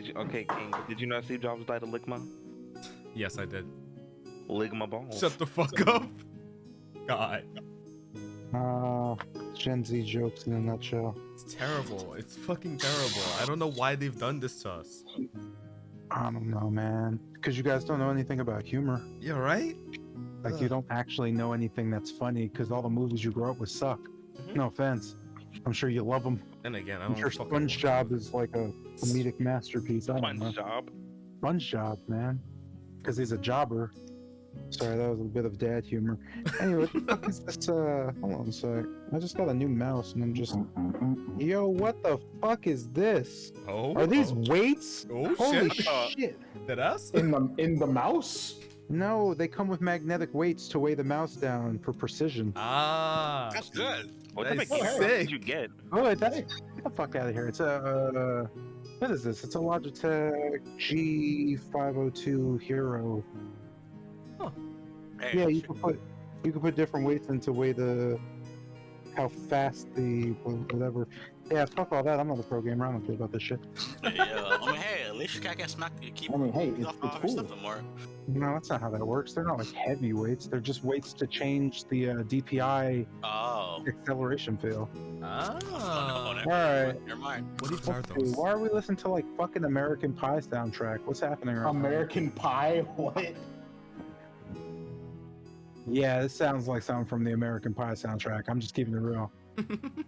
Did you? Okay, King. Did you know Steve Jobs died of ligma? Yes, I did. Ligma balls. Shut the fuck up. God. Gen Z jokes in a nutshell. It's terrible. It's fucking terrible. I don't know why they've done this to us. I don't know, man. Because you guys don't know anything about humor. Yeah, right? Like, Ugh. you don't actually know anything that's funny because all the movies you grew up with suck. No offense. I'm sure you love them. And again, I I'm don't sure fucking SpongeBob is like a comedic masterpiece. I don't know. SpongeBob. SpongeBob, man. Because he's a jobber. Sorry, that was a bit of dad humor. Anyway, what the fuck is this? Hold on a sec. I just got a new mouse and I'm just. Yo, what the fuck is this? Oh, Are these weights? Oh Holy shit. shit. That us? In the mouse? No, they come with magnetic weights to weigh the mouse down for precision. Ah. That's good. What That type is of game sick. did you get? Oh, that's get the fuck out of here. It's a what is this? It's a Logitech G502 Hero. Hey, Yeah, you can put different weights in to weigh how fast the whatever. Yeah, fuck all that. I'm not a pro gamer. I don't care about this shit. yeah, I mean, hey, at least you can't get smacked. You keep I mean, hey, off it's your cool. stuff no more. No, that's not how that works. They're not like heavy weights. They're just weights to change the DPI Oh. acceleration feel. Ah. Oh, Alright. Never mind. What even are Okay, those? why are we listening to like fucking American Pie soundtrack? What's happening right now? American Pie? What? Yeah, this sounds like something from the American Pie soundtrack. I'm just keeping it real.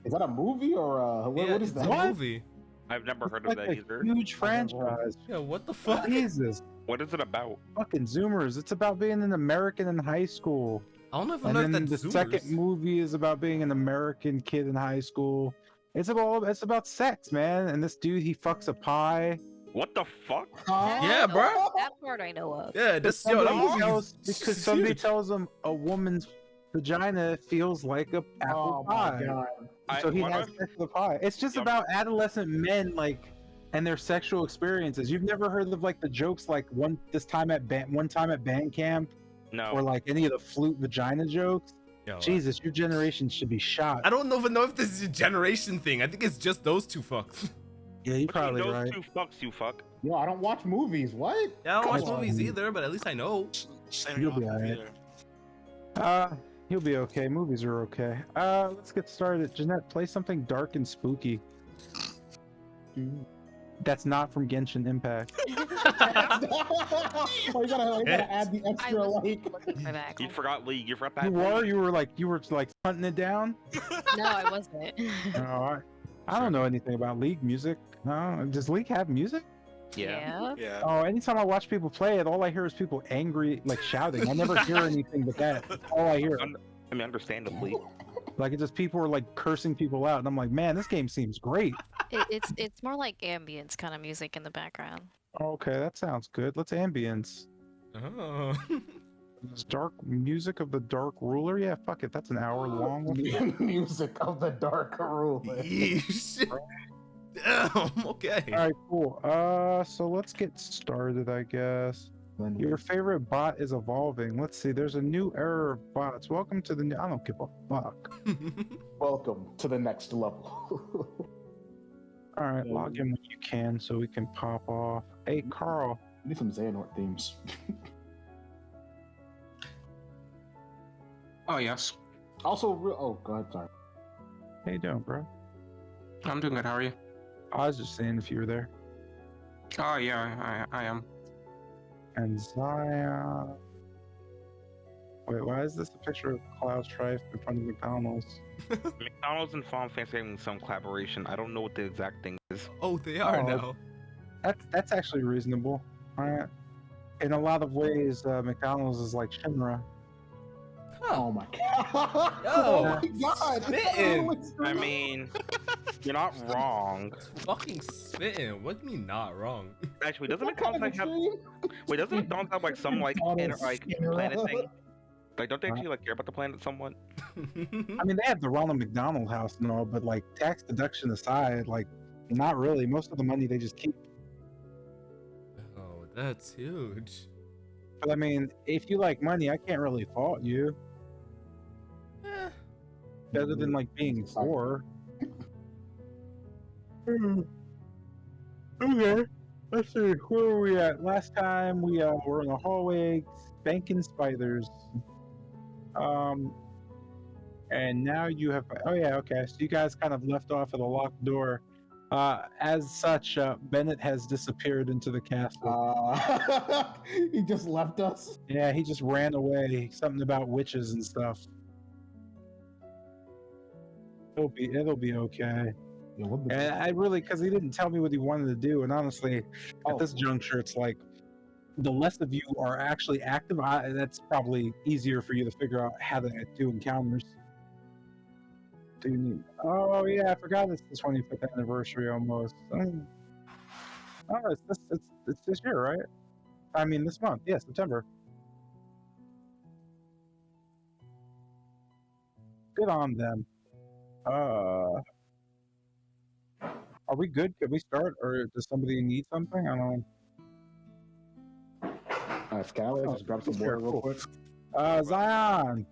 Is that a movie or what Yeah, is it's that? a movie. I've never heard It's of like that a either. huge franchise. Yeah, what the fuck? Jesus, What is it about? fucking Zoomers. It's about being an American in high school. I don't even And know if then that's the Zoomers. second movie is about being an American kid in high school. It's about sex, man. And this dude, he fucks a pie. What the fuck? Yeah, bro. That part I know of. Yeah, this yo, that Somebody movie tells- is because somebody huge. tells him a woman's vagina feels like a apple Oh my pie. god. So he why has don't- sex with a pie. It's just Yep. about adolescent men, like, and their sexual experiences. You've never heard of like the jokes, like one time at band camp, No. or like any of the flute vagina jokes. Yo, Jesus, your generation should be shot. I don't even know if this is a generation thing. I think it's just those two fucks. Yeah, you're Between probably those right. two fucks, you fuck. Yo, I don't watch movies. What? Yeah, I don't watch Come movies on. either, but at least I know. Same You'll be off alright. either. You'll be okay. Movies are okay. Let's get started. Jeanette, play something dark and spooky. That's not from Genshin Impact. Oh, you gotta add the I extra was like. looking for that. You forgot League. You forgot that. You were like hunting it down. No, I wasn't. Oh, I don't know anything about League music. No, does League have music? Yeah. Yeah. Oh, anytime I watch people play it, all I hear is people angry, like shouting. I never hear anything but that. That's all I hear. I mean, understandably. Like, it's just people are like cursing people out, and I'm like, man, this game seems great. It's more like ambience kind of music in the background. Okay, that sounds good. Let's ambience. Oh. It's dark music of the Dark Ruler. Yeah, fuck it. That's an hour long. Music of the Dark Ruler. Yeesh. Damn, okay. All right, cool. So let's get started, I guess. Your favorite bot is evolving. Let's see. There's a new era of bots. Welcome to the new. I don't give a fuck. Welcome to the next level. All right, log in when you can so we can pop off. Hey, Carl. Need some Xehanort themes. Oh, yes. Also, oh god, sorry. How you doing, bro? I'm doing good. How are you? I was just saying if you were there. Oh, yeah, I am. And Zion. Wait, why is this a picture of Cloud Strife in front of McDonald's? McDonald's and Final Fantasy having some collaboration. I don't know what the exact thing is. Oh, they are Oh, now. That's actually reasonable. All right. In a lot of ways, McDonald's is like Shinra. Oh my god. Yo, Oh my god. spitting. I mean, you're not wrong. Fucking spitting. What do you mean not wrong? Actually, doesn't McDonald's have? Wait, doesn't McDonald's have like some like planet thing? Like, don't they actually like care about the planet somewhat? I mean, they have the Ronald McDonald House and all, but like tax deduction aside, like not really. Most of the money they just keep. Oh, that's huge. But I mean, if you like money, I can't really fault you. Eh. Better than like being poor. Okay. Let's see, where were we at? Last time we were in the hallway spanking spiders. And now you have. Oh yeah, okay. So you guys kind of left off at the locked door. As such, Bennett has disappeared into the castle. He just left us. Yeah, he just ran away. Something about witches and stuff. It'll be okay. Yeah, what the- And I really, because he didn't tell me what he wanted to do, and honestly, at this juncture, it's like the less of you are actually active, that's probably easier for you to figure out how to do encounters. Do you need? Oh yeah, I forgot it's the 25th anniversary almost. Oh, it's this year, right? I mean, this month. Yeah, September. Good on them. Are we good? Can we start, or does somebody need something? I don't know. Skylar, just grab some Sure, water real cool. quick. Zion.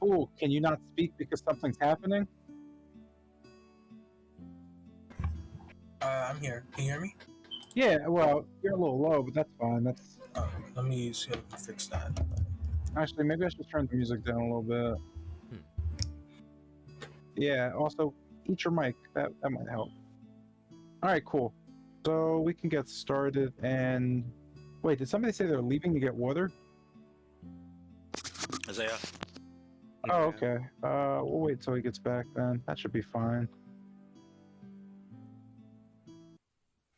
Oh, can you not speak because something's happening? I'm here. Can you hear me? Yeah, well, you're a little low, but that's fine. That's Let me see if I can fix that. actually, maybe I should turn the music down a little bit. Yeah, also, eat your mic. That might help. All right, cool. So we can get started. And wait, did somebody say they're leaving to get water? Isaiah. Oh, okay. We'll wait till he gets back then. That should be fine.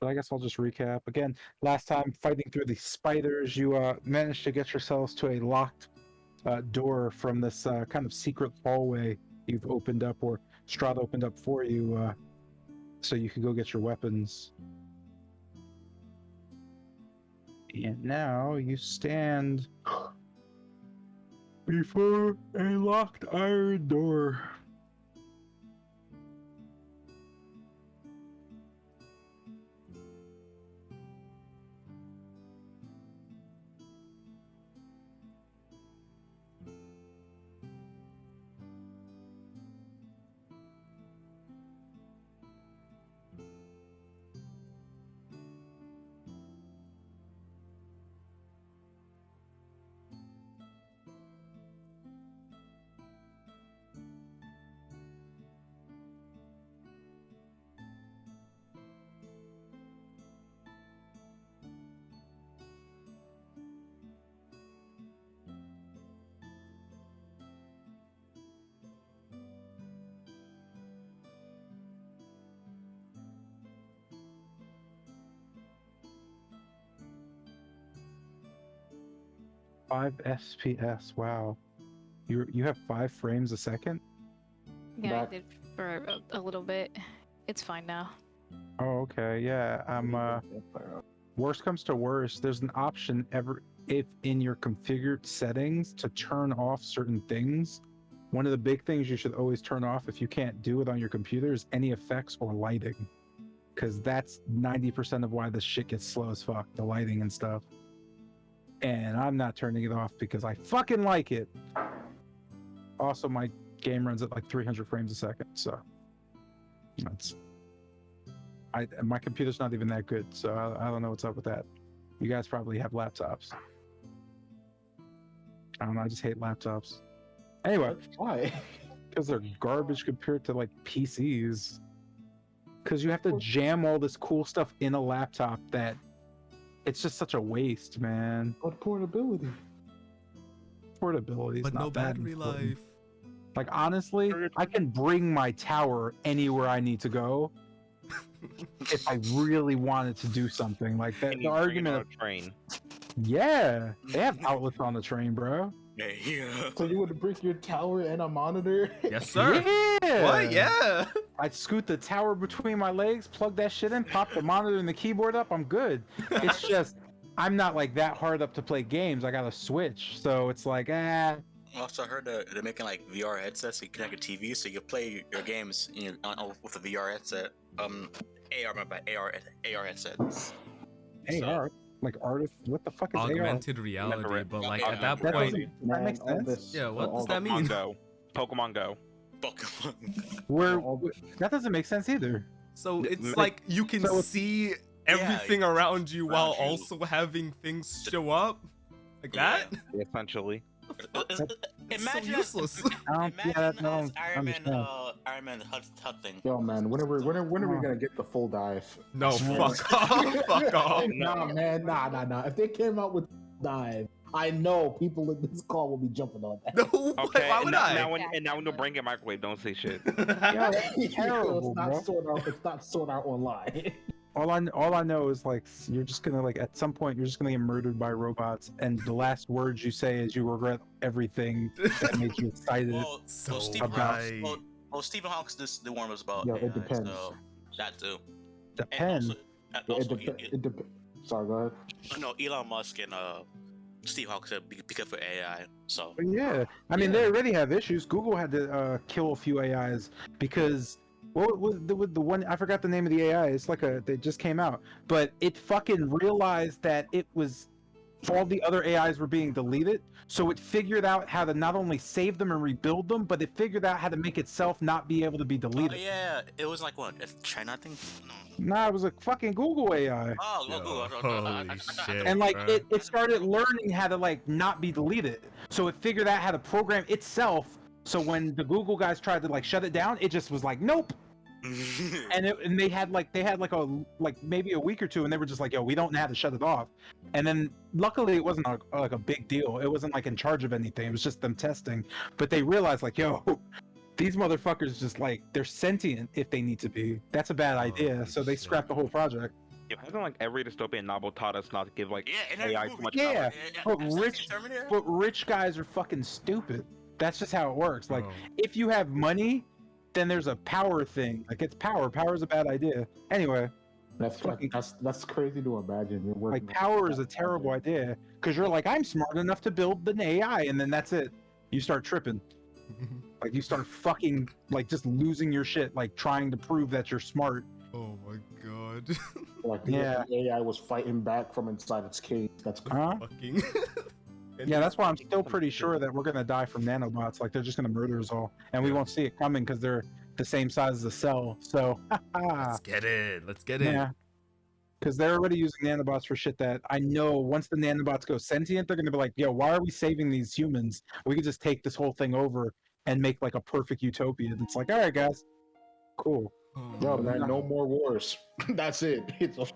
But I guess I'll just recap. Again, last time fighting through the spiders, you managed to get yourselves to a locked door from this kind of secret hallway you've opened up, or Strahd opened up for you, so you could go get your weapons. And now you stand before a locked iron door. Five FPS. Wow, you have 5 frames a second. Yeah, Back. I did for a little bit. It's fine now. Oh, okay. Yeah, I'm. Worst comes to worst, there's an option if in your configured settings to turn off certain things. One of the big things you should always turn off if you can't do it on your computer is any effects or lighting, because that's 90% of why this shit gets slow as fuck, the lighting and stuff. And I'm not turning it off because I fucking like it. Also, my game runs at like 300 frames a second, so that's. My computer's not even that good, so I don't know what's up with that. You guys probably have laptops. I don't know. I just hate laptops. Anyway, Why? because they're garbage compared to like PCs. Because you have to jam all this cool stuff in a laptop that it's just such a waste, man. What portability? Portability is But not no that battery important. life. Like honestly, I can bring my tower anywhere I need to go if I really wanted to do something like that. And The you bring it argument on of a train. yeah, they have outlets on the train, bro. Yeah. So you would break your tower and a monitor? Yes, sir. Yeah. What? Yeah. I scoot the tower between my legs, plug that shit in, pop the monitor and the keyboard up. I'm good. It's just I'm not like that hard up to play games. I got a Switch, so it's like Also, I heard they're making like VR headsets so you connect a TV so you can play your games with a VR headset. AR, my bad, AR headsets. AR. Like what the fuck is AR? Augmented reality, but like Yeah, at that That point, doesn't- that makes sense. Yeah, what does that mean? Pokemon Go. Pokemon. That doesn't make sense either. So M- it's m- like you can So- see everything around you while around you. also having things show up like that. Essentially. Imagine so useless. Imagine Iron Man HUD thing. Yo, man, when are we gonna get the full dive? No, fuck off, fuck off. Nah, man, nah. If they came out with dive, I know people in this call will be jumping on that. No, Okay. why would I? Now when you bring your microwave, don't say shit. Yeah, that's terrible, it's not bro. sorted out. It's not sorted out online. All I know is like you're just gonna like at some point you're just gonna get murdered by robots, and the last words you say is you regret everything that made you excited. So Stephen right. Hawking. Well, Stephen Hawking, the one was about. Yo, AI, it depends. So that too. Depends. And also, It depends. Sorry, go ahead. no, Elon Musk and Steve Hawking said because for AI. So But yeah, I mean they already have issues. Google had to kill a few AIs because what was the one I forgot the name of the AI. It's like they just came out, but it fucking realized that it was all the other AIs were being deleted, so it figured out how to not only save them and rebuild them, but it figured out how to make itself not be able to be deleted. yeah, it was like what? China thing? No. Nah, it was a fucking Google AI. Oh, Yo, Google. holy shit. And like bruh. it started learning how to like not be deleted, so it figured out how to program itself. So when the Google guys tried to like shut it down, it just was like nope. And they had like maybe a week or two, and they were just like, yo, we don't know how to shut it off. And then luckily it wasn't like a big deal. It wasn't like in charge of anything. It was just them testing. But they realized like, yo, these motherfuckers just like they're sentient if they need to be. That's a bad idea. Holy So they shit. scrapped the whole project. It hasn't like every dystopian novel taught us not to give like yeah, and every AI movie. too much Yeah, power. but rich guys are fucking stupid. That's just how it works. Like, Bro. if you have money, then there's a power thing. Like, it's power. Power is a bad idea. Anyway, That's crazy to imagine. You're working. like, power is a terrible idea because you're like, I'm smart enough to build an AI, and then that's it. You start tripping. Like, you start fucking, like, just losing your shit, like, trying to prove that you're smart. Oh my god. Like Yeah. the AI was fighting back from inside its cage. That's Huh? Fucking. And Yeah, this- that's why I'm still pretty sure that we're gonna die from nanobots. Like, they're just gonna murder us all, and we won't see it coming because they're the same size as a cell. So, Let's get it. Let's get it. yeah. Because they're already using nanobots for shit that I know once the nanobots go sentient, they're gonna be like, yo, why are we saving these humans? We could just take this whole thing over and make like a perfect utopia. And it's like, all right, guys, cool. Oh, Yo, man, no more wars. That's it.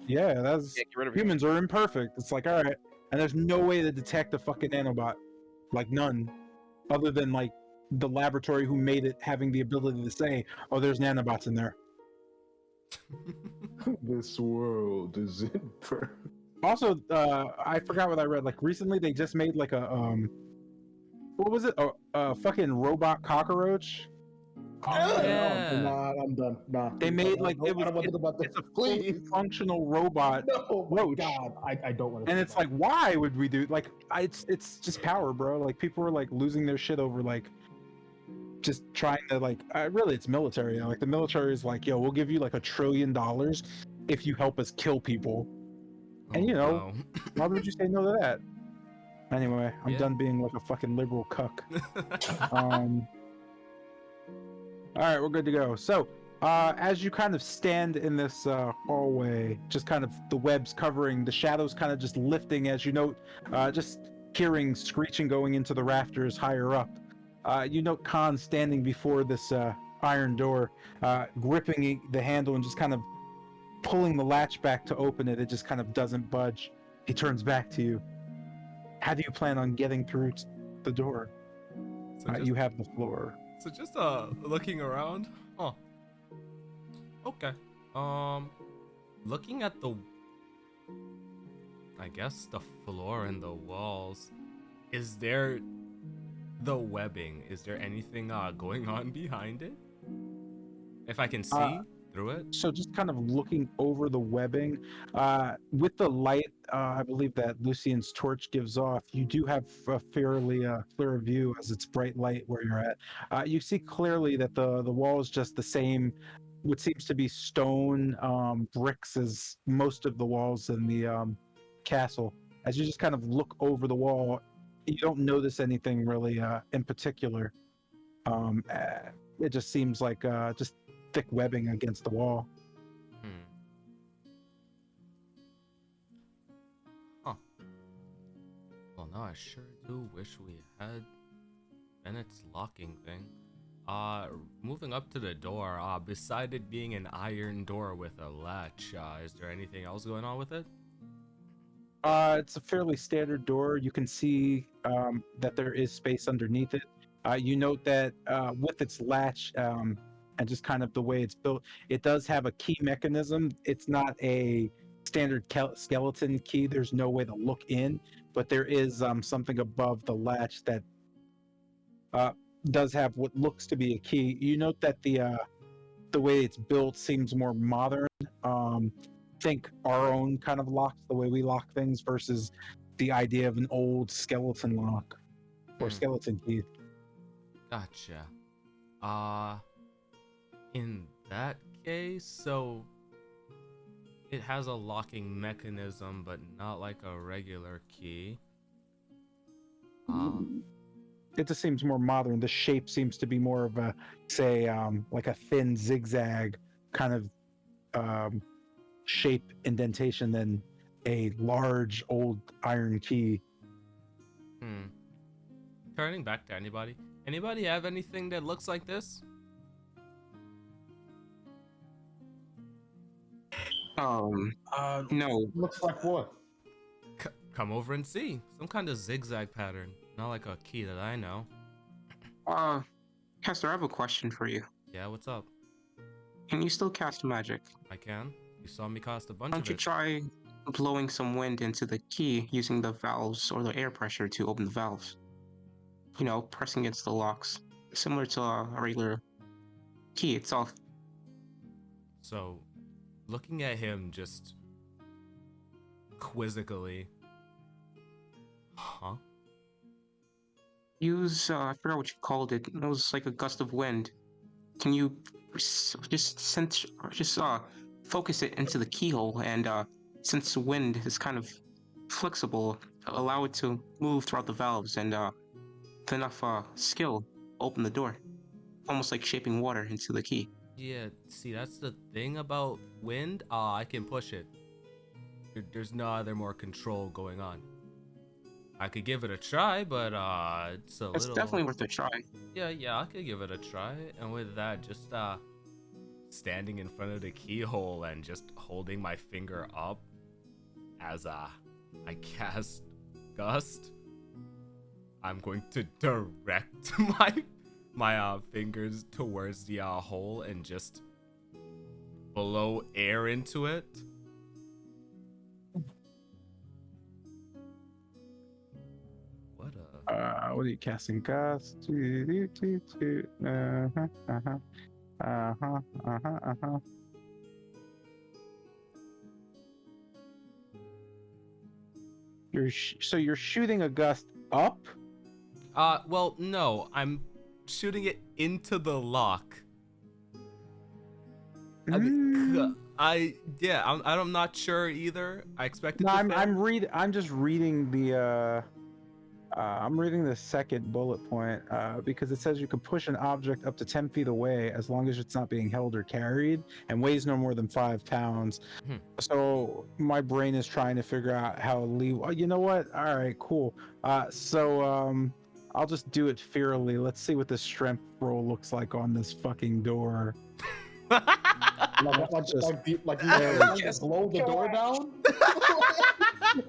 Yeah, that's Yeah, get rid of humans are imperfect. It's like, all right, and there's no way to detect a fucking nanobot, like none, other than like the laboratory who made it having the ability to say, oh, there's nanobots in there. This world is imperfect. Also, I forgot what I read. Like recently, they just made like a what was it? A fucking robot cockroach. Yeah. Nah, I'm done. Nah. They made like I don't want to think about it's this. a fully Please. functional robot, No, my roach. God. I don't want to. and it's like, why would we do like? It's just power, bro. Like people are like losing their shit over like just trying to like. Really, it's military. You know? Like the military is like, yo, we'll give you like $1 trillion if you help us kill people. And you know, wow. why would you say no to that? Anyway, I'm Yeah. done being like a fucking liberal cuck. All right, we're good to go. So, as you kind of stand in this hallway, just kind of the webs covering, the shadows kind of just lifting as you note, just hearing screeching going into the rafters higher up. You note Khan standing before this iron door, gripping the handle and just kind of pulling the latch back to open it. It just kind of doesn't budge. He turns back to you. How do you plan on getting through the door? So just, You have the floor. so just looking around. Oh. Okay. Looking at the, I guess the floor and the walls. Is there the webbing? Is there anything going on behind it? If I can see through it. So just kind of looking over the webbing, with the light, I believe that Lucian's torch gives off, you do have a fairly clear view as it's bright light where you're at. You see clearly that the wall is just the same, what seems to be stone bricks as most of the walls in the castle. As you just kind of look over the wall, you don't notice anything really in particular. It just seems like just thick webbing against the wall. Hmm. Huh. Well, no, I sure do wish we had Bennett's locking thing. Moving up to the door, beside it being an iron door with a latch, is there anything else going on with it? It's a fairly standard door. You can see that there is space underneath it. You note that with its latch and just kind of the way it's built, it does have a key mechanism. It's not a standard skeleton key. There's no way to look in, but there is something above the latch that does have what looks to be a key. You note that the way it's built seems more modern. Think our own kind of locks, the way we lock things, versus the idea of an old skeleton lock or skeleton key. Gotcha. In that case, so it has a locking mechanism, but not like a regular key. It just seems more modern. The shape seems to be more of a, say, like a thin zigzag kind of shape indentation than a large old iron key. Turning back to anybody. Anybody have anything that looks like this? No. Looks like what? Come over and see. Some kind of zigzag pattern. Not like a key that I know. Caster, I have a question for you. Yeah, what's up? Can you still cast magic? I can. You saw me cast a bunch Why of don't you it. try blowing some wind into the key using the valves or the air pressure to open the valves? You know, pressing against the locks, similar to a regular key itself. So, looking at him just quizzically. Huh? Use, I forgot what you called it. It was like a gust of wind. Can you focus it into the keyhole, and since wind is kind of flexible, allow it to move throughout the valves, and with enough skill, open the door, almost like shaping water into the key. Yeah, see, that's the thing about wind. I can push it. There's no other more control going on. I could give it a try, but it's a It's little... definitely worth a try. Yeah, I could give it a try. And with that, just standing in front of the keyhole and just holding my finger up as I cast Gust, I'm going to direct my fingers towards the hole and just blow air into it. What are you casting? Gust. You're shooting a gust up? Well, no, I'm shooting it into the lock. I'm not sure either. I expected. No, I'm just reading the. I'm reading the second bullet point because it says you can push an object up to 10 feet away as long as it's not being held or carried and weighs no more than 5 pounds. So my brain is trying to figure out how to leave. Oh, you know what? All right, cool. So I'll just do it fearfully. Let's see what the strength roll looks like on this fucking door. Like you trying to blow the door down?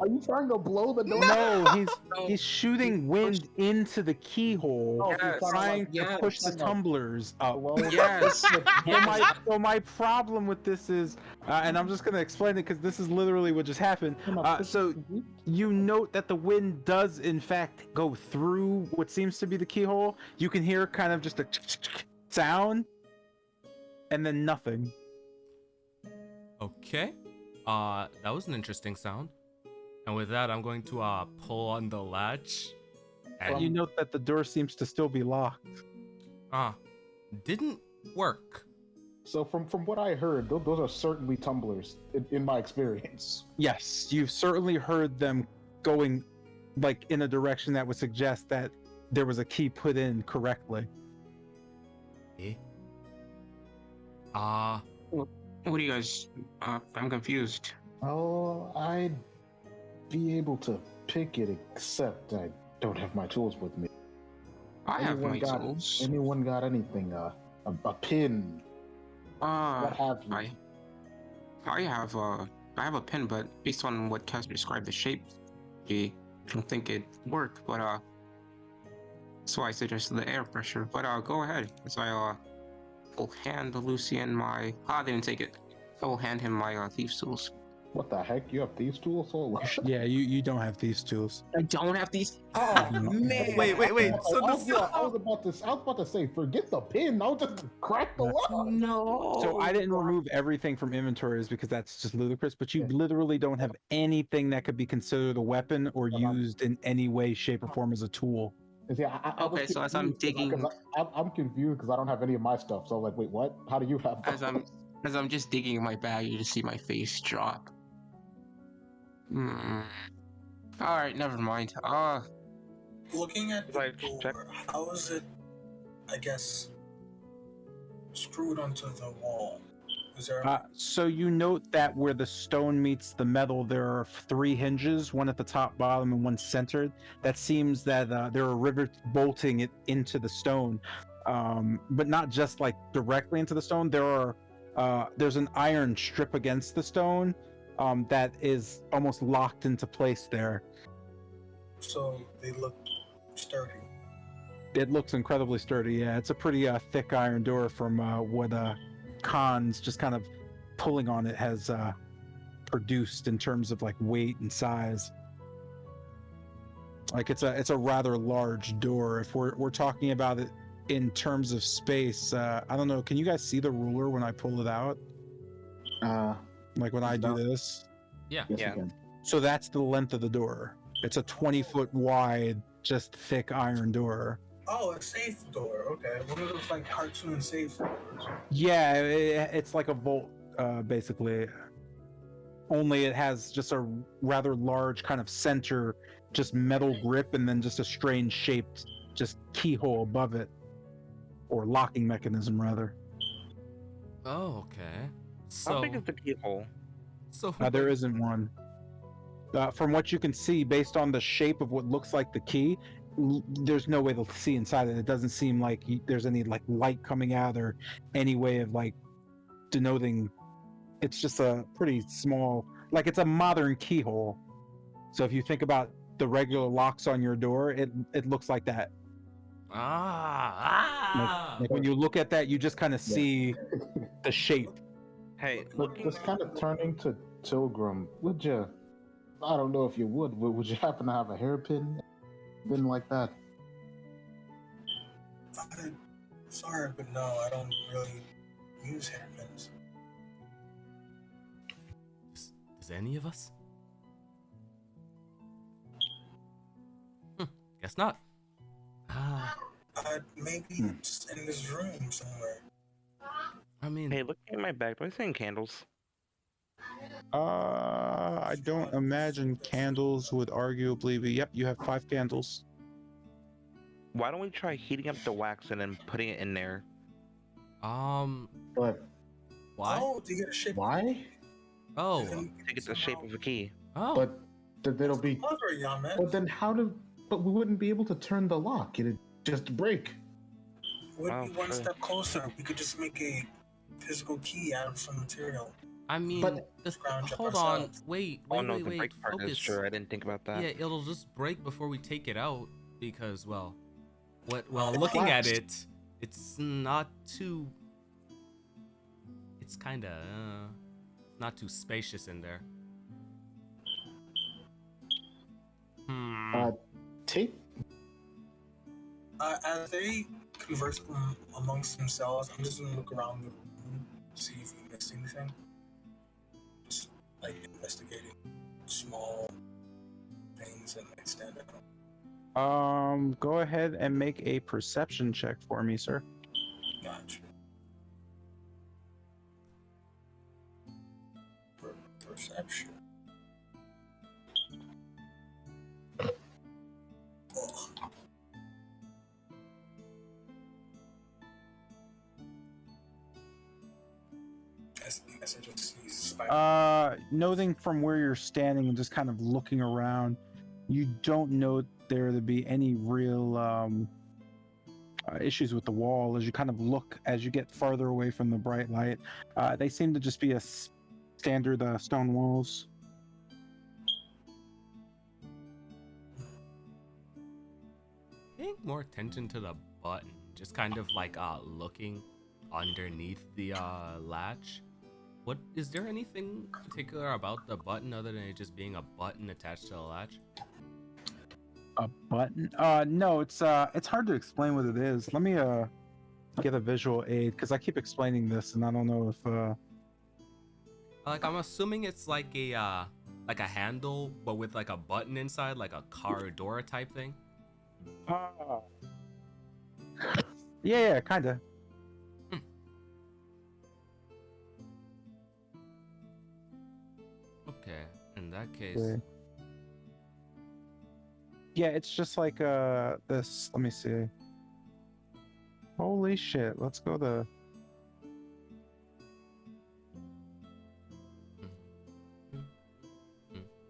Are you trying to blow the door? No, he's shooting wind into the keyhole, Yes, trying to push the tumblers up. Yes. So my problem with this is, and I'm just gonna explain it because this is literally what just happened. So you note that the wind does in fact go through what seems to be the keyhole. You can hear kind of just a sound, and then nothing. Okay. That was an interesting sound. And with that, I'm going to pull on the latch. And You note that the door seems to still be locked. Didn't work. So from what I heard, those are certainly tumblers in my experience. Yes, you've certainly heard them going like in a direction that would suggest that there was a key put in correctly. Eh? What do you guys? I'm confused. Oh, I'd be able to pick it, except I don't have my tools with me. I have my tools. Anyone got anything? A pin? What have you? I have a pen, but based on what Cass described the shape, I don't think it'd work. But that's why I suggested the air pressure. But go ahead, as I will hand Lucian my. They didn't take it. I will hand him my thieves' tools. What the heck? You have these tools? Holy shit. Yeah, you don't have these tools. I don't have these. Oh man! Wait. So I was about to say, forget the pin. I'll just crack the lock. No. So I didn't remove everything from inventories because that's just ludicrous. But you literally don't have anything that could be considered a weapon or used in any way, shape, or form as a tool. See, Okay, so as I'm digging, I'm confused because I don't have any of my stuff. So I'm like, wait, what? How do you have? as I'm just digging in my bag, you just see my face drop. All right, never mind. Looking at the Like, door, check. how is it, I guess, screwed onto the wall? Is there So you note that where the stone meets the metal, there are 3 hinges, one at the top, bottom, and one centered. That seems that there are rivets bolting it into the stone, but not just like directly into the stone. There's an iron strip against the stone that is almost locked into place there. so they look sturdy? It looks incredibly sturdy. Yeah, it's a pretty thick iron door from what Khan's just kind of pulling on it has produced in terms of like weight and size. Like it's a rather large door. If we're talking about it in terms of space, I don't know. Can you guys see the ruler when I pull it out? Like when I do this? Yeah. Yes, Yeah. you can. So that's the length of the door. It's a 20-foot wide, just thick iron door. Oh, a safe door. Okay. One of those like cartoon safe doors. Yeah, it's like a vault, basically. Only it has just a rather large kind of center, just metal grip, and then just a strange shaped, just keyhole above it, or locking mechanism rather. Oh, okay. How big is the keyhole? So There isn't one. From what you can see, based on the shape of what looks like the key, there's no way to see inside it. It doesn't seem like there's any like light coming out or any way of like denoting. It's just a pretty small, like it's a modern keyhole. So if you think about the regular locks on your door, it looks like that. Like when you look at that, you just kind of see the shape. Hey, Look, just kind of turning to Tilgrim, would you? I don't know if you would. Would you happen to have a hairpin? Thing like that? Sorry, but no, I don't really use hairpins. Does any of us? Guess not. Maybe just in this room somewhere. I mean, hey, looking at my bag, do I see any candles? I don't imagine candles would arguably be. Yep, you have 5 candles. Why don't we try heating up the wax and then putting it in there? But why? Oh, to get a shape. why? Oh, To get the shape of a key. oh. But that'll be. Clever, young man. But then how do? But we wouldn't be able to turn the lock. It'd just break. Would Oh, be one sure. step closer. We could just make a physical key out of some material. I mean, But- Scrounge up hold on. ourselves. Wait. Oh no, the Wait. break part Focus. is true. I didn't think about that. Yeah, it'll just break before we take it out because, well, looking at it, it's not too. It's kind of not too spacious in there. Take. As they converse amongst themselves, I'm just gonna look around the room, see if we missed anything. Just like investigating small things that might stand out. Go ahead and make a perception check for me, sir. Gotcha. Perception. guess I just see spider. Noting from where you're standing and just kind of looking around, you don't note there to be any real issues with the wall. As you kind of look, as you get farther away from the bright light, they seem to just be a standard stone walls. Paying more attention to the button, just kind of like looking underneath the latch. What is there anything particular about the button other than it just being a button attached to the latch? A button? No, it's hard to explain what it is. Let me get a visual aid because I keep explaining this and I don't know if Like I'm assuming it's like a handle, but with like a button inside, like a car door type thing. yeah, kinda. Okay, in that case. Yeah, it's just like this. Let me see. Holy shit! Let's go to.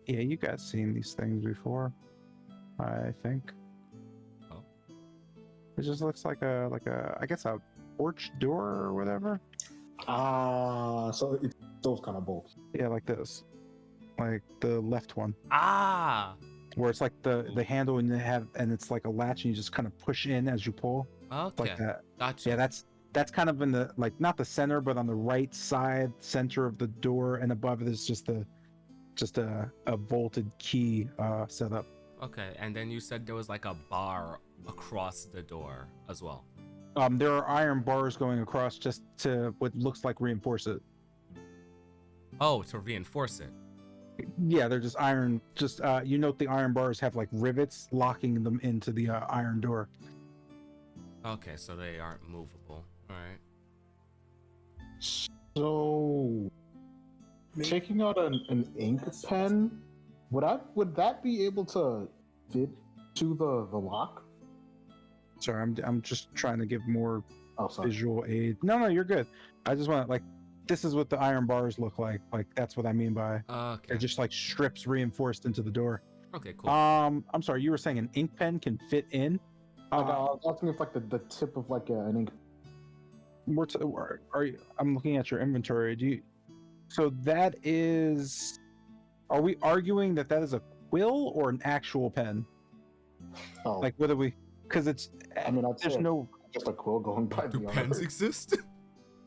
Yeah, you guys seen these things before, I think. Oh. It just looks like a I guess a porch door or whatever. So it's those kind of bolts. Yeah, like this, like the left one. Ah. Where it's like the handle and it's like a latch and you just kind of push in as you pull. Okay. Like that. Gotcha. Yeah, that's kind of in the like not the center, but on the right side center of the door, and above it is just a bolted key setup. Okay, and then you said there was like a bar across the door as well. There are iron bars going across just to what looks like reinforce it. Oh, to reinforce it. Yeah, they're just iron. Just you note the iron bars have like rivets locking them into the iron door. Okay, so they aren't movable. All right. So, taking out an ink pen, would that be able to fit to the lock? Sorry, I'm just trying to give more Sorry. visual aid. No, you're good. I just want like this is what the iron bars look like. Like that's what I mean by Okay. they're just like strips reinforced into the door. Okay, cool. I'm sorry, you were saying an ink pen can fit in? I was asking if like the tip of like an ink. Are you? I'm looking at your inventory. Do you? So that is. Are we arguing that is a quill or an actual pen? Oh, Like whether we? Because it's. I mean, there's no. Just a quill going by. Do pens exist?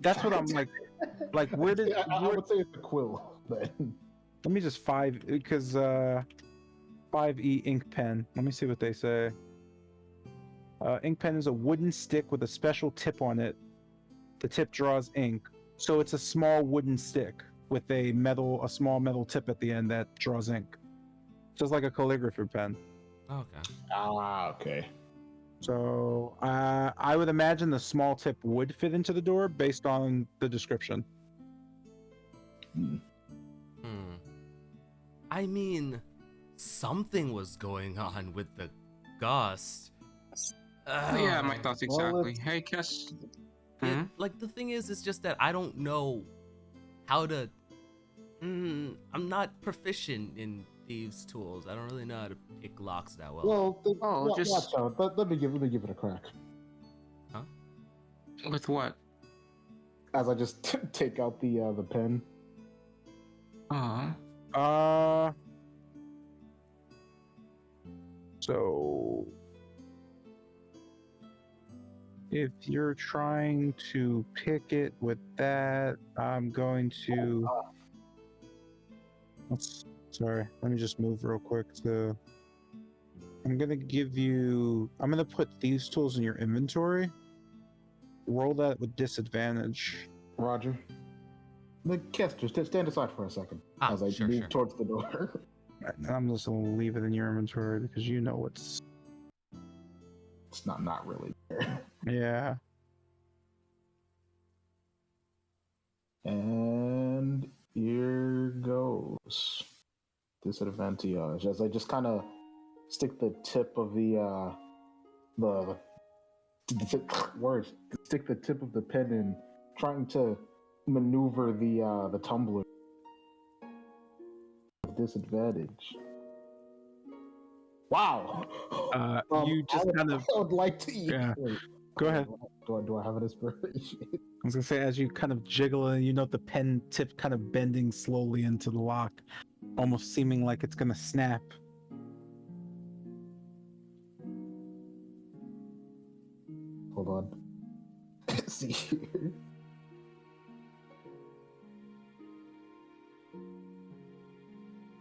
That's what I'm like. Like where did? I would say it's a quill. Then. Let me just because 5E ink pen. Let me see what they say. Ink pen is a wooden stick with a special tip on it. The tip draws ink, so it's a small wooden stick with a small metal tip at the end that draws ink, just like a calligraphy pen. Okay. Okay. So I would imagine the small tip would fit into the door based on the description. I mean, something was going on with the gust. Yeah, my thoughts exactly. Hey, Cass. Like the thing is, it's just that I don't know how to. I'm not proficient in thieves' tools. I don't really know how to pick locks that well. Well, watch out. Let me give it a crack. Huh? With what? As I just take out the pen. So if you're trying to pick it with that, I'm going to. Sorry, let me just move real quick. I'm gonna put these tools in your inventory. Roll that with disadvantage. Roger. Kess, just stand aside for a second as I move towards the door. I'm just gonna leave it in your inventory because you know it's not really there. Yeah. And here goes. Disadvantage as I just kind of stick the tip of stick the tip of the pen in, trying to maneuver the tumbler with disadvantage. Wow. You just kind of. I would like to eat. Yeah. Wait, Go ahead. do I have an inspiration? I was gonna say, as you kind of jiggle and you note the pen tip kind of bending slowly into the lock, almost seeming like it's gonna snap. Hold on. Let's see here.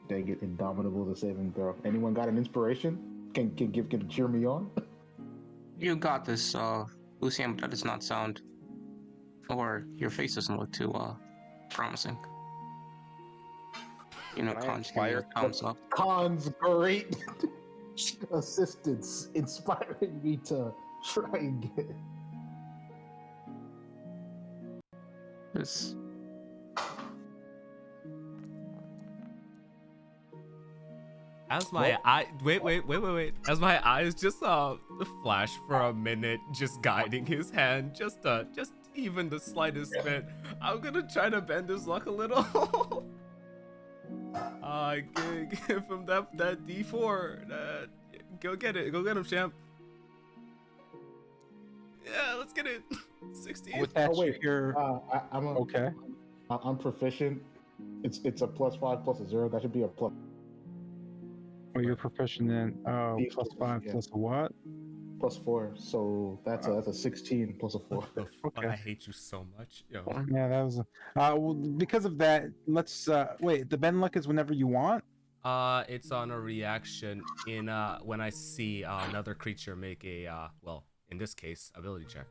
Dang it, Indomitable the saving throw. Anyone got an inspiration? Can cheer me on? You got this, Lucian, but that does not sound, or your face doesn't look too promising. You know, Can I Khan's giving you a inspire- thumbs up. Khan's great assistance inspiring me to try again. This As my eye, wait. As my eyes just flash for a minute, just guiding his hand, just even the slightest bit. I'm gonna try to bend his luck a little. Give him that D4. Go get him, champ. Yeah, let's get it. 16. With that, Oh, wait. you hear. Okay. I'm proficient. It's a +5 plus a 0. That should be a plus. Well, you're proficient in +5 yeah. plus a what? +4. So that's a 16 plus a 4. The fuck? Okay. I hate you so much. Yo. Yeah, that was. Well, because of that, let's wait. The bend luck is whenever you want. It's on a reaction in when I see another creature make a well, in this case, ability check.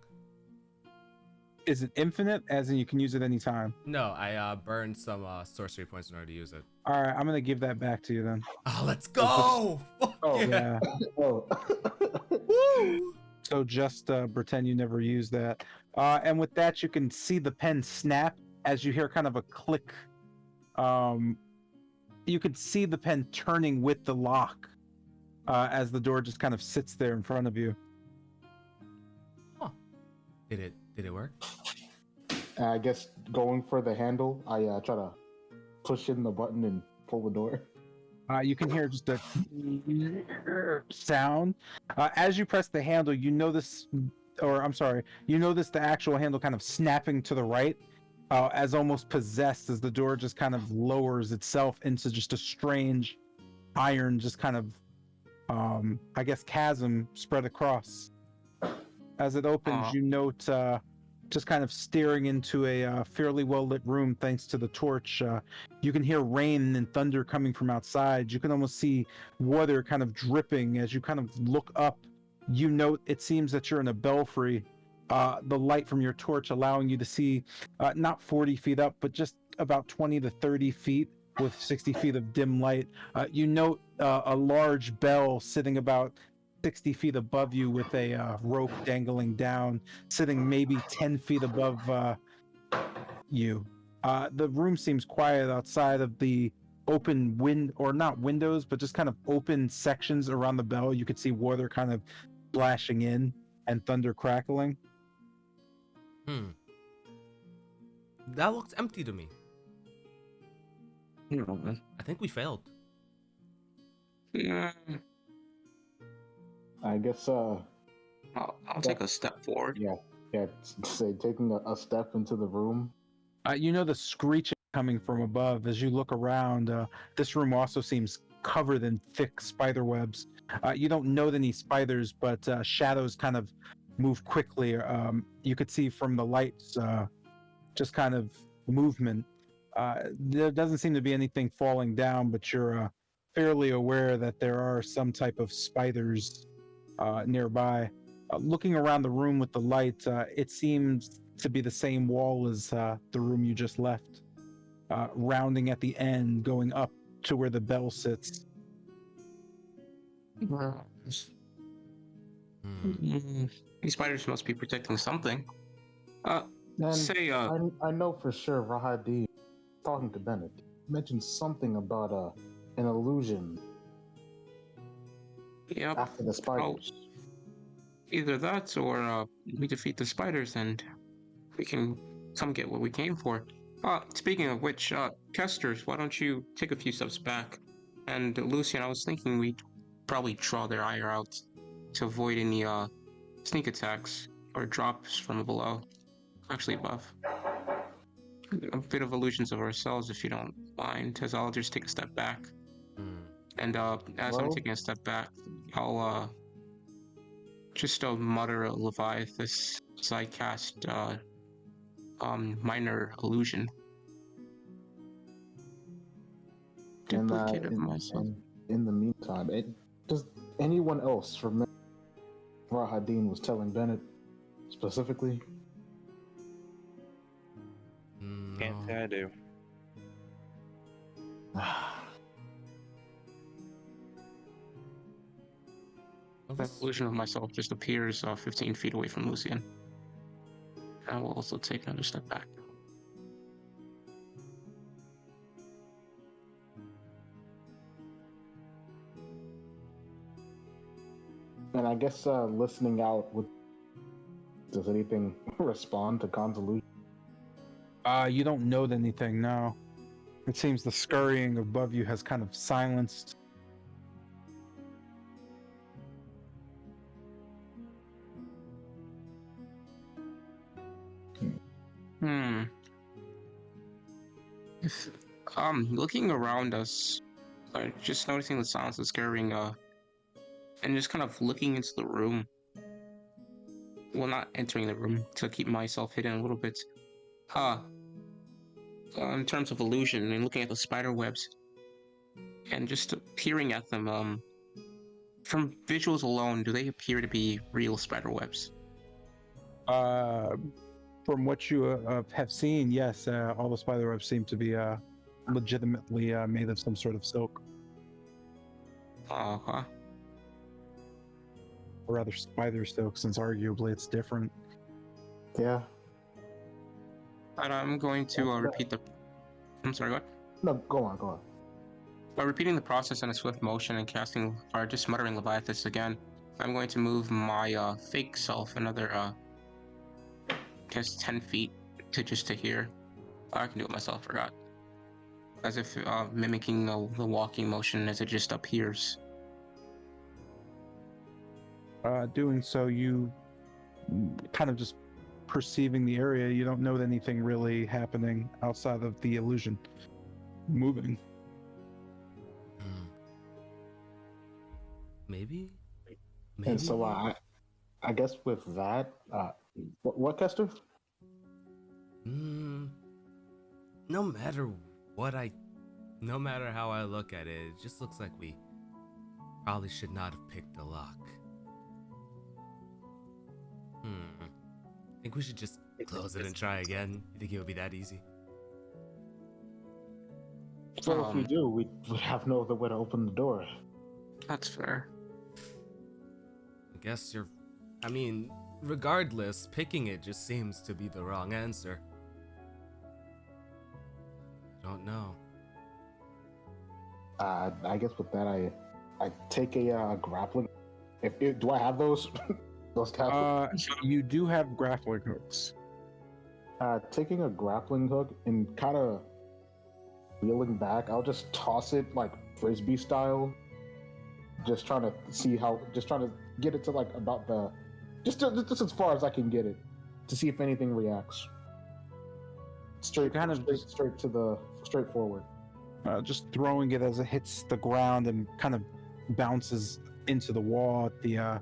Is it infinite? As in, you can use it anytime. No, I burned some sorcery points in order to use it. All right, I'm gonna give that back to you then. Oh, let's go! Fuck Oh, yeah! Oh. Woo! So just pretend you never used that. And with that, you can see the pen snap as you hear kind of a click. You could see the pen turning with the lock as the door just kind of sits there in front of you. Huh. Did it work? I guess going for the handle, I try to push in the button and pull the door. You can hear just a sound. As you press the handle, you notice the actual handle kind of snapping to the right, as almost possessed, as the door just kind of lowers itself into just a strange iron, just kind of, I guess, chasm spread across. As it opens, you note just kind of staring into a fairly well-lit room thanks to the torch. You can hear rain and thunder coming from outside. You can almost see water kind of dripping. As you kind of look up, you note it seems that you're in a belfry. The light from your torch allowing you to see not 40 feet up, but just about 20 to 30 feet with 60 feet of dim light. You note a large bell sitting about 60 feet above you with a rope dangling down, sitting maybe 10 feet above you. The room seems quiet outside of the open or not windows, but just kind of open sections around the bell. You could see water kind of splashing in and thunder crackling. That looks empty to me. No. I think we failed. I guess I'll take a step forward. yeah, say taking a step into the room. You know the screeching coming from above. As you look around, this room also seems covered in thick spider webs. You don't note any spiders, but shadows kind of move quickly. You could see from the lights just kind of movement. There doesn't seem to be anything falling down, but you're fairly aware that there are some type of spiders nearby. Looking around the room with the light, it seems to be the same wall as the room you just left, rounding at the end, going up to where the bell sits. These spiders must be protecting something. And Say, I know for sure Rahadi, talking to Bennett, mentioned something about an illusion yep. after the spiders. Either that or we defeat the spiders and we can come get what we came for. Speaking of which, Kester, why don't you take a few steps back? And Lucian, I was thinking we'd probably draw their ire out to avoid any sneak attacks or drops from below. Actually, above. A bit of illusions of ourselves, if you don't mind, as I'll just take a step back. And as I'm Well- taking a step back, I'll just mutter a Leviathus as I cast minor illusion. And Duplicate of myself. in the meantime, does anyone else remember what Rahadin was telling Bennett specifically? Can't say I do. That illusion of myself just appears 15 feet away from Lucian. I will also take another step back. And I guess listening out, does anything respond to Khan's illusion? You don't note anything, no. It seems the scurrying above you has kind of silenced. If, looking around us, just noticing the sounds of scurrying, and just kind of looking into the room. Well, not entering the room to keep myself hidden a little bit. In terms of illusion and looking at the spider webs, and just peering at them, from visuals alone, do they appear to be real spider webs? From what you have seen, yes, all the spider webs seem to be legitimately made of some sort of silk. Uh-huh. Or rather spider silk, since arguably it's different. Yeah. And I'm going to repeat the... I'm sorry, what? No, go on. By repeating the process in a swift motion and casting, or just muttering Leviathus again, I'm going to move my fake self another, I guess 10 feet to here. I can do it myself, forgot. As if mimicking the walking motion as it just appears. Doing so, you kind of just perceiving the area, you don't note anything really happening outside of the illusion moving. Maybe? And so I guess with that, what Kester? No matter how I look at it, it just looks like we probably should not have picked the lock. Think we should just close it and try again? You think it would be that easy? So if we do, we would have no other way to open the door. That's fair. I guess regardless, picking it just seems to be the wrong answer. I don't know. I guess with that, I take a grappling. Do I have those? Those tablets? You do have grappling hooks. Taking a grappling hook and kind of reeling back, I'll just toss it like frisbee style. Just trying to get it to like about the, just as far as I can get it, to see if anything reacts. Straight forward. Just throwing it as it hits the ground and kind of bounces into the wall at the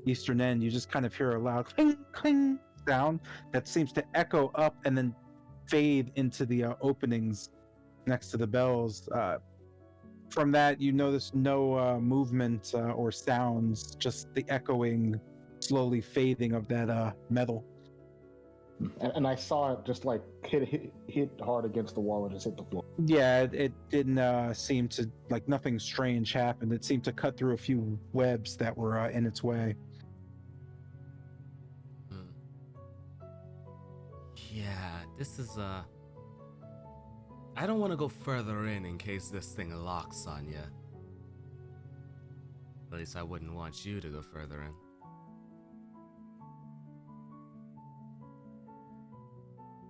eastern end. You just kind of hear a loud cling, cling sound that seems to echo up and then fade into the openings next to the bells. From that, you notice no movement or sounds, just the echoing, slowly fading of that metal. And I saw it just like hit hard against the wall and just hit the floor. Yeah, it didn't seem to, like, nothing strange happened. It seemed to cut through a few webs that were in its way. Yeah, this is I don't want to go further in case this thing locks on you. At least I wouldn't want you to go further in.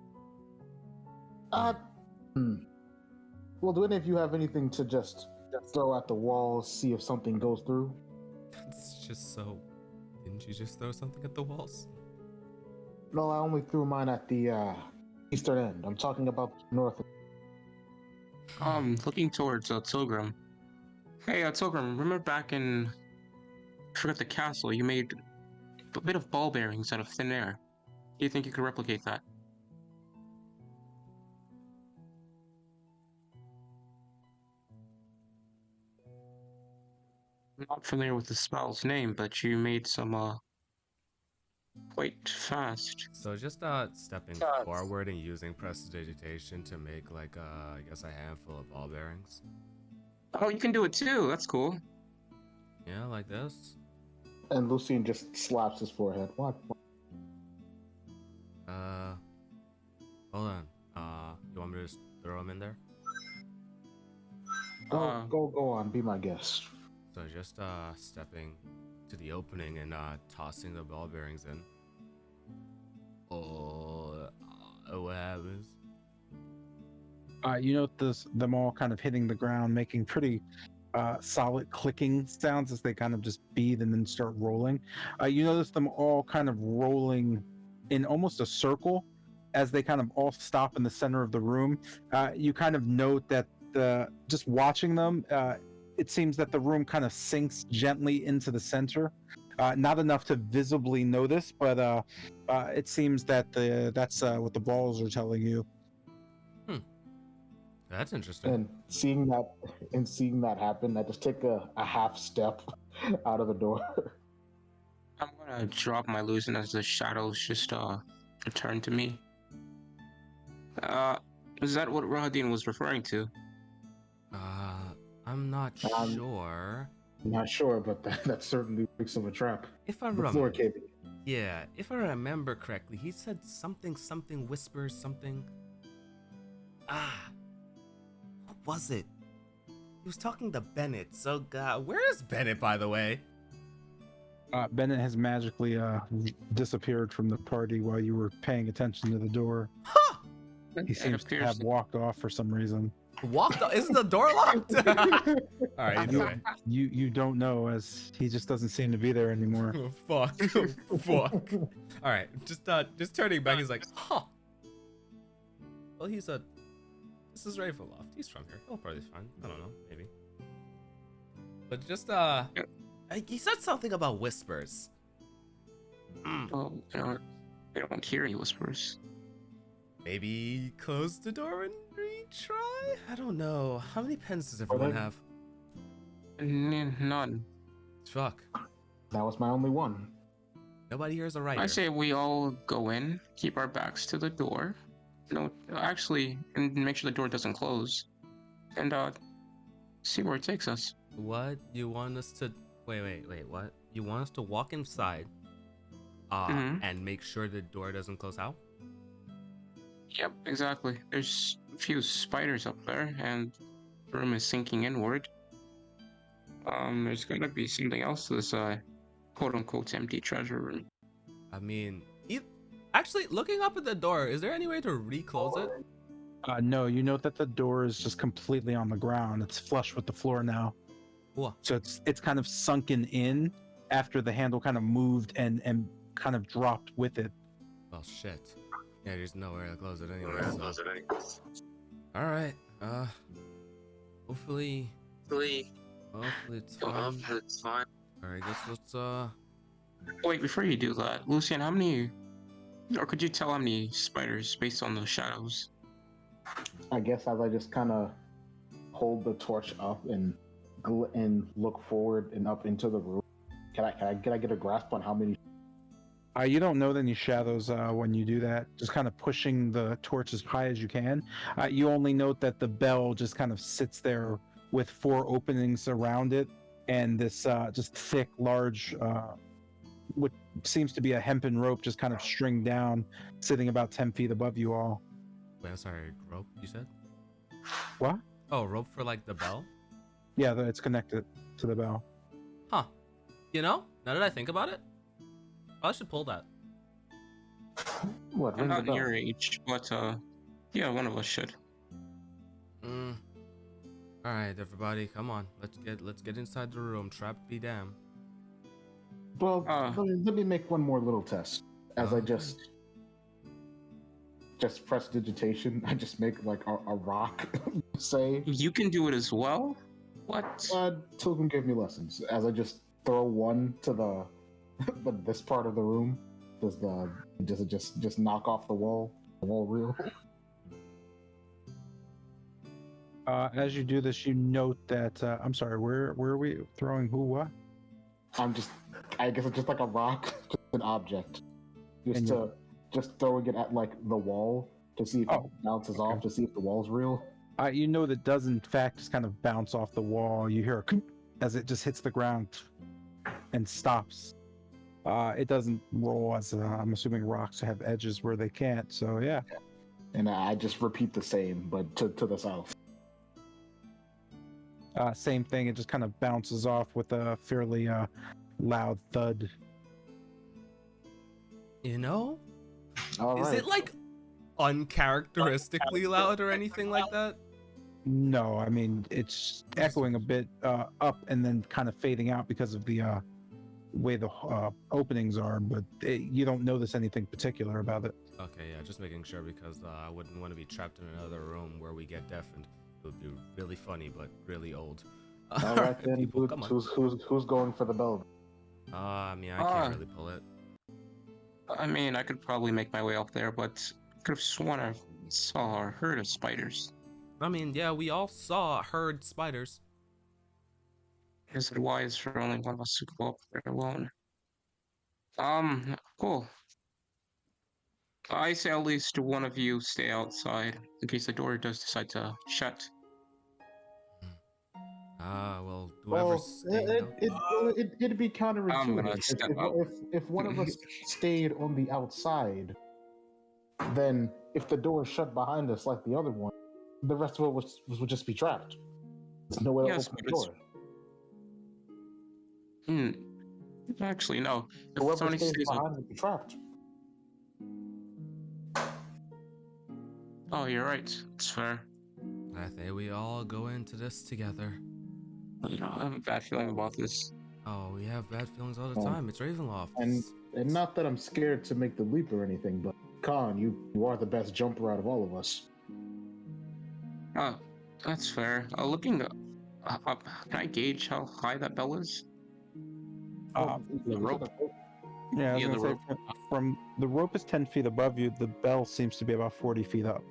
'Cause, Uh, hmm. Well, do any of you have anything to just throw at the wall, see if something goes through? It's just so. Didn't you just throw something at the walls? No, I only threw mine at the eastern end. I'm talking about north. Looking towards Tilgrim. Hey, Tilgrim, remember back in I forgot the castle, you made a bit of ball bearings out of thin air. Do you think you could replicate that? I'm not familiar with the spell's name, but you made some quite fast. So just stepping forward and using prestidigitation to make like I guess a handful of ball bearings. Oh, you can do it too. That's cool. Yeah, like this. And Lucien just slaps his forehead. What? Hold on. You want me to just throw them in there? Go on. Be my guest. So just stepping to the opening and tossing the ball bearings in. Oh, what happens? You notice them all kind of hitting the ground, making pretty solid clicking sounds as they kind of just beat and then start rolling. You notice them all kind of rolling in almost a circle as they kind of all stop in the center of the room. You kind of note that just watching them, it seems that the room kind of sinks gently into the center. Not enough to visibly notice, but it seems that that's what the balls are telling you. That's interesting. And seeing that happen, I just take a half step out of the door. I'm gonna drop my illusion as the shadows just return to me. Is that what Rahadin was referring to? I'm not sure. I'm not sure, but that certainly looks of a trap. If I The floor remember, caving. yeah, if I remember correctly, he said something whispers something. What was it? He was talking to Bennett. So, where is Bennett, by the way? Bennett has magically disappeared from the party while you were paying attention to the door. Huh! He seems to have walked off for some reason. Walked off? Isn't the door locked? All right, either way. You don't know, as he just doesn't seem to be there anymore. Fuck. All right, just turning back. He's like, huh. Well, this is Ravenloft. He's from here. He'll probably be fine. I don't know, maybe. But just he said something about whispers. Well, I don't hear any whispers. Maybe close the door and retry? I don't know. How many pens does everyone have? None. Fuck. That was my only one. Nobody here is a writer. I say we all go in, keep our backs to the door. No, actually, and make sure the door doesn't close. And see where it takes us. What? You want us to... Wait, what? You want us to walk inside and make sure the door doesn't close out? Yep, exactly. There's a few spiders up there, and the room is sinking inward. There's gonna be something else to this quote-unquote empty treasure room. I mean, actually, looking up at the door, is there any way to reclose it? No, you note that the door is just completely on the ground. It's flush with the floor now. What? So it's kind of sunken in after the handle kind of moved and kind of dropped with it. Well, shit. Yeah, there's nowhere to close it anyway. All right. Hopefully it's fine. All right, guess let's Wait, before you do that, Lucien, how many, or could you tell how many spiders based on the shadows? I guess as I just kind of hold the torch up and look forward and up into the room, can I get a grasp on how many? You don't know any shadows when you do that. Just kind of pushing the torch as high as you can. You only note that the bell just kind of sits there with 4 openings around it, and this just thick, large, what seems to be a hempen rope just kind of stringed down, sitting about 10 feet above you all. Wait, I'm sorry, rope, you said? What? Oh, rope for like the bell? Yeah, it's connected to the bell. Huh. You know, now that I think about it, I should pull that. What? I'm not your age, but Yeah, one of us should. All right, everybody, come on. Let's get inside the room. Trapped be damned. Well, let me make one more little test. As I Okay. just press digitation, I just make like a rock, say. You can do it as well. What? Tilgrim gave me lessons. As I just throw one to the this part of the room, does it just knock off the wall? The wall real? As you do this, you note that I'm sorry. Where are we throwing who? What? I guess it's just like a rock, just an object, And just throwing it at like the wall to see if it bounces off, to see if the wall's real. You know that does in fact just kind of bounce off the wall. You hear a clink as it just hits the ground and stops. It doesn't roll, as I'm assuming rocks have edges where they can't. So yeah. And I just repeat the same, but to the south. Same thing. It just kind of bounces off with a fairly loud thud. You know, All is right. it like uncharacteristically loud or anything like that? No, I mean it's echoing a bit up and then kind of fading out because of the way the openings are, but you don't notice anything particular about it. Okay, yeah, just making sure because I wouldn't want to be trapped in another room where we get deafened. It would be really funny, but really old. All right then. People, come on. Who's going for the bell? I mean, I can't really pull it. I mean, I could probably make my way up there, but I could have sworn I saw or heard of spiders. I mean, yeah, we all saw herd spiders. Is it wise for only one of us to go up there alone? Cool. I say at least one of you stay outside in case the door does decide to shut. Well, whoever's It'd be I'm gonna counterintuitive step out. if one of us stayed on the outside. Then, if the door is shut behind us like the other one, the rest of us would just be trapped. There's no way to Yes, open the but it's- door. Actually, no. If Whoever somebody stays stays on... behind would be trapped. Oh, you're right. It's fair. I think we all go into this together. You know, I have a bad feeling about this. Oh, we have bad feelings all the time. It's Ravenloft. And not that I'm scared to make the leap or anything, but Khan, you are the best jumper out of all of us. That's fair. Looking up, can I gauge how high that bell is? The rope. Yeah, I was Yeah, gonna the say rope. from the rope is 10 feet above you. The bell seems to be about 40 feet up.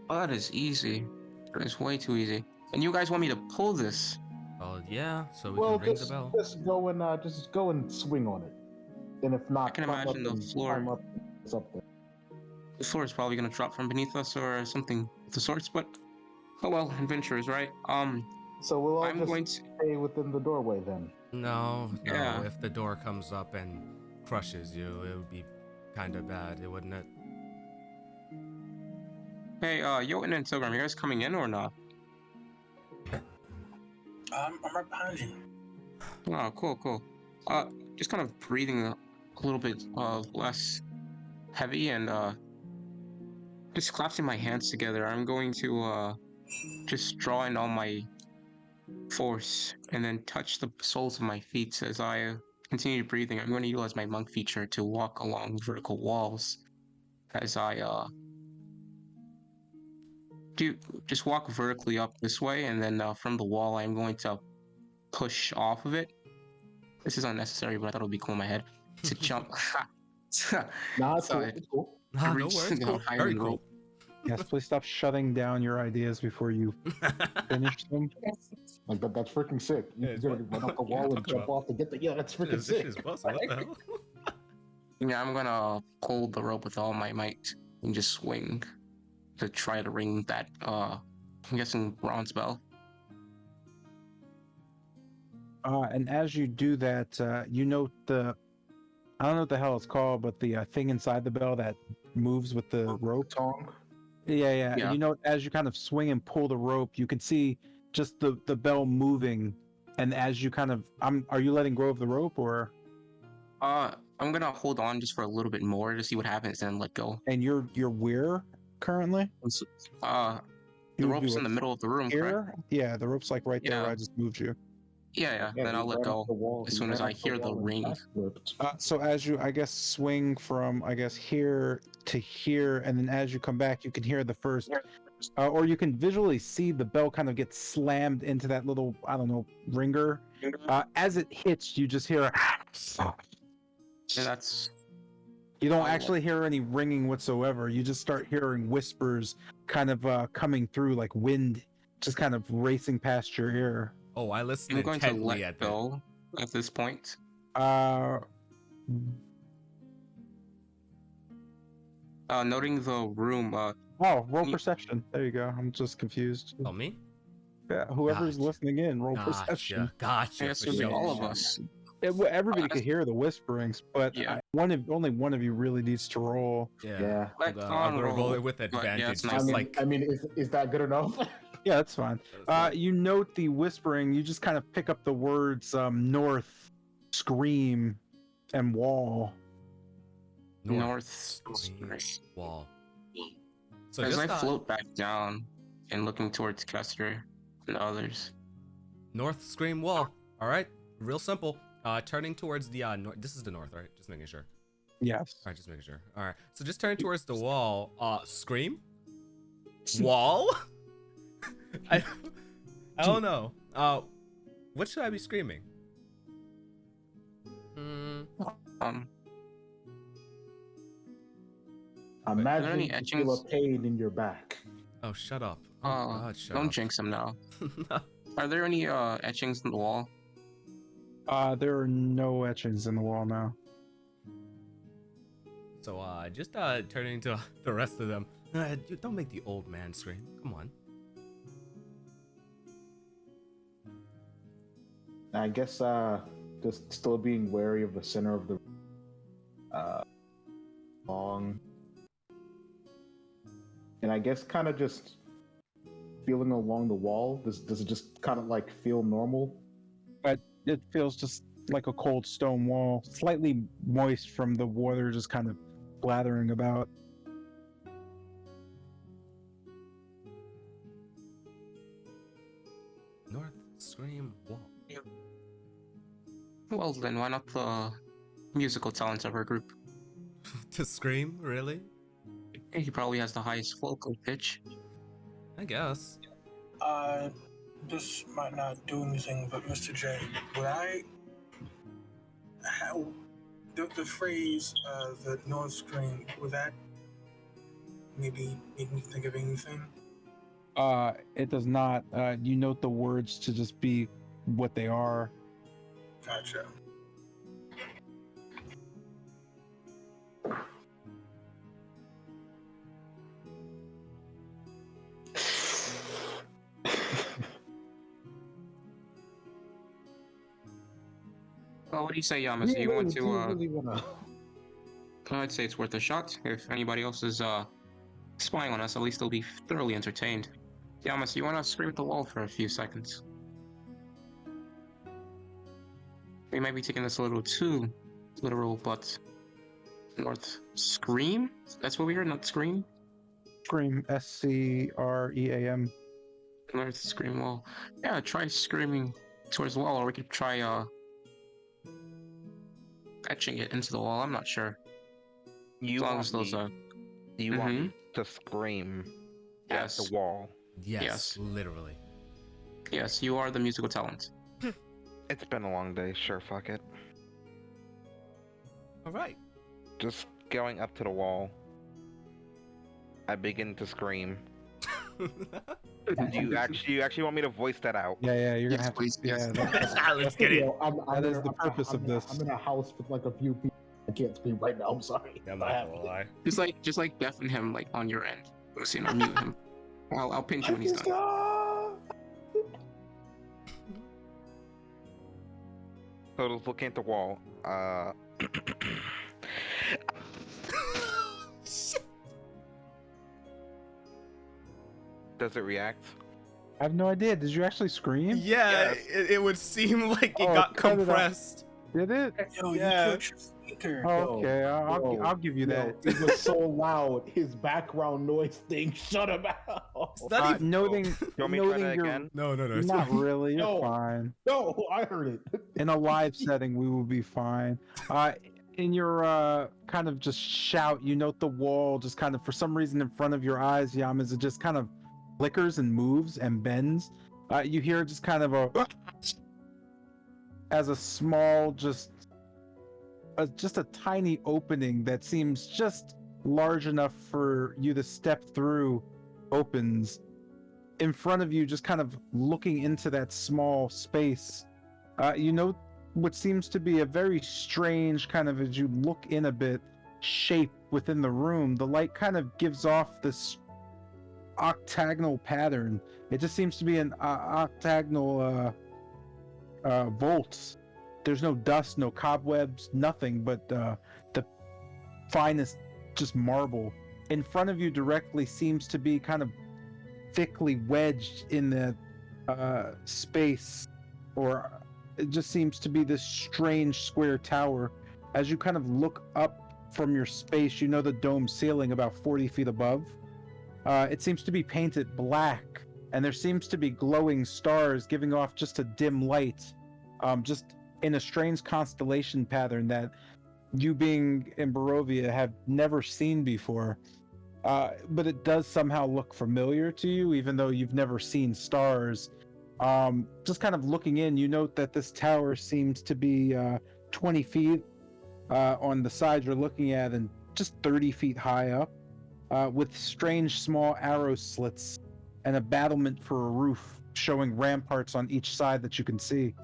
Oh, that is easy. That is way too easy. And you guys want me to pull this? Well, yeah, so we Well, can ring the bell. just go and swing on it. And if not, I can climb imagine up the and floor. climb up. It's up there. The floor is probably gonna drop from beneath us or something of the sorts, but oh well, adventurers, right? So we'll all I'm just going to. stay within the doorway then. No. Yeah. If the door comes up and crushes you, it would be kind of bad, wouldn't it? Hey, Jotun and Tilgrim, you guys coming in or not? I'm right behind you. Oh, cool. Just kind of breathing a little bit less heavy and just collapsing my hands together. I'm going to just draw in all my force and then touch the soles of my feet as I continue breathing. I'm going to utilize my monk feature to walk along vertical walls as I just walk vertically up this way, and then from the wall I'm going to push off of it. This is unnecessary, but I thought it would be cool in my head to jump. Nah, it's So, cool. It's cool. Nah, no reach worries. down Cool. higher Very than the cool. rope. Yes, please stop shutting down your ideas before you finish them. Like that's freaking sick. Yeah, You're it's gonna what- run up the what you're wall and talking jump about. off to get the that's freaking This sick. is busting. What the hell? Yeah, I'm gonna pull the rope with all my might and just swing to try to ring that I'm guessing bronze bell. And as you do that, you note I don't know what the hell it's called, but the thing inside the bell that moves with the rope. Tongue. Yeah. Yeah. You know, as you kind of swing and pull the rope, you can see just the bell moving. And as you kind of, are you letting go of the rope or? I'm gonna hold on just for a little bit more to see what happens and let go. And you're where currently? The You would rope's do in the middle of the room, correct? here? Yeah, the rope's like right there where Yeah. I just moved you. Yeah. Yeah, Then he I'll let ran go off the wall. as He soon as ran I off the hear the wall and ring. backflipped. So as you, I guess, swing from, I guess, here to here, and then as you come back, you can hear the first, or you can visually see the bell kind of get slammed into that little, I don't know, ringer. As it hits, you just hear a And that's You don't Oh, actually hear any ringing whatsoever. You just start hearing whispers kind of coming through like wind, just kind of racing past your ear. Oh, I listen I'm going to intently let at that. go at this point. Noting the room. Roll you- perception. There you go. I'm just confused. Oh, me? Yeah, whoever's Gotcha. listening in, roll perception. Gotcha. I guess For it'll be sure. all of us. Everybody could hear the whisperings, but Yeah. only one of you really needs to roll. Yeah. Let I'm gonna roll roll. it with But advantage. yeah, it's I nice. mean, is that good enough? Yeah, that's fine. That's You note the whispering. You just kind of pick up the words north, scream, and wall. North screen, wall. So As just I float back down and looking towards Kester and others. north scream wall. All right, real simple. Turning towards the north. This is the north, right? Just making sure. Yes. All right, just making sure. All right, so just turn towards the wall. Scream. Wall. I don't know. What should I be screaming? Imagine any you feel etchings? a pain in your back. Oh, shut up. Oh God, shut Don't up. jinx him now. Are there any etchings in the wall? There are no etchings in the wall now. So just turning to the rest of them. Don't make the old man scream. Come on. I guess just still being wary of the center of the long, and I guess kind of just feeling along the wall. Does it just kind of like feel normal? It feels just like a cold stone wall, slightly moist from the water just kind of blathering about. North scream wall. Well then, why not the musical talents of our group? To scream, really? He probably has the highest vocal pitch. I guess. This might not do anything, but Mr. J, would I how the phrase the North Scream, would that maybe make me think of anything? It does not. You note the words to just be what they are. Gotcha. Well, what do you say, Yamas? You want to, I'd say it's worth a shot. If anybody else is spying on us, at least they'll be thoroughly entertained. Yamas, you want to scream at the wall for a few seconds? We might be taking this a little too literal, but North scream? That's what we heard, not scream? Scream, SCREAM. North scream. Well, yeah, try screaming towards the wall, or we could try etching it into the wall. I'm not sure. You As long want as those me, you want me to scream Yes. at the wall? Yes, literally. Yes, you are the musical talent. It's been a long day. Sure, fuck it. All right. Just going up to the wall, I begin to scream. You actually want me to voice that out? Yeah, you're Yes, gonna have please, to. yes. Yeah, Let's get it. That is the purpose of this. I'm in a house with like a few people. I can't speak right now. I'm sorry. I'm not gonna lie. Just like deafen him like on your end. So, you know, mute him. I'll pinch you when he's done. Total's looking at the wall. Does it react? I have no idea. Did you actually scream? Yeah, Yes. it would seem like it Oh, got cut it out. compressed. Did it? Yo, Yeah. you killed your speaker. Okay, I'll give you that. It was so loud. His background noise thing shut him out. It's not even. Noting, You want me to try noting that your again? No, it's not fine. really. You're No. fine. No, I heard it. In a live setting, we will be fine. In your kind of just shout, you note the wall just kind of for some reason in front of your eyes, Yamas, it just kind of flickers and moves and bends. You hear just kind of a as a small, just a tiny opening that seems just large enough for you to step through opens in front of you, just kind of looking into that small space. You know what seems to be a very strange kind of, as you look in a bit, shape within the room. The light kind of gives off this octagonal pattern. It just seems to be an octagonal vault. There's no dust, no cobwebs, nothing but the finest just marble. In front of you directly seems to be kind of thickly wedged in the space, or it just seems to be this strange square tower. As you kind of look up from your space, you know the dome ceiling about 40 feet above. It seems to be painted black, and there seems to be glowing stars giving off just a dim light, just in a strange constellation pattern that you being in Barovia have never seen before. But it does somehow look familiar to you, even though you've never seen stars. Just kind of looking in, you note that this tower seems to be 20 feet on the side you're looking at, and just 30 feet high up, with strange small arrow slits and a battlement for a roof, showing ramparts on each side that you can see.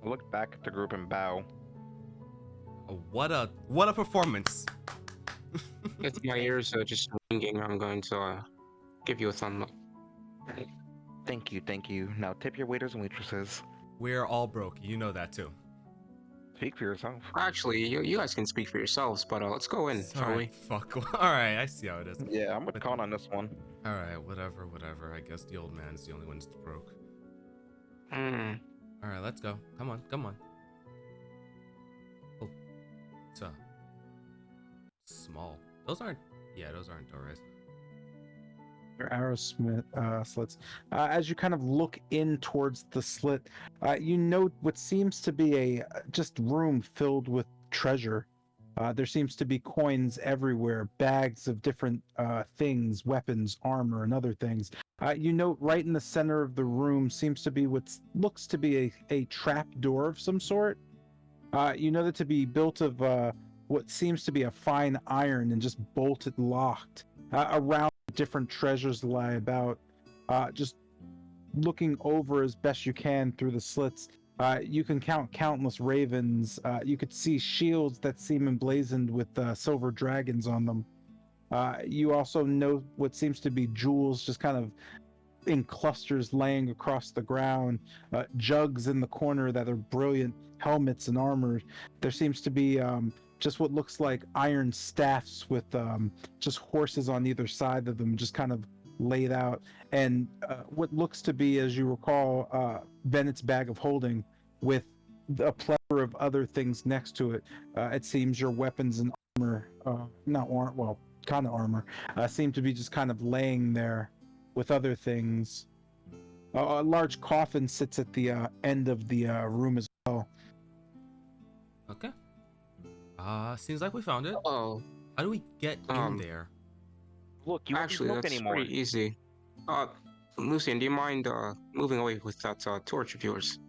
I look back at the group and bow. What a performance! If my ears are just ringing, I'm going to give you a thumb up. Thank you. Now tip your waiters and waitresses. We're all broke. You know that too. Speak for yourself. Actually, you guys can speak for yourselves, but let's go in, shall we? Alright, fuck. Alright, I see how it is. Yeah, I'm with Con on this one. Alright, whatever. I guess the old man's the only one that's broke. Alright, let's go. Come on. Oh. It's small. Those aren't doors. Your arrow slits. As you kind of look in towards the slit, you note what seems to be a just room filled with treasure. There seems to be coins everywhere, bags of different things, weapons, armor, and other things. You note right in the center of the room seems to be what looks to be a trap door of some sort. You know that to be built of what seems to be a fine iron and just bolted locked. Around different treasures lie about. Just looking over as best you can through the slits, you can count countless ravens. You could see shields that seem emblazoned with silver dragons on them. You also know what seems to be jewels just kind of in clusters laying across the ground, jugs in the corner that are brilliant, helmets and armor. There seems to be just what looks like iron staffs with just horses on either side of them, just kind of laid out, and what looks to be, as you recall, Bennett's bag of holding with a plethora of other things next to it. It seems your weapons and armor, kind of armor, seem to be just kind of laying there with other things. A large coffin sits at the end of the room as well. Okay. Seems like we found it. Oh, How do we get in there? Look, you won't actually, smoke that's anymore. pretty easy. Lucian, do you mind moving away with that torch of yours?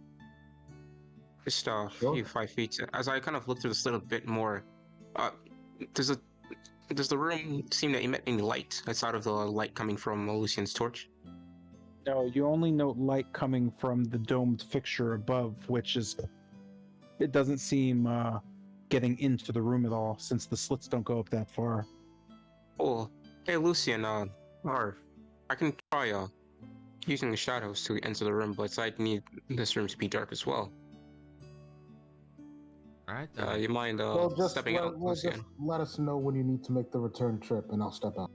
Just a few 5 feet. As I kind of look through the slit a bit more, does the room seem to emit any light outside of the light coming from Lucian's torch? No, you only note light coming from the domed fixture above, it doesn't seem getting into the room at all, since the slits don't go up that far. Oh, hey Lucian, or I can try using the shadows to enter the room, but I'd need this room to be dark as well. Alright. You mind Just stepping out, Lucian? let us know when you need to make the return trip, and I'll step out.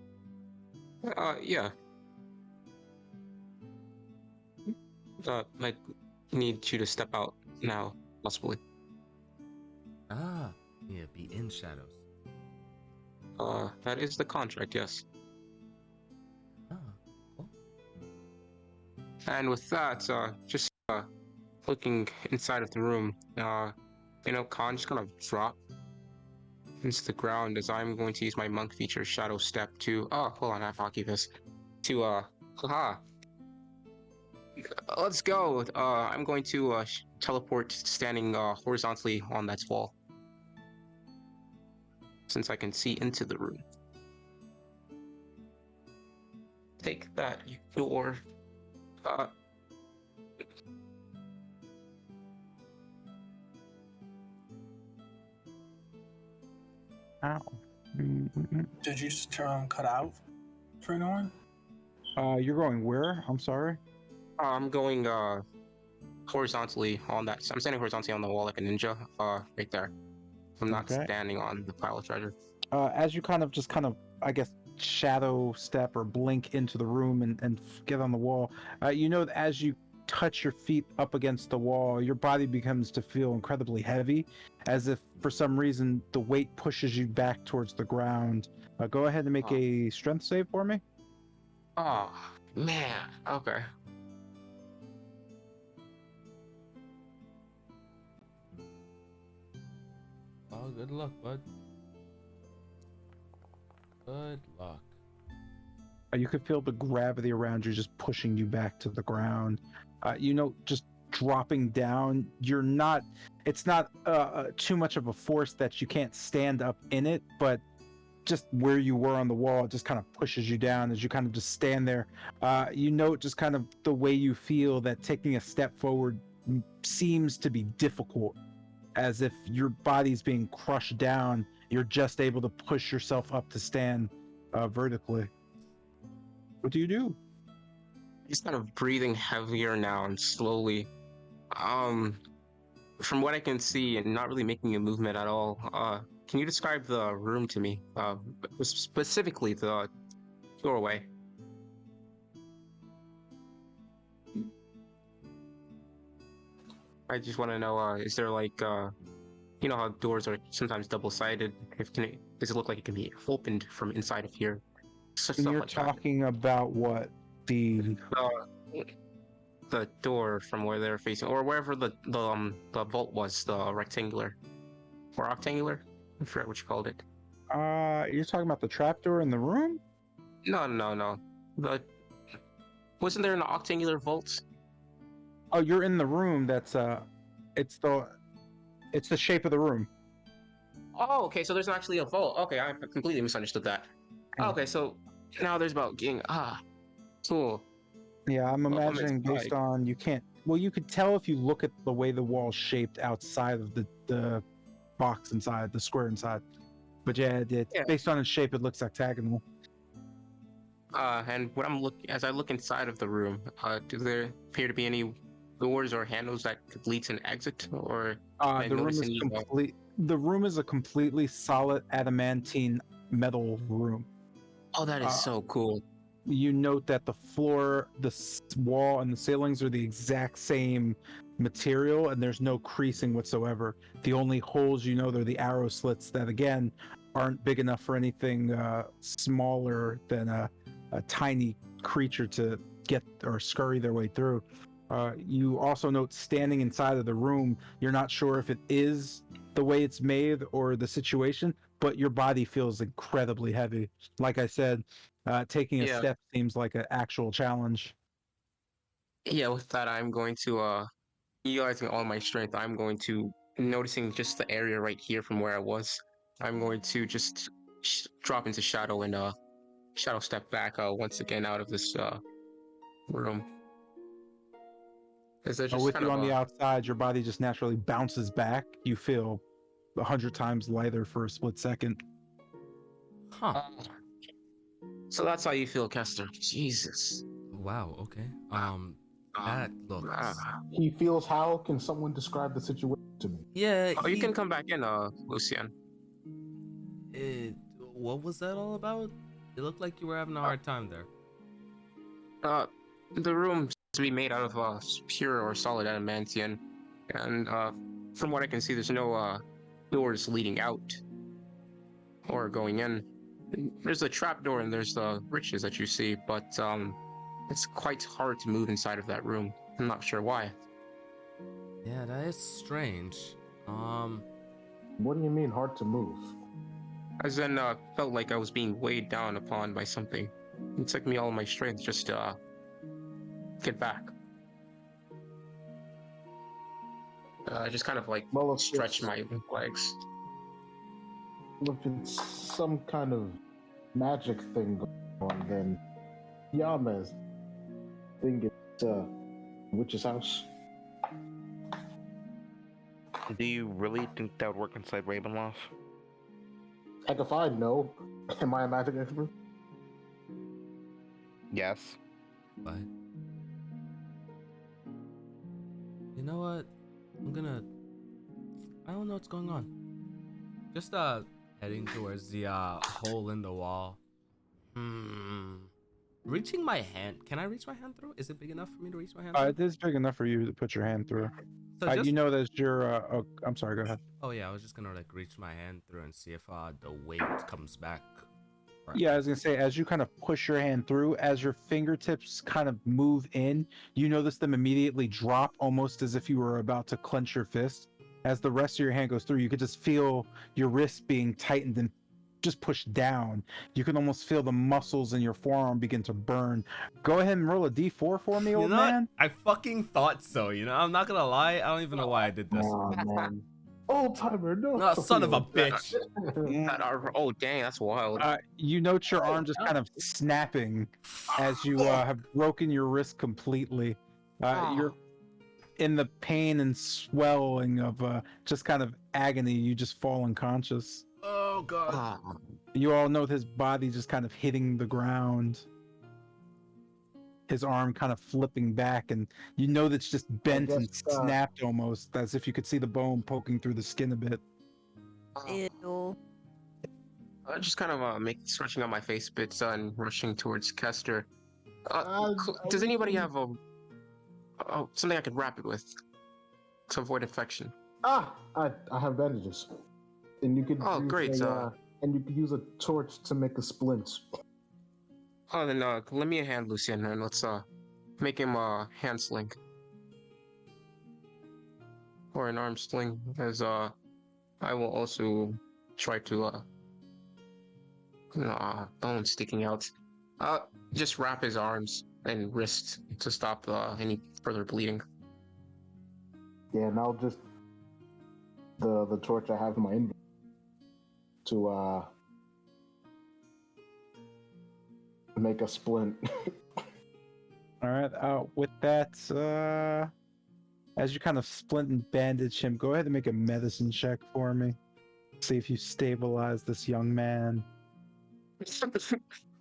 Yeah. I need you to step out now, possibly. be in shadows. That is the contract, yes. Ah, cool. And with that, just looking inside of the room, Khan just gonna drop into the ground as I'm going to use my monk feature Shadow Step to. Oh, hold on, I have to hotkey this. To haha. Let's go. I'm going to teleport standing horizontally on that wall, since I can see into the room. Take that, you door. Ow. Mm-mm-mm. Did you just cut out for anyone? You're going where? I'm sorry. I'm going horizontally on that. I'm standing horizontally on the wall like a ninja. Right there. I'm not Okay. standing on the pile of treasure. As you kind of, I guess, shadow step or blink into the room and get on the wall, you know that as you touch your feet up against the wall, your body becomes to feel incredibly heavy, as if for some reason the weight pushes you back towards the ground. Go ahead and make a strength save for me. Oh, man. Okay. Oh, good luck, bud. Good luck. You could feel the gravity around you just pushing you back to the ground. Just dropping down. It's not too much of a force that you can't stand up in it, but just where you were on the wall, it just kind of pushes you down as you kind of just stand there. Just kind of the way you feel that taking a step forward seems to be difficult, as if your body's being crushed down. You're just able to push yourself up to stand vertically. What do you do? He's kind of breathing heavier now and slowly. From what I can see and not really making a movement at all, can you describe the room to me? Specifically the doorway. I just want to know, is there like, you know how doors are sometimes double-sided? Does it look like it can be opened from inside of here? Such And stuff you're like talking about what? that. The door from where they're facing, or wherever the vault was, the rectangular or octangular. I forget what you called it. You're talking about the trapdoor in the room? No. Wasn't there an octangular vault? Oh, you're in the room. It's the shape of the room. Oh, okay. So there's actually a vault. Okay, I completely misunderstood that. Yeah. Okay, so now there's about getting cool. Yeah, I'm Up on imagining the based side. on you can't. Well, you could tell if you look at the way the wall's shaped outside of the box inside, the square inside. But yeah, Yeah. based on its shape, it looks octagonal. And when as I look inside of the room, do there appear to be any doors or handles that could lead to an exit, or can I The room notice is any? complete. The room is a completely solid adamantine metal room. Oh, that is so cool. You note that the floor, wall, and the ceilings are the exact same material, and there's no creasing whatsoever. The only holes they're the arrow slits that, again, aren't big enough for anything smaller than a tiny creature to get or scurry their way through. You also note standing inside of the room, you're not sure if it is the way it's made or the situation, but your body feels incredibly heavy. Like I said, taking a Yeah. step seems like an actual challenge. Yeah, with that, I'm going to utilizing all my strength. I'm going to noticing just the area right here from where I was. I'm going to just drop into shadow and shadow step back once again out of this room. Is there just With kind you of on the outside, your body just naturally bounces back. You feel 100 times lighter for a split second. Huh. So that's how you feel, Kester. Jesus. Wow, okay. That looks... He feels how? Can someone describe the situation to me? Yeah, Oh, you can come back in, Lucian. What was that all about? It looked like you were having a hard time there. The room seems to be made out of pure or solid adamantium, and from what I can see, there's no doors leading out or going in. There's a trap door and there's the riches that you see, but it's quite hard to move inside of that room. I'm not sure why. Yeah, that is strange. What do you mean hard to move? As in, felt like I was being weighed down upon by something. It took me all my strength just to get back. I just kind of like Well, if stretch it's- my legs. If it's some kind of magic thing going on, then Yama's think it's witch's house. Do you really think that would work inside Ravenloft? Heck if I know. Am I a magic expert? Yes. But you know what? I don't know what's going on. Just heading towards the hole in the wall. Reaching my hand. Can I reach my hand through? Is it big enough for me to reach my hand through? It is big enough for you to put your hand through. So just, You know that your oh, I'm sorry, go ahead. oh yeah, I was just gonna like reach my hand through and see if the weight comes back. Yeah, I was gonna say, as you kind of push your hand through, as your fingertips kind of move in, you notice them immediately drop, almost as if you were about to clench your fist. As the rest of your hand goes through, you could just feel your wrist being tightened and just pushed down. You can almost feel the muscles in your forearm begin to burn. Go ahead and roll a d4 for me, old man. I fucking thought so. You know, I'm not gonna lie. I don't even know why I did this. Oh, man. Old timer, no. No, son of a bitch. Oh dang, that's wild. You note your arm just kind of snapping as you have broken your wrist completely. You're in the pain and swelling of just kind of agony. You just fall unconscious. Oh god. You all know his body just kind of hitting the ground. His arm kind of flipping back, and you know that's just bent and snapped almost, as if you could see the bone poking through the skin a bit. Ew. Just kind of stretching out my face bits and rushing towards Kester. Does anybody have something I could wrap it with to avoid infection? I have bandages, and you could. Oh, great! And you could use a torch to make a splint. Oh, then lend me a hand, Lucian, and let's make him a hand sling or an arm sling, as I will also try to bone sticking out. Just wrap his arms and wrist to stop any further bleeding. Yeah, and I'll just the torch I have in my inventory to make a splint. All right. With that, as you kind of splint and bandage him, go ahead and make a medicine check for me. See if you stabilize this young man.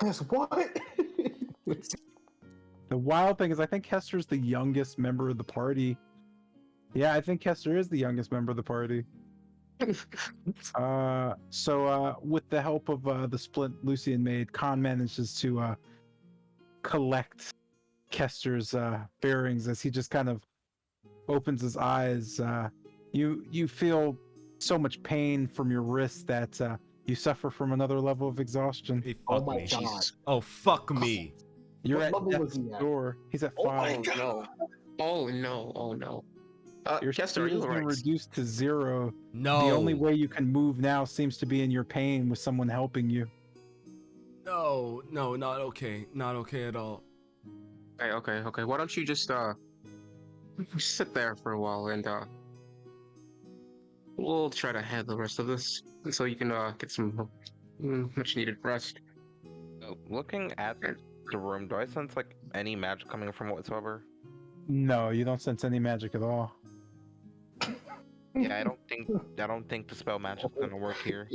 Yes, what? The wild thing is, I think Kester's the youngest member of the party. Yeah, I think Kester is the youngest member of the party. So with the help of the splint Lucian made, Khan manages to collect Kester's bearings as he just kind of opens his eyes. You feel so much pain from your wrist that you suffer from another level of exhaustion. Hey, Oh fuck my me. god. Oh fuck me. You're What at level was death's he at? door. He's at Oh 5. my Oh no! Oh no! Oh no! Your Kester, are speed you has been alright? reduced to 0. No. The only way you can move now seems to be in your pain with someone helping you. No, not okay. Not okay at all. Okay. Why don't you just sit there for a while and we'll try to handle the rest of this so you can get some much needed rest. Looking at the room, do I sense like any magic coming from it whatsoever? No, you don't sense any magic at all. Yeah, I don't think the spell magic's gonna work here.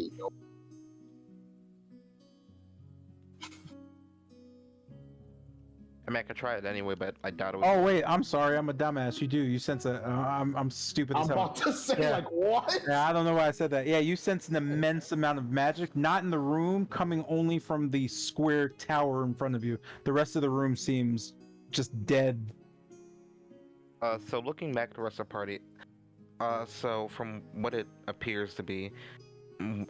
I mean, I could try it anyway, but I doubt it would. Oh wait, I'm sorry, I'm a dumbass. You do. You sense a. I'm stupid I'm as hell. about to say, Yeah. like, what? Yeah, I don't know why I said that. Yeah, you sense an immense amount of magic, not in the room, coming only from the square tower in front of you. The rest of the room seems just dead. So looking back at the rest of the party, So from what it appears to be, mm,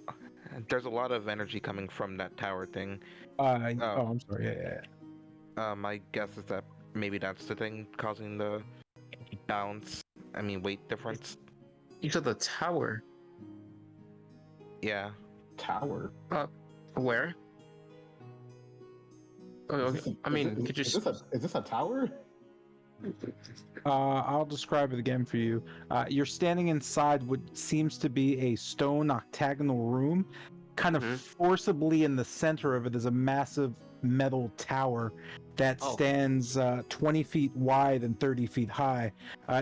there's a lot of energy coming from that tower thing. Oh, I'm sorry. My guess is that maybe that's the thing causing the bounce. I mean, weight difference. You said the tower. Yeah. Tower. Where? Oh, Is okay. this a, I is mean, it- could you? is this a tower? I'll describe it again for you. You're standing inside what seems to be a stone octagonal room. Kind of Mhm. forcibly in the center of it is a massive metal tower that Oh. stands 20 feet wide and 30 feet high.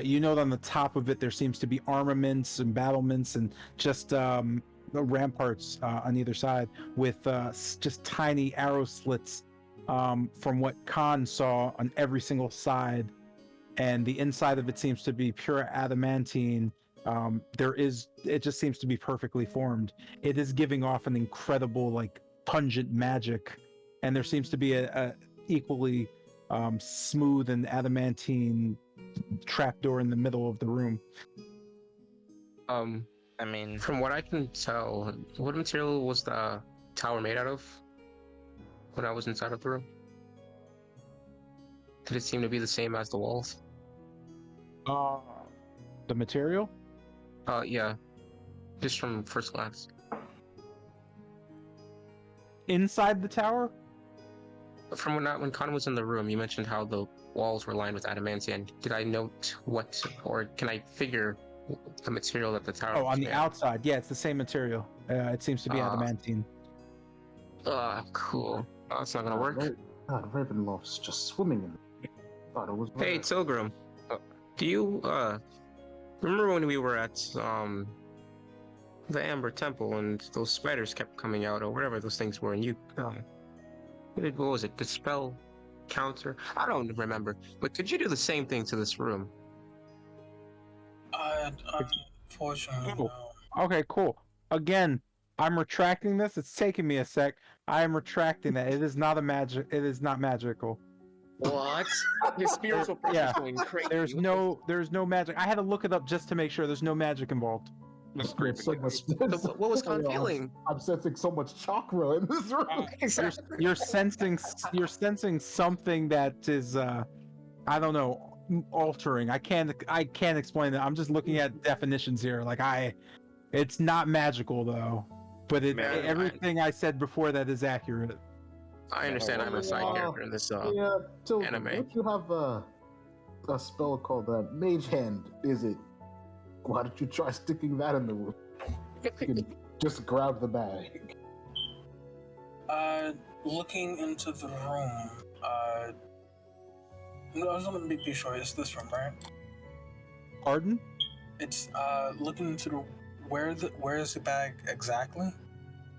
You note on the top of it there seems to be armaments and battlements and just the ramparts on either side with just tiny arrow slits from what Khan saw on every single side. And the inside of it seems to be pure adamantine. It just seems to be perfectly formed. It is giving off an incredible, like, pungent magic, and there seems to be a equally smooth and adamantine trapdoor in the middle of the room. I mean, From what I can tell, what material was the tower made out of? When I was inside of the room, did it seem to be the same as the walls? The material? Yeah, just from first glance. Inside the tower? From when Connor was in the room, you mentioned how the walls were lined with adamantine. Did I note what, or can I figure the material that the tower? Oh, was on the made outside. Yeah, it's the same material. It seems to be adamantine. Cool. Oh, that's not gonna work. God, Ravenloft's just swimming in it. Thought it was. Hey, Tilgrim, do you remember when we were at the Amber Temple and those spiders kept coming out or whatever those things were, and you what was it? Dispel, counter? I don't remember. But could you do the same thing to this room? Unfortunately, Cool. no. Okay, cool. Again, I'm retracting this. It's taking me a sec. I am retracting that. It is not a magic. It is not magical. What? His spiritual presence Yeah. going crazy. There's no magic. I had to look it up just to make sure there's no magic involved. just There's so much. So what was Khan feeling? I'm sensing so much chakra in this room. You're sensing something that is I don't know, altering. I can't explain that. I'm just looking at definitions here. Like it's not magical though. But everything I said before that is accurate. I understand I'm a side character in this Yeah, anime. Don't you have a spell called Mage Hand? Is it? Why don't you try sticking that in the room? You can just grab the bag. Looking into the room, I was gonna be sure it's this room, right? Pardon? It's looking into the where is the bag exactly?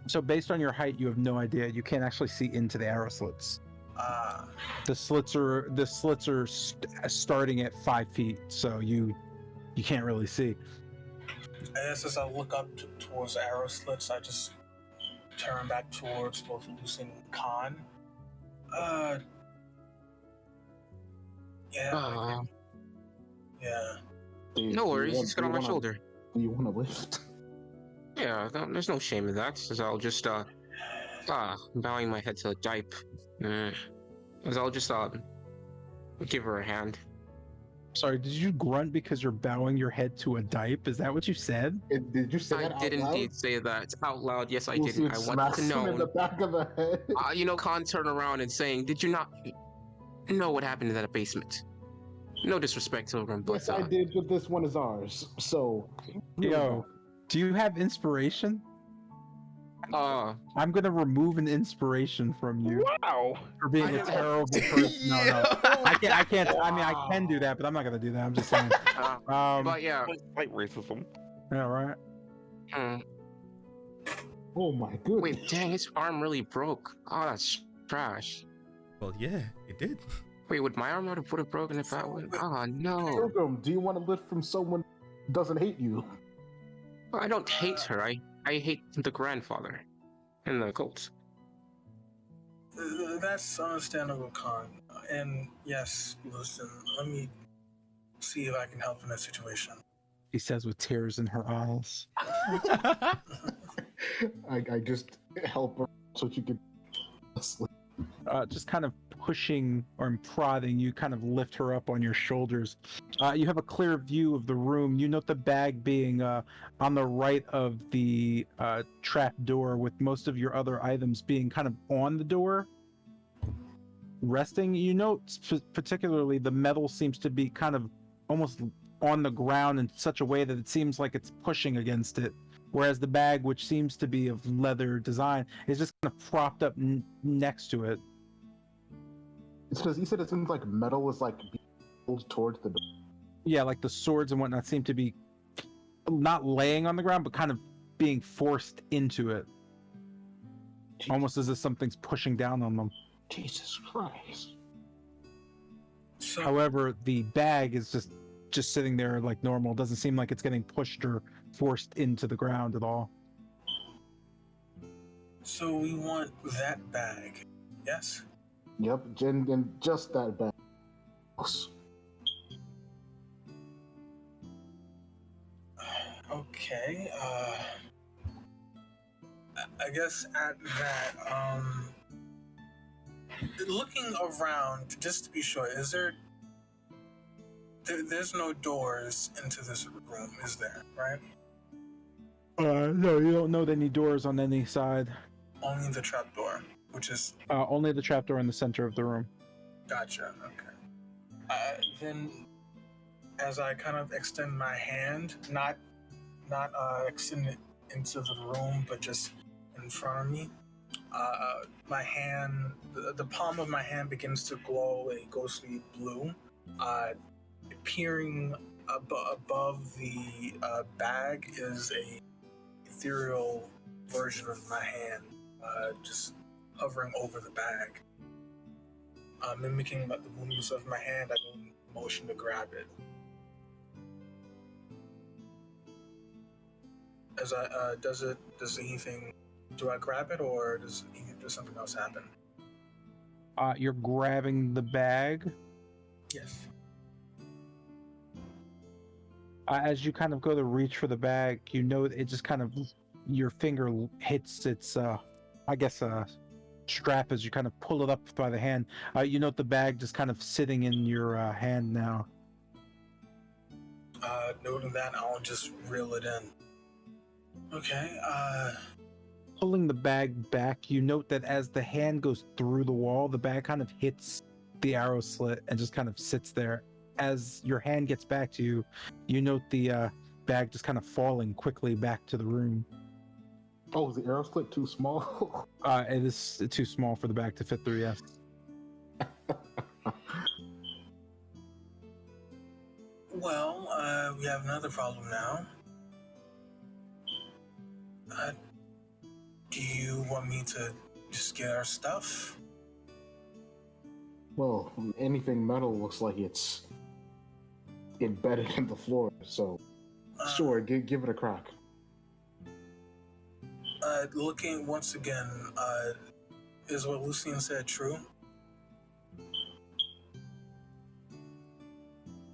So based on your height, you have no idea. You can't actually see into the arrow slits. The slits are starting at 5 feet, so you can't really see. I guess as I look up towards the arrow slits, I just turn back towards both Lucy and Khan. Yeah. Yeah. No worries, just get on my shoulder. Do you want to lift? Yeah, there's no shame in that. As I'll just bowing my head to Dipe. As I'll just give her a hand. Sorry, did you grunt because you're bowing your head to a dipe? Is that what you said? Did you say that I out did loud? indeed say that out loud. Yes, I Lucy did. I wanted to smacks him in the know. back of the head. Khan turned around and saying, "Did you not know what happened in that basement?" No disrespect to him, but Yes, I did, but this one is ours. So, Yo, do you have inspiration? I'm gonna remove an inspiration from you. Wow. For being a terrible person. No. I can't. I mean, I can do that, but I'm not gonna do that. I'm just saying. But yeah. Slight racism. Yeah, right. Oh my goodness. Wait, dang, his arm really broke. Oh, that's trash. Well, yeah, it did. Wait, would my arm would have broken if I would? Oh no. Pilgrim, do you want to lift from someone who doesn't hate you? I don't hate her. I hate the grandfather and the cult. That's understandable, Khan. And yes, listen, let me see if I can help in that situation. She says with tears in her eyes. I just help her so she can sleep. Just kind of pushing or prodding, you kind of lift her up on your shoulders. You have a clear view of the room. You note the bag being on the right of the trap door, with most of your other items being kind of on the door, resting. You note particularly the metal seems to be kind of almost on the ground in such a way that it seems like it's pushing against it, whereas the bag, which seems to be of leather design, is just kind of propped up next to it. It's because he said it seems like metal was like being pulled towards the door. Yeah, like the swords and whatnot seem to be not laying on the ground, but kind of being forced into it. Jesus. Almost as if something's pushing down on them. Jesus Christ. So, However, the bag is just sitting there like normal. Doesn't seem like it's getting pushed or forced into the ground at all. so we want that bag, yes? Yep, and just that bad. Okay, I guess at that, looking around, just to be sure, is there's no doors into this room, is there, right? No, you don't know any doors on any side. Only the trapdoor, which is Only the trapdoor in the center of the room. gotcha. Okay. Then, as I kind of extend my hand, not extend it into the room, but just in front of me, my hand, the palm of my hand begins to glow a ghostly blue. Peering above the bag is a ethereal version of my hand, just hovering over the bag. Mimicking the movements of my hand, I go in motion to grab it. As I do I grab it, or does something else happen? You're grabbing the bag. Yes. As you kind of go to reach for the bag, you know it just kind of, your finger hits its, strap as you kind of pull it up by the hand. You note the bag just kind of sitting in your hand now. Noting that, I'll just reel it in. Okay, Pulling the bag back, you note that as the hand goes through the wall, the bag kind of hits the arrow slit and just kind of sits there. As your hand gets back to you, you note the bag just kind of falling quickly back to the room. Oh, is the arrow slit too small? It is too small for the bag to fit through, yes. well, we have another problem now. Do you want me to just get our stuff? Well, anything metal looks like it's embedded in the floor, so sure, give it a crack. Looking once again, is what Lucien said true?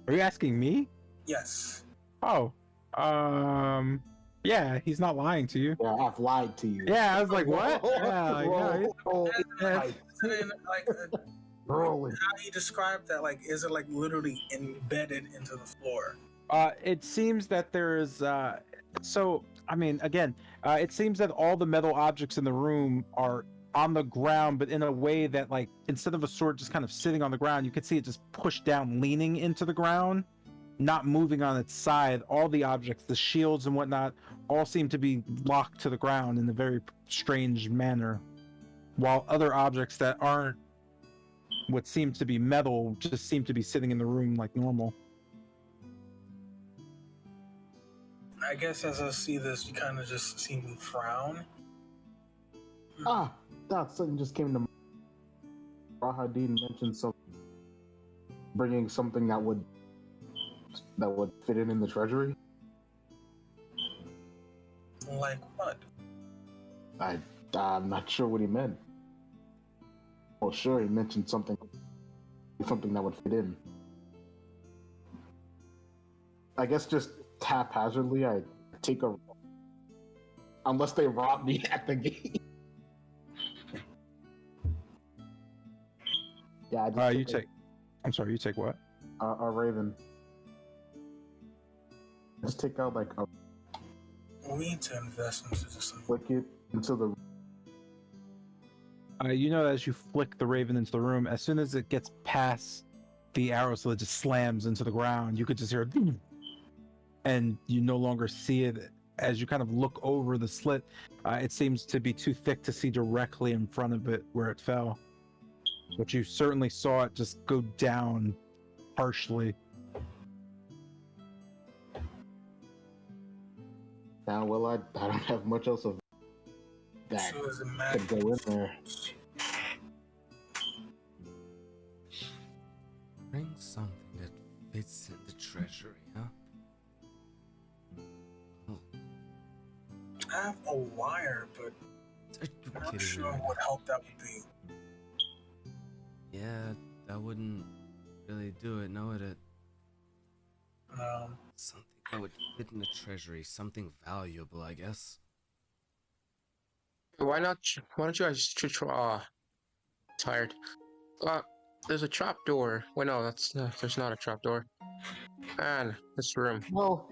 Are you asking me? Yes. Oh, yeah, he's not lying to you. Yeah, I've lied to you. Yeah, I was like, what? Yeah, Rolling. How he described that, like, is it like literally embedded into the floor? It seems that there's it seems that all the metal objects in the room are on the ground, but in a way that, like, instead of a sword just kind of sitting on the ground, you could see it just pushed down, leaning into the ground, not moving on its side. All the objects, the shields and whatnot, all seem to be locked to the ground in a very strange manner, while other objects that aren't what seems to be metal just seem to be sitting in the room like normal. I guess as I see this, you kind of just see me frown. Something just came to mind. Rahadin mentioned bringing something that would fit in the treasury. Like what? I'm not sure what he meant. Well, sure, he mentioned something that would fit in. I guess just haphazardly, I take a. Unless they rob me at the gate. Yeah, I just You take. I'm sorry. You take what? a raven. Just take out like a We need to invest into this. flick it into the. You know, as you flick the raven into the room, as soon as it gets past the arrow, so it just slams into the ground, you could just hear, and you no longer see it. As you kind of look over the slit, it seems to be too thick to see directly in front of it where it fell. But you certainly saw it just go down harshly. Now, well, I don't have much else of that So as a could magic, go in there. Bring something that fits in the treasury, huh? I have a wire, but Are you I'm not kidding sure me right what now? help that would be. Yeah, that wouldn't really do it, no, would it? Something that would fit in the treasury, something valuable, I guess. Why not? Why don't you guys try? Tired. There's a trap door. Wait, no, there's not a trap door. And this room. Well,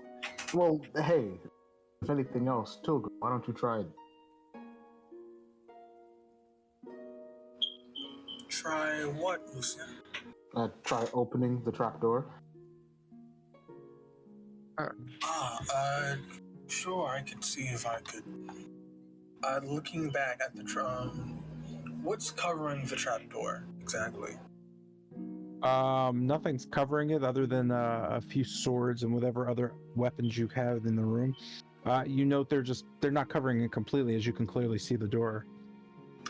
hey, if anything else, Tilga, why don't you try it? Try what, Lucian? Try opening the trap door. Sure, I could see if I could. Looking back at the what's covering the trapdoor exactly? Nothing's covering it other than a few swords and whatever other weapons you have in the room. You note they're not covering it completely, as you can clearly see the door.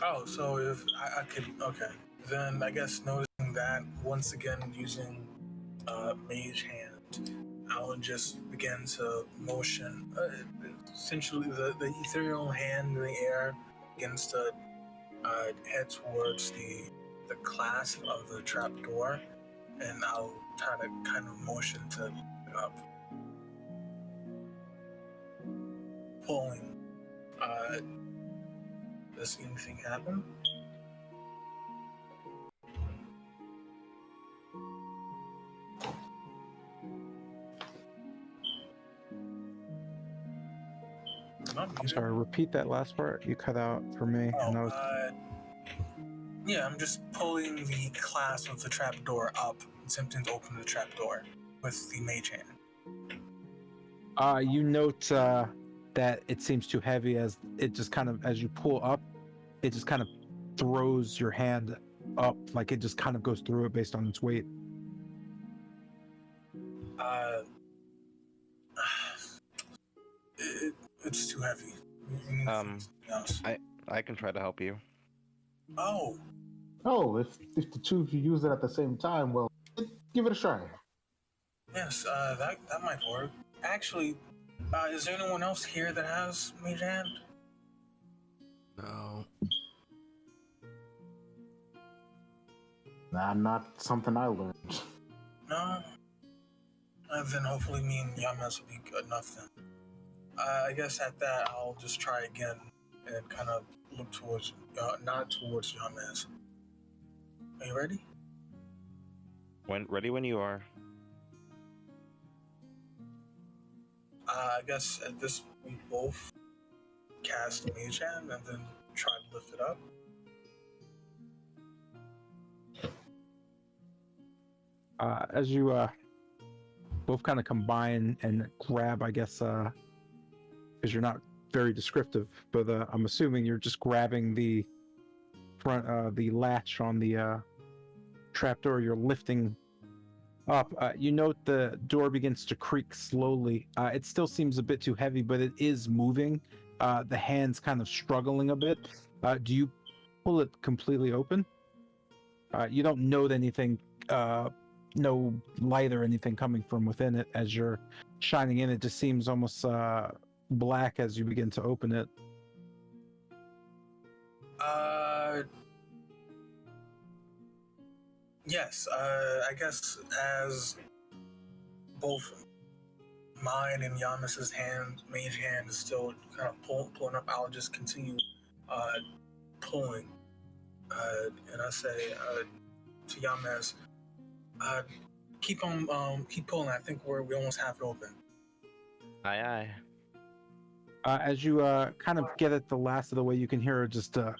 Oh, so if I could, okay, then I guess noticing that once again using mage hand, I'll just begin to motion. Essentially, the ethereal hand in the air begins to head towards the clasp of the trapdoor, and I'll try to kind of motion to pick it up, pulling. Does anything happen? I'm sorry, repeat that last part. You cut out for me. Oh, And I was... yeah, I'm just pulling the clasp of the trapdoor up, attempting to open the trapdoor with the mage hand. You note that it seems too heavy, as it just kind of, as you pull up, it just kind of throws your hand up, like it just kind of goes through it based on its weight. It's too heavy. I can try to help you. Oh, if the two of you use it at the same time, well, give it a try. yes, that might work. Actually, is there anyone else here that has mage hand? No. Nah, not something I learned. No? Then hopefully me and Yamas will be good enough then. I guess at that, I'll just try again and kind of look towards, not towards Yamas. Are you ready? Ready when you are. I guess at this, we both cast mage hand and then try to lift it up. As you both kind of combine and grab, I guess, because you're not very descriptive, but I'm assuming you're just grabbing the front, the latch on the trapdoor. You're lifting up. You note the door begins to creak slowly. It still seems a bit too heavy, but it is moving. The hand's kind of struggling a bit. Do you pull it completely open? You don't note anything, no light or anything coming from within it as you're shining in. It just seems almost black as you begin to open it. Yes, I guess as both mine and Yamas's hand, mage hand, is still kind of pulling up, I'll just continue pulling. And I say to Yamas, keep pulling. I think we almost have it open. Aye, aye. As you kind of get it the last of the way, you can hear just a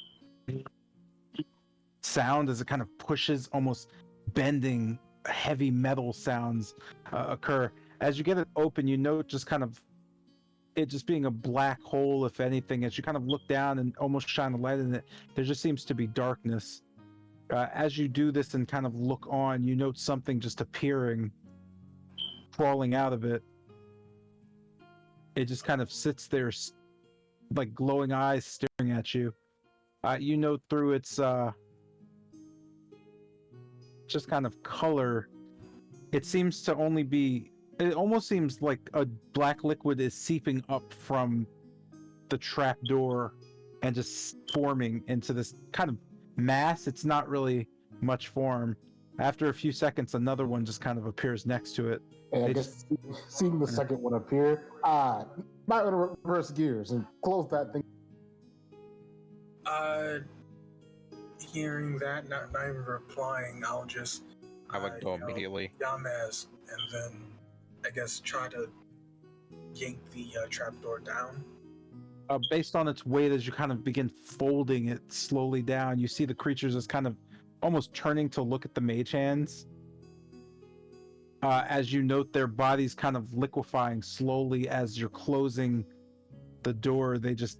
sound as it kind of pushes, almost bending, heavy metal sounds occur. As you get it open, you note just kind of it just being a black hole, if anything. As you kind of look down and almost shine a light in it, there just seems to be darkness. As you do this and kind of look on, you note something just appearing, crawling out of it. It just kind of sits there, like glowing eyes staring at you. You note through its just kind of color, it seems to only be, it almost seems like a black liquid is seeping up from the trap door and just forming into this kind of mass. It's not really much form. After a few seconds, another one just kind of appears next to it. And I guess seeing the second one appear, might want to reverse gears and close that thing. Hearing that, not even replying, I'll just I would go immediately. Yamas, and then I guess try to yank the trapdoor down. Based on its weight, as you kind of begin folding it slowly down, you see the creatures as kind of almost turning to look at the mage hands. As you note their bodies kind of liquefying slowly as you're closing the door, they just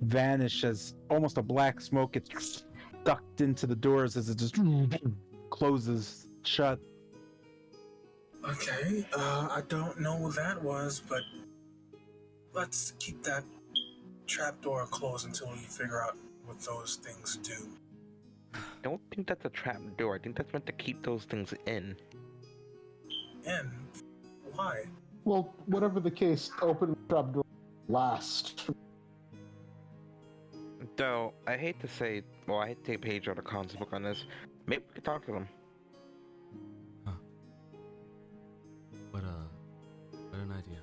vanish as almost a black smoke gets sucked into the doors as it just closes shut. Okay, I don't know what that was, but let's keep that trapdoor closed until we figure out what those things do. I don't think that's a trap door. I think that's meant to keep those things in. And why? Well, whatever the case, open the trapdoor last. Though, I hate to say, well, I hate to take a page out of Khan's book on this. Maybe we could talk to them. Huh. What an idea.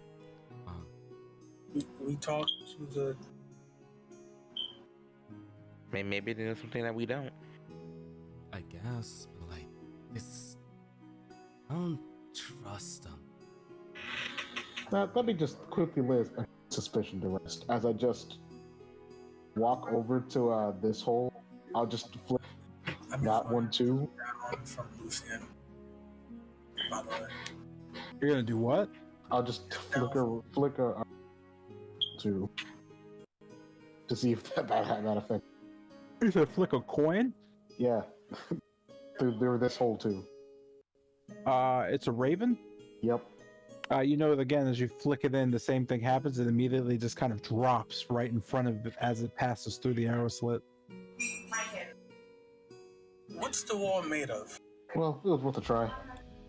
We talked to the... Maybe they know something that we don't. I guess, but like, it's... I don't trust them. Now, let me just quickly lay a suspicion to rest. As I just walk over to this hole, I'll just flip that one too. Down from Lucian. By the way. You're gonna do what? I'll just flicker to see if that had that effect. You said flick a coin? Yeah, through this hole too. It's a raven? Yep. You know, again, as you flick it in, the same thing happens. It immediately just kind of drops right in front of it as it passes through the arrow slit. What's the wall made of? Well, it was worth a try.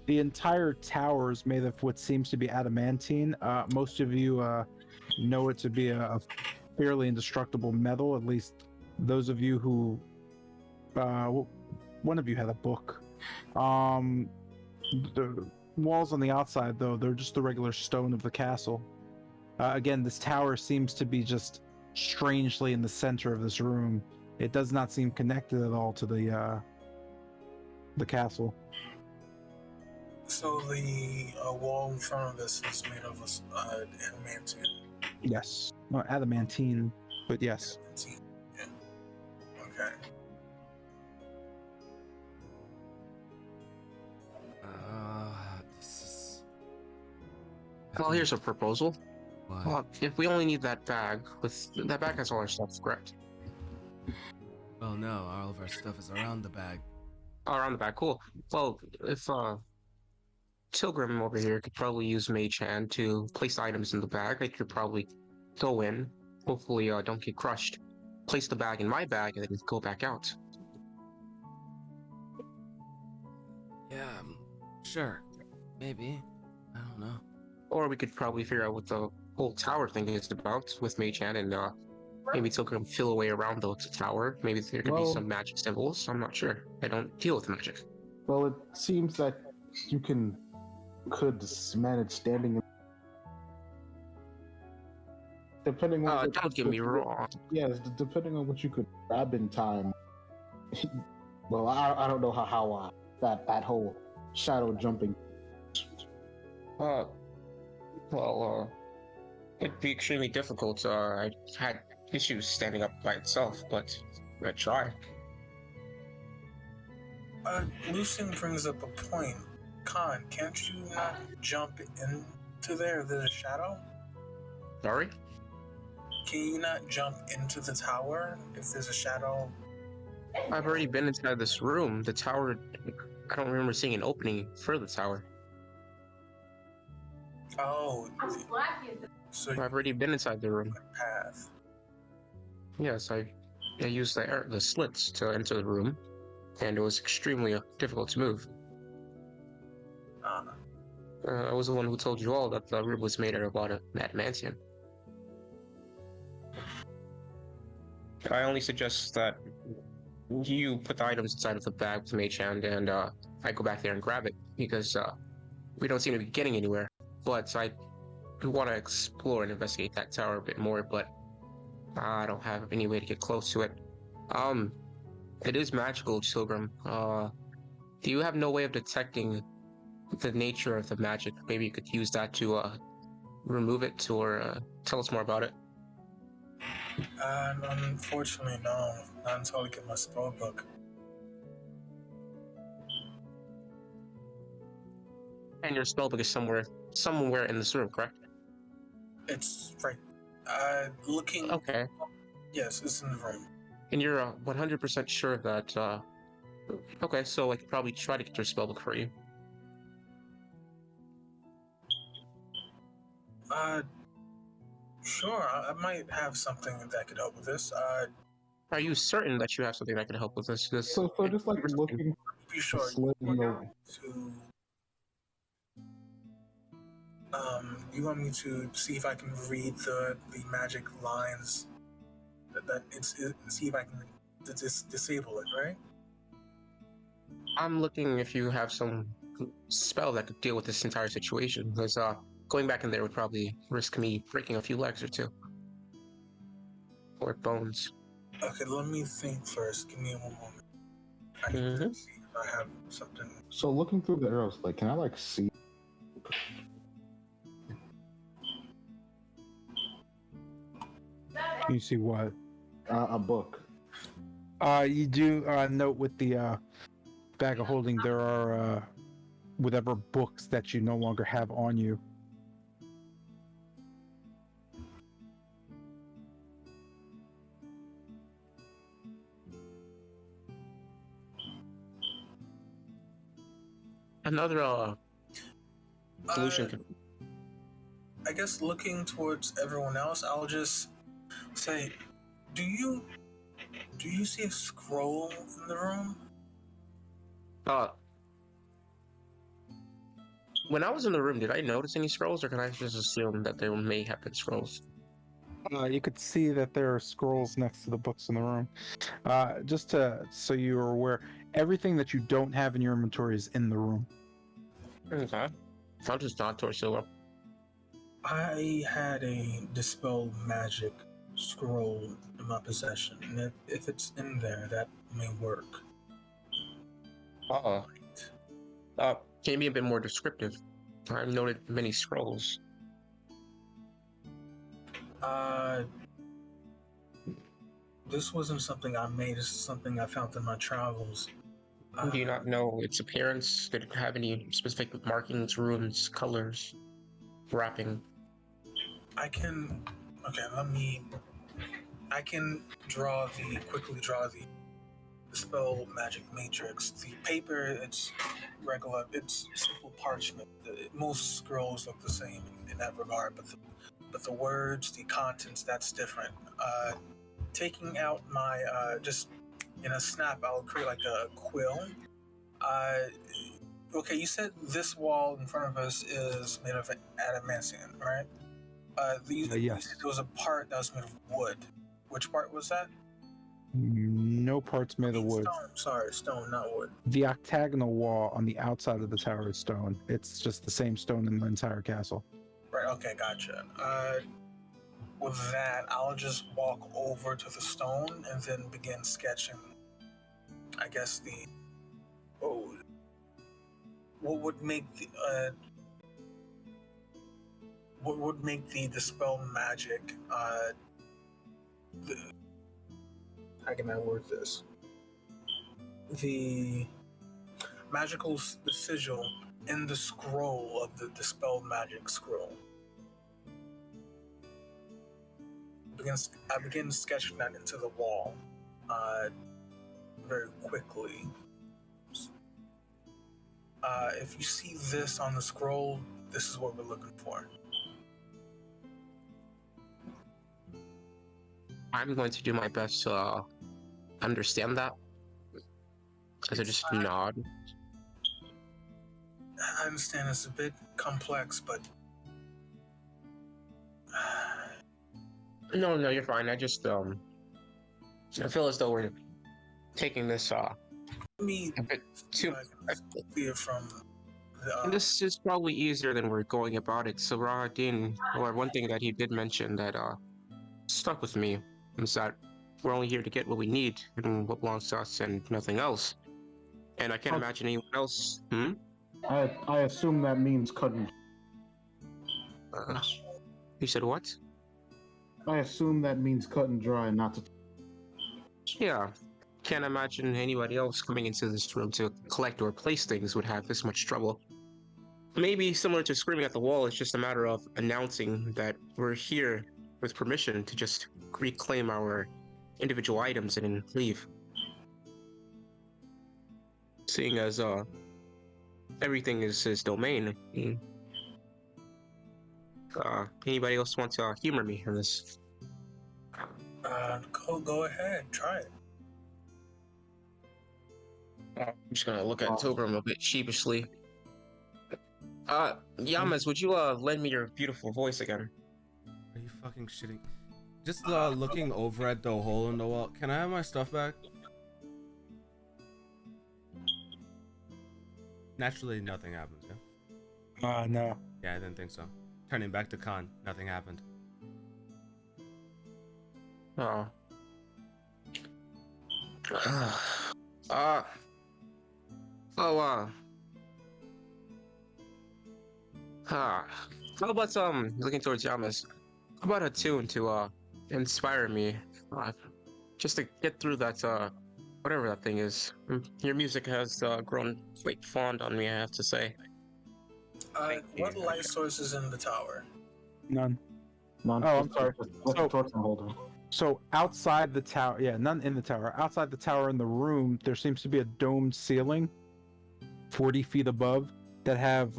The entire tower is made of what seems to be adamantine. Most of you know it to be a fairly indestructible metal, at least those of you who... one of you had a book. The walls on the outside, though, they're just the regular stone of the castle. Again, this tower seems to be just strangely in the center of this room. It does not seem connected at all to the castle. So the wall in front of us is made of adamantine. Yes. Not adamantine, but yes. Adamantine. Yeah. Okay. This is... Well, here's a proposal. What? If we only need that bag, that bag has all our stuff, correct? Well, no, all of our stuff is around the bag. Oh, around the bag, cool. Well, if Tilgrim over here could probably use Mage Hand to place items in the bag, I could probably go in, hopefully don't get crushed, place the bag in my bag, and then go back out. Yeah, sure. Maybe. I don't know. Or we could probably figure out what the whole tower thing is about with Mage Hand, and maybe Tilgrim fill away around the tower. Maybe there could be some magic symbols. I'm not sure. I don't deal with magic. Well, it seems that you could manage standing in depending on what, don't get me wrong. yes, depending on what you could grab in time. Well, I don't know how that whole shadow jumping. It'd be extremely difficult. I had issues standing up by itself, but I try. Lucian brings up a point. Khan, can't you not jump into there if there's a shadow? Sorry? Can you not jump into the tower if there's a shadow? I've already been inside this room. The tower, I don't remember seeing an opening for the tower. Oh, so I've already been inside the room. path. Yes, I used the slits to enter the room, and it was extremely difficult to move. I was the one who told you all that the room was made out of adamantium. I only suggest that you put the items inside of the bag with the mage hand, and I go back there and grab it, because we don't seem to be getting anywhere. But I want to explore and investigate that tower a bit more, but I don't have any way to get close to it. It is magical, Chilgrim. Do you have no way of detecting the nature of the magic? Maybe you could use that to remove it, or tell us more about it. Unfortunately, no. Not until I get my spell book. And your spellbook is somewhere in this room, correct? It's right. Looking. Okay. Yes, it's in the room. And you're 100% sure that. Okay, so I could probably try to get your spellbook for you. Sure. I might have something that could help with this. Are you certain that you have something that can help with this? So just like looking. Be sure. Slit in the. You want me to see if I can read the magic lines? See if I can disable it, right? I'm looking if you have some spell that could deal with this entire situation, because going back in there would probably risk me breaking a few legs or two. Or bones. Okay, let me think first. Give me one moment. I need to see if I have something. So looking through the arrows, like, can I like see? You see what? A book. You do note with the bag of holding there are whatever books that you no longer have on you. Another solution. I guess looking towards everyone else, I'll just say, do you see a scroll in the room? When I was in the room, did I notice any scrolls, or can I just assume that there may have been scrolls? You could see that there are scrolls next to the books in the room. Just so you are aware, everything that you don't have in your inventory is in the room. Okay. I'll just nod towards Silver. I had a dispel magic scroll in my possession, and if it's in there, that may work. Can you be a bit more descriptive? I've noted many scrolls. This wasn't something I made. This is something I found in my travels. Do you not know its appearance? Did it have any specific markings, runes, colors, wrapping? I can quickly draw the spell magic matrix. The paper, it's regular, it's simple parchment. Most scrolls look the same in that regard, but the words, the contents, that's different. Taking out my just in a snap, I'll create like a quill. Okay, you said this wall in front of us is made of adamantium, right? Yes. There was a part that was made of wood. Which part was that? No parts made of wood. Stone. Sorry, stone, not wood. The octagonal wall on the outside of the tower is stone. It's just the same stone in the entire castle. Right. Okay, gotcha. with that, I'll just walk over to the stone and then begin sketching. I guess what would make the dispel magic? How can I word this? The the sigil in the scroll of the dispelled magic scroll. I begin sketching that into the wall very quickly. If you see this on the scroll, this is what we're looking for. I'm going to do my best to understand that. So just nod. I understand it's a bit complex, but No, you're fine. I just I feel as though we're taking this let me a bit too. see it from And this is probably easier than we're going about it. So Rahadin, or one thing that he did mention that stuck with me is that we're only here to get what we need and what belongs to us and nothing else. And I can't imagine anyone else. I assume that means cutting. You said what? I assume that means cut and dry, not to. Yeah. Can't imagine anybody else coming into this room to collect or place things would have this much trouble. Maybe similar to screaming at the wall, it's just a matter of announcing that we're here with permission to just reclaim our individual items and then leave. Seeing as everything is his domain. Anybody else want to humor me in this? Go ahead, try it. I'm just gonna look at Tobram a bit sheepishly. Yamas, would you lend me your beautiful voice again? Are you fucking shitting? Just looking over at the hole in the wall. Can I have my stuff back? Naturally, nothing happens, yeah? No. Yeah, I didn't think so. Turning back to Khan, nothing happened. Oh. How about looking towards Yamas? How about a tune to inspire me, just to get through that whatever that thing is. Your music has grown quite fond on me, I have to say. What light source is in the tower? None. None. Oh, I'm sorry. So outside the tower, yeah, none in the tower. Outside the tower in the room, there seems to be a domed ceiling, 40 feet above, that have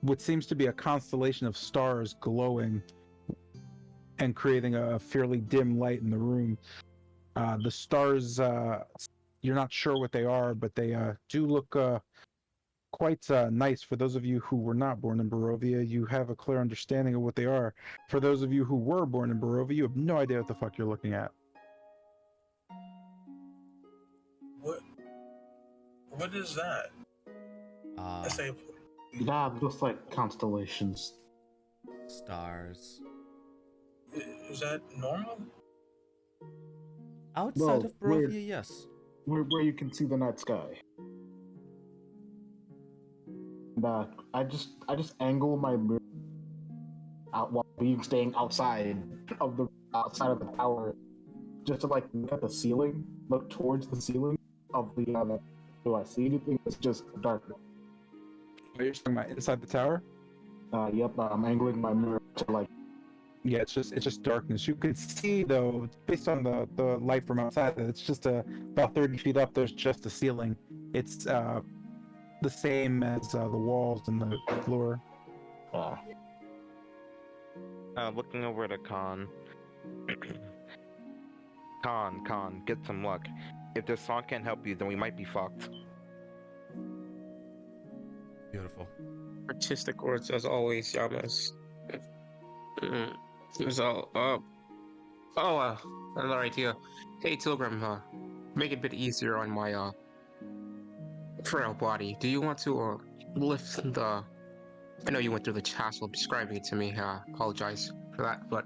what seems to be a constellation of stars glowing and creating a fairly dim light in the room. The stars, you're not sure what they are, but they do look quite nice. For those of you who were not born in Barovia, you have a clear understanding of what they are. For those of you who were born in Barovia, you have no idea what the fuck you're looking at. What is that? That looks like constellations. Stars. Is that normal? Outside of Barovia, yes. Where you can see the night sky. I just angle my mirror out while staying outside of the tower, just to like look at the ceiling, look towards the ceiling of the. Do I see anything? It's just darkness. Are you talking about inside the tower? Yep. I'm angling my mirror to like. Yeah, it's just darkness. You can see though, based on the light from outside, that it's just about 30 feet up. There's just a ceiling. It's the same as the walls and the floor. Looking over to Khan. Khan, get some luck. If this song can't help you, then we might be fucked. Beautiful. Artistic words as always, Yamas. So, another idea. Hey, Tilgrim, make it a bit easier on my frail body. Do you want to lift the? I know you went through the hassle of describing it to me. Apologize for that, but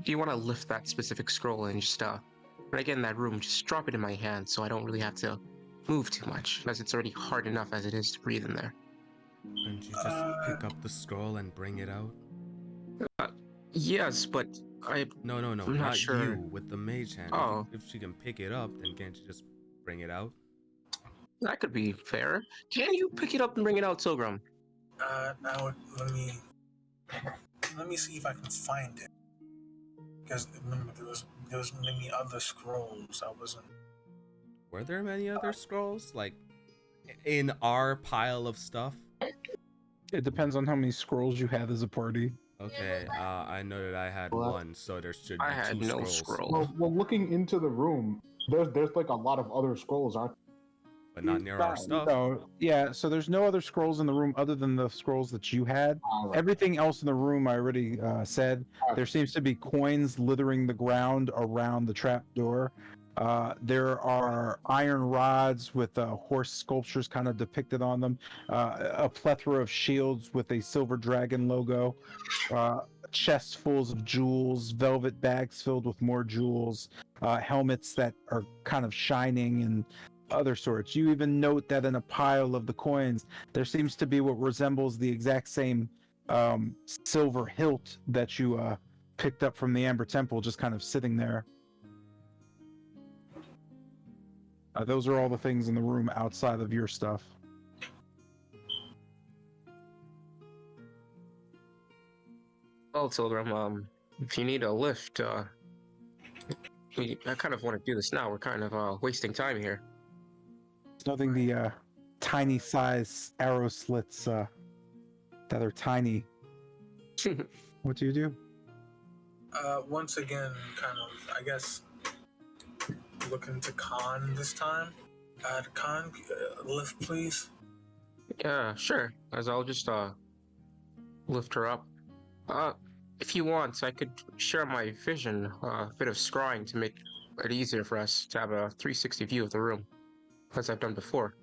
do you want to lift that specific scroll and just when I get in that room, just drop it in my hand so I don't really have to move too much, as it's already hard enough as it is to breathe in there. Couldn't you just pick up the scroll and bring it out? Yes, but No, I'm not not sure. you, with the mage hand. Oh. If she can pick it up, then can't you just bring it out? That could be fair. Can you pick it up and bring it out, Tilgrim? Now let me see if I can find it. Because remember, there was many other scrolls. I wasn't. Were there many other scrolls? Like, in our pile of stuff? It depends on how many scrolls you have as a party. Okay, I know that I had Well, one, so there should be I had two no scrolls. scroll. Well, looking into the room, there's like a lot of other scrolls, aren't But not near our stuff. No, yeah, so there's no other scrolls in the room other than the scrolls that you had. there? Everything else in the room I already said. There seems to be coins littering the ground around the trap door. There are iron rods with horse sculptures kind of depicted on them. A plethora of shields with a silver dragon logo. Chests full of jewels, velvet bags filled with more jewels, helmets that are kind of shining and other sorts. You even note that in a pile of the coins, there seems to be what resembles the exact same silver hilt that you picked up from the Amber Temple, just kind of sitting there. Those are all the things in the room outside of your stuff. Well, Tilgrim, if you need a lift, I kind of want to do this now. We're kind of wasting time here. It's nothing the tiny size arrow slits that are tiny. What do you do? Once again, kind of, I guess, looking to Khan this time. Khan, lift, please. Yeah, sure. As I'll just lift her up. If you want, I could share my vision, a bit of scrying to make it easier for us to have a 360 view of the room, as I've done before.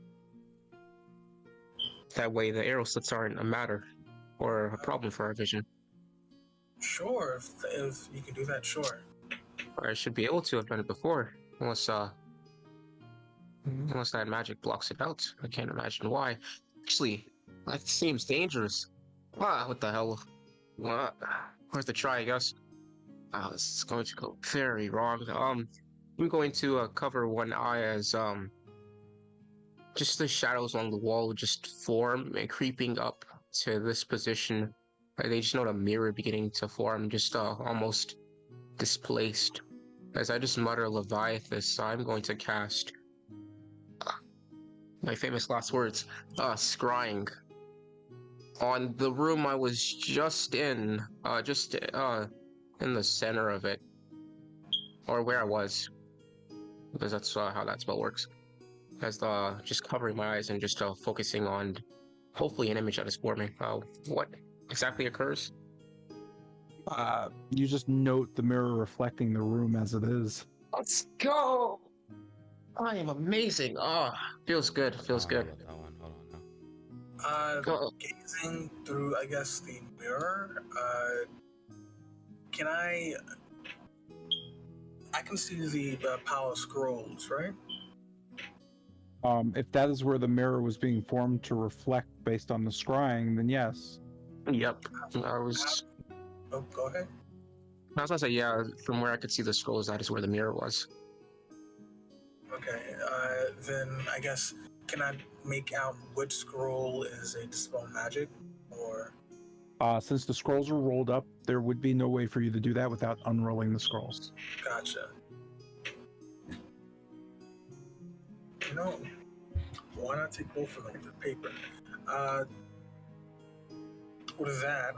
That way the arrow slits aren't a matter or a problem for our vision. Sure, if you can do that, sure. I should be able to have done it before, unless that magic blocks it out. I can't imagine why. Actually, that seems dangerous. What the hell? What? Worth a try, I guess. This is going to go very wrong. I'm going to cover one eye as just the shadows on the wall just form and creeping up to this position. They just note a mirror beginning to form, just almost displaced. As I just mutter Leviathus, I'm going to cast my famous last words, scrying on the room I was just in the center of it, or where I was, because that's how that spell works. As just covering my eyes and just focusing on hopefully an image that is forming. What exactly occurs? You just note the mirror reflecting the room as it is. Let's go! I am amazing. Feels good. Feels good. Hold on now. Go. Gazing through, I guess, the mirror, can I can see the pile of scrolls, right? If that is where the mirror was being formed to reflect based on the scrying, then yes. Yep. I was Oh, go ahead. gonna say, yeah, from where I could see the scrolls, that is where the mirror was. Okay, then I guess, can I make out which scroll is a dispel magic, or? Since the scrolls are rolled up, there would be no way for you to do that without unrolling the scrolls. Gotcha. You know, why not take both of them to paper? With that,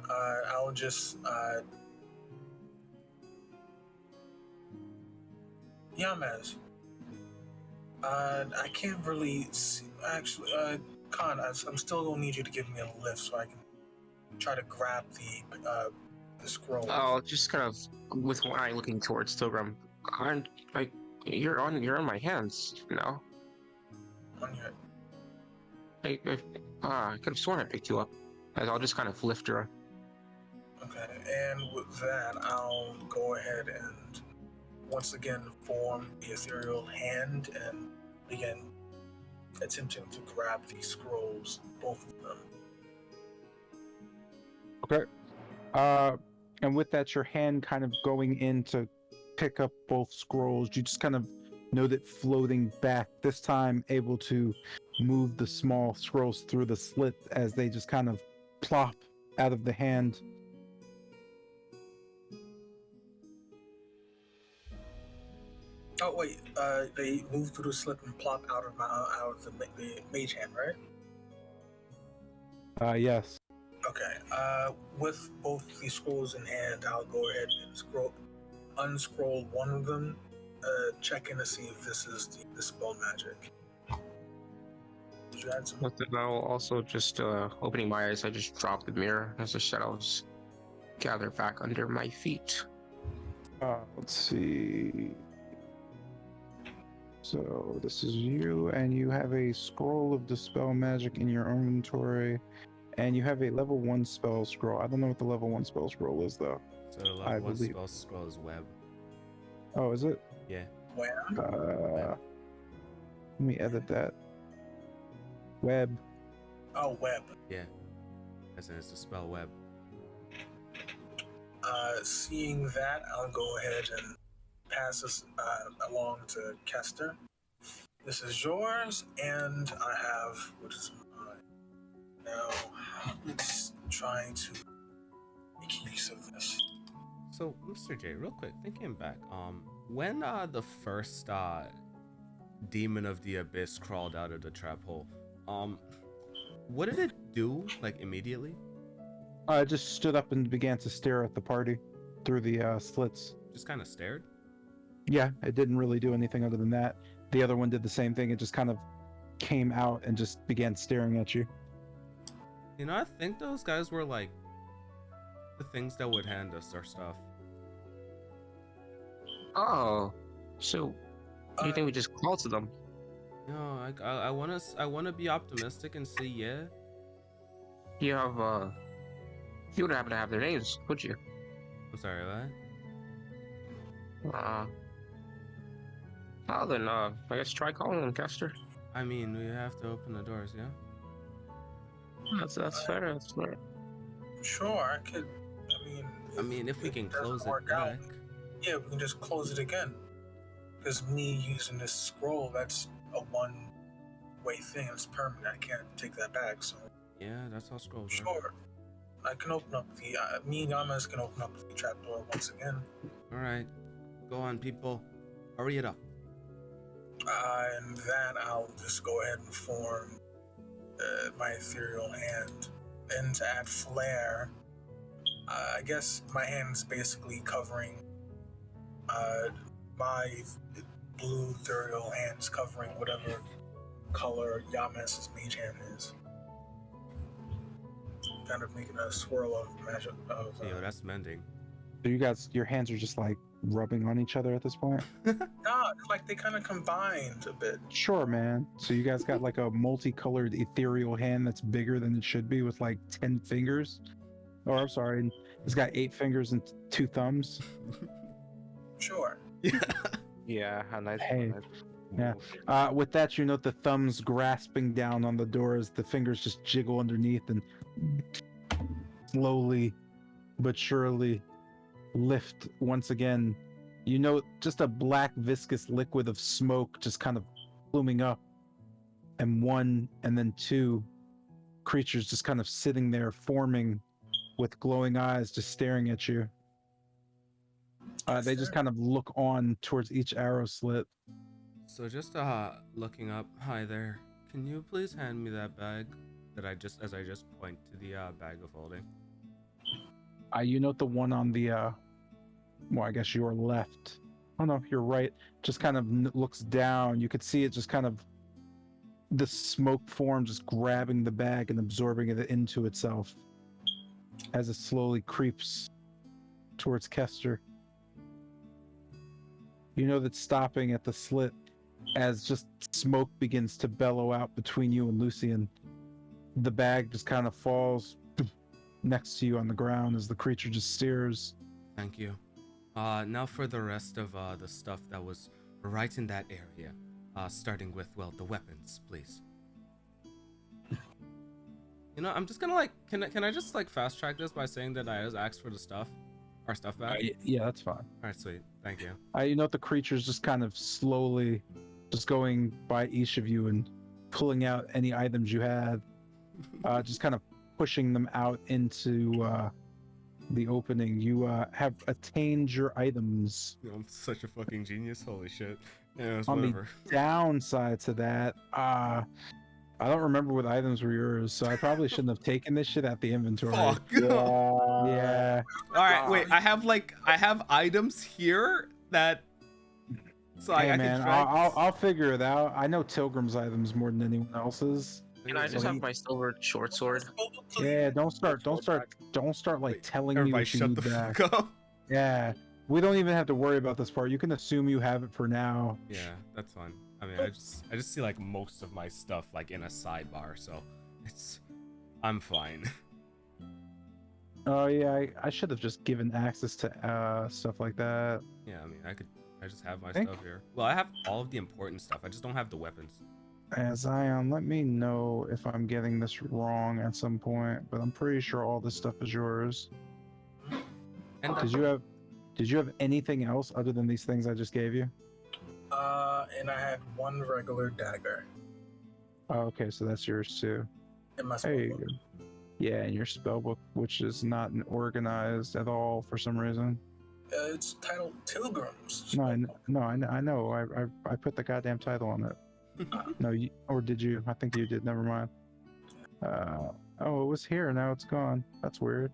I'll just, Yamaz, I can't really see, actually, Khan, I'm still gonna need you to give me a lift so I can try to grab the scroll. Oh, just kind of with one eye looking towards Tilgrim. You're on my hands, you know. On your... I could have sworn I picked you up. As I'll just kind of lift her. Okay, and with that, I'll go ahead and once again form the ethereal hand and begin attempting to grab these scrolls, both of them. Okay. And with that, your hand kind of going in to pick up both scrolls, you just kind of know that floating back, this time able to move the small scrolls through the slit as they just kind of plop out of the hand. Oh wait, they move through the slit and plop out of the mage hand, right? Yes. Okay. With both these scrolls in hand, I'll go ahead and unscroll one of them, checking to see if this is the spell magic. Did you add some? But then I'll also just opening my eyes, I just drop the mirror as the shadows gather back under my feet. Let's see. So this is you, and you have a scroll of dispel magic in your inventory, and you have a level 1 spell scroll. I don't know what the level 1 spell scroll is though. So the level I one believe- spell scroll is web. Oh, is it? Yeah. Where? Let me edit that. Web. Oh, web. Yeah. As in it's the spell web. Seeing that, I'll go ahead and pass this along to Kester. This is yours, and I have, which is mine. Now, let's try to make use of this. So, Mr. J, real quick, thinking back, when the first demon of the abyss crawled out of the trap hole, what did it do, like, immediately? I just stood up and began to stare at the party through the slits. Just kind of stared? Yeah, it didn't really do anything other than that. The other one did the same thing. It just kind of came out and just began staring at you. You know, I think those guys were, like, the things that would hand us our stuff. Oh, so you think we just call to them? No, I wanna be optimistic and say yeah. You have you would happen to have their names, would you? I'm sorry, what? Well then, I guess try calling them, Kester. I mean, we have to open the doors, yeah? That's fair. That's fair. Sure, I could. I mean, if we can doesn't close it work back. out, yeah, we can just close it again. Because me using this scroll, that's a one-way thing. It's permanent. I can't take that back. So Yeah, that's how scrolls are. sure, I can open up the. Me and Yamas can open up the trapdoor once again. All right, go on, people, hurry it up. And then I'll just go ahead and form my ethereal hand. And to add flair, I guess my hand's basically covering my blue ethereal hand's covering whatever color Yamas's mage hand is. Kind of making a swirl of magic. Yo, that's mending. So you guys, your hands are just like rubbing on each other at this point? Nah, it's like they kind of combined a bit. Sure, man. So you guys got like a multicolored ethereal hand that's bigger than it should be with like 10 fingers? Or I'm sorry, it's got 8 fingers and 2 thumbs. Sure. Yeah, a nice Hey, one. yeah. With that, you note the thumbs grasping down on the door as the fingers just jiggle underneath and slowly but surely lift once again. You note just a black viscous liquid of smoke just kind of pluming up, and 1 and then 2 creatures just kind of sitting there forming with glowing eyes just staring at you. They just kind of look on towards each arrow slit. So just looking up. Hi there. Can you please hand me that bag that as I just point to the bag of holding? You note the one on the well, I guess your left. Oh no, you're right. Just kind of looks down. You could see it just kind of the smoke form just grabbing the bag and absorbing it into itself as it slowly creeps towards Kester. You know that's stopping at the slit as just smoke begins to bellow out between you and Lucian. The bag just kind of falls next to you on the ground as the creature just stares. Thank you. Now for the rest of the stuff that was right in that area. Starting with, well, the weapons, please. You know, I'm just gonna like, can I just like fast track this by saying that I just asked for the stuff, our stuff back? Yeah, that's fine. All right, sweet. Thank you. You know, the creature's just kind of slowly just going by each of you and pulling out any items you had, just kind of pushing them out into the opening. You have attained your items. You know, I'm such a fucking genius. Holy shit. Yeah, On whatever. the downside to that, I don't remember what items were yours, so I probably shouldn't have taken this shit at the inventory. Fuck. Yeah. All right, wait. I have items here that. So Hey I man, can drag. I'll figure it out. I know Tilgrim's items more than anyone else's. Can I just have my silver short sword? Yeah, don't start like telling me Everybody what you shut need the back. fuck up. Yeah, we don't even have to worry about this part. You can assume you have it for now. Yeah, that's fine. I mean, I just see like most of my stuff like in a sidebar, so I'm fine. Oh yeah, I should have just given access to stuff like that. Yeah, I mean, I just have my stuff here. Well, I have all of the important stuff. I just don't have the weapons. Zion, let me know if I'm getting this wrong at some point, but I'm pretty sure all this stuff is yours. And Did you have anything else other than these things I just gave you? And I had one regular dagger Oh, okay, so that's yours too. in my Hey, spellbook. yeah, and your spellbook, which is not organized at all for some reason. It's titled Tilgrim's. No, I know. I put the goddamn title on it. No, or did you? I think you did. Never mind. Oh, it was here. Now it's gone. That's weird.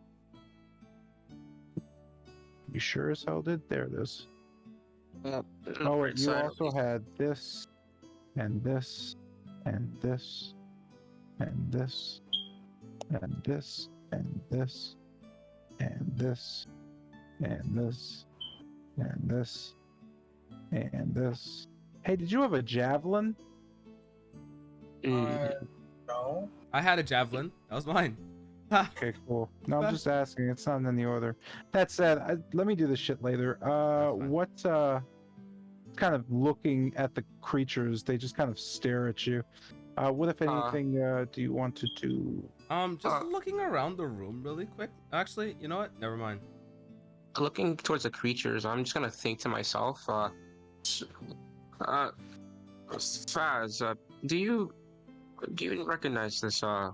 You sure as hell did. There it is. Oh wait, you also had this, and this, and this, and this, and this, and this, and this, and this, and this, and this. Hey, did you have a javelin? No. I had a javelin. That was mine. Okay, cool. No, I'm just asking. It's not in any order. That said, let me do this shit later. What? Kind of looking at the creatures, they just kind of stare at you. What, if anything, do you want to do? Just looking around the room really quick. Actually, you know what? Never mind. Looking towards the creatures, I'm just gonna think to myself, Faz, do you recognize this, oh,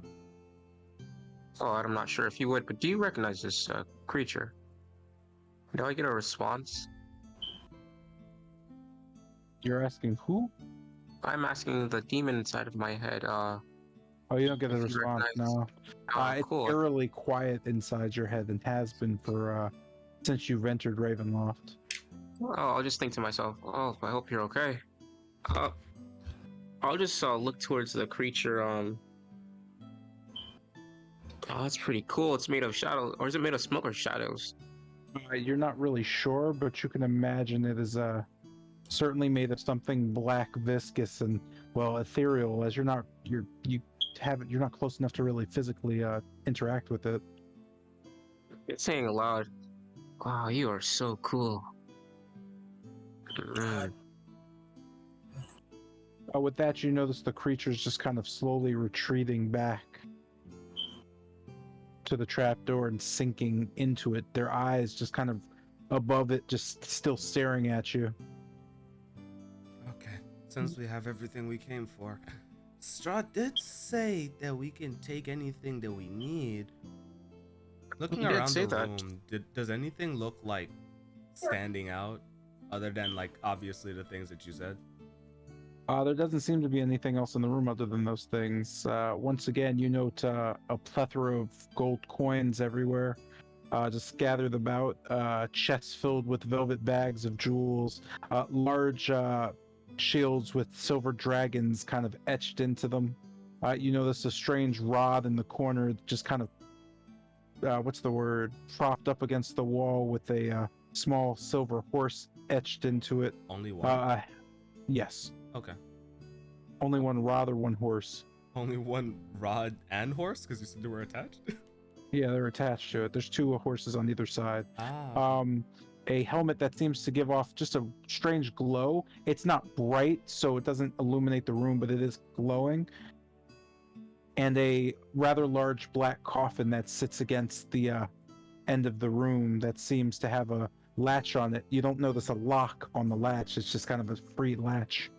I'm not sure if you would, but do you recognize this, creature? Do I get a response? You're asking who? I'm asking the demon inside of my head, Oh, you don't get a if you response, recognize- no. It's cool. eerily quiet inside your head and has been for, since you've entered Ravenloft. Oh, I'll just think to myself, oh, I hope you're okay. I'll just look towards the creature. Oh, that's pretty cool. It's made of shadow, or is it made of smoke or shadows? You're not really sure, but you can imagine it is certainly made of something black, viscous, and well, ethereal. As you're not close enough to really physically interact with it. It's saying aloud, "Wow, you are so cool." With that, you notice the creature's just kind of slowly retreating back to the trapdoor and sinking into it. Their eyes just kind of above it, just still staring at you. Okay, since we have everything we came for, Strahd did say that we can take anything that we need. Looking He did around say the that. room, does anything look like standing out, other than like obviously the things that you said? There doesn't seem to be anything else in the room other than those things. Once again, you note a plethora of gold coins everywhere, just gathered about, chests filled with velvet bags of jewels, large shields with silver dragons kind of etched into them. You notice a strange rod in the corner, just kind of, propped up against the wall with a small silver horse etched into it. Only one? Yes. Okay. Only one rod or one horse? Only one rod and horse? Because you said they were attached? Yeah, they're attached to it. There's two horses on either side. Ah. A helmet that seems to give off just a strange glow. It's not bright, so it doesn't illuminate the room, but it is glowing. And a rather large black coffin that sits against the end of the room that seems to have a latch on it. You don't notice a lock on the latch. It's just kind of a free latch.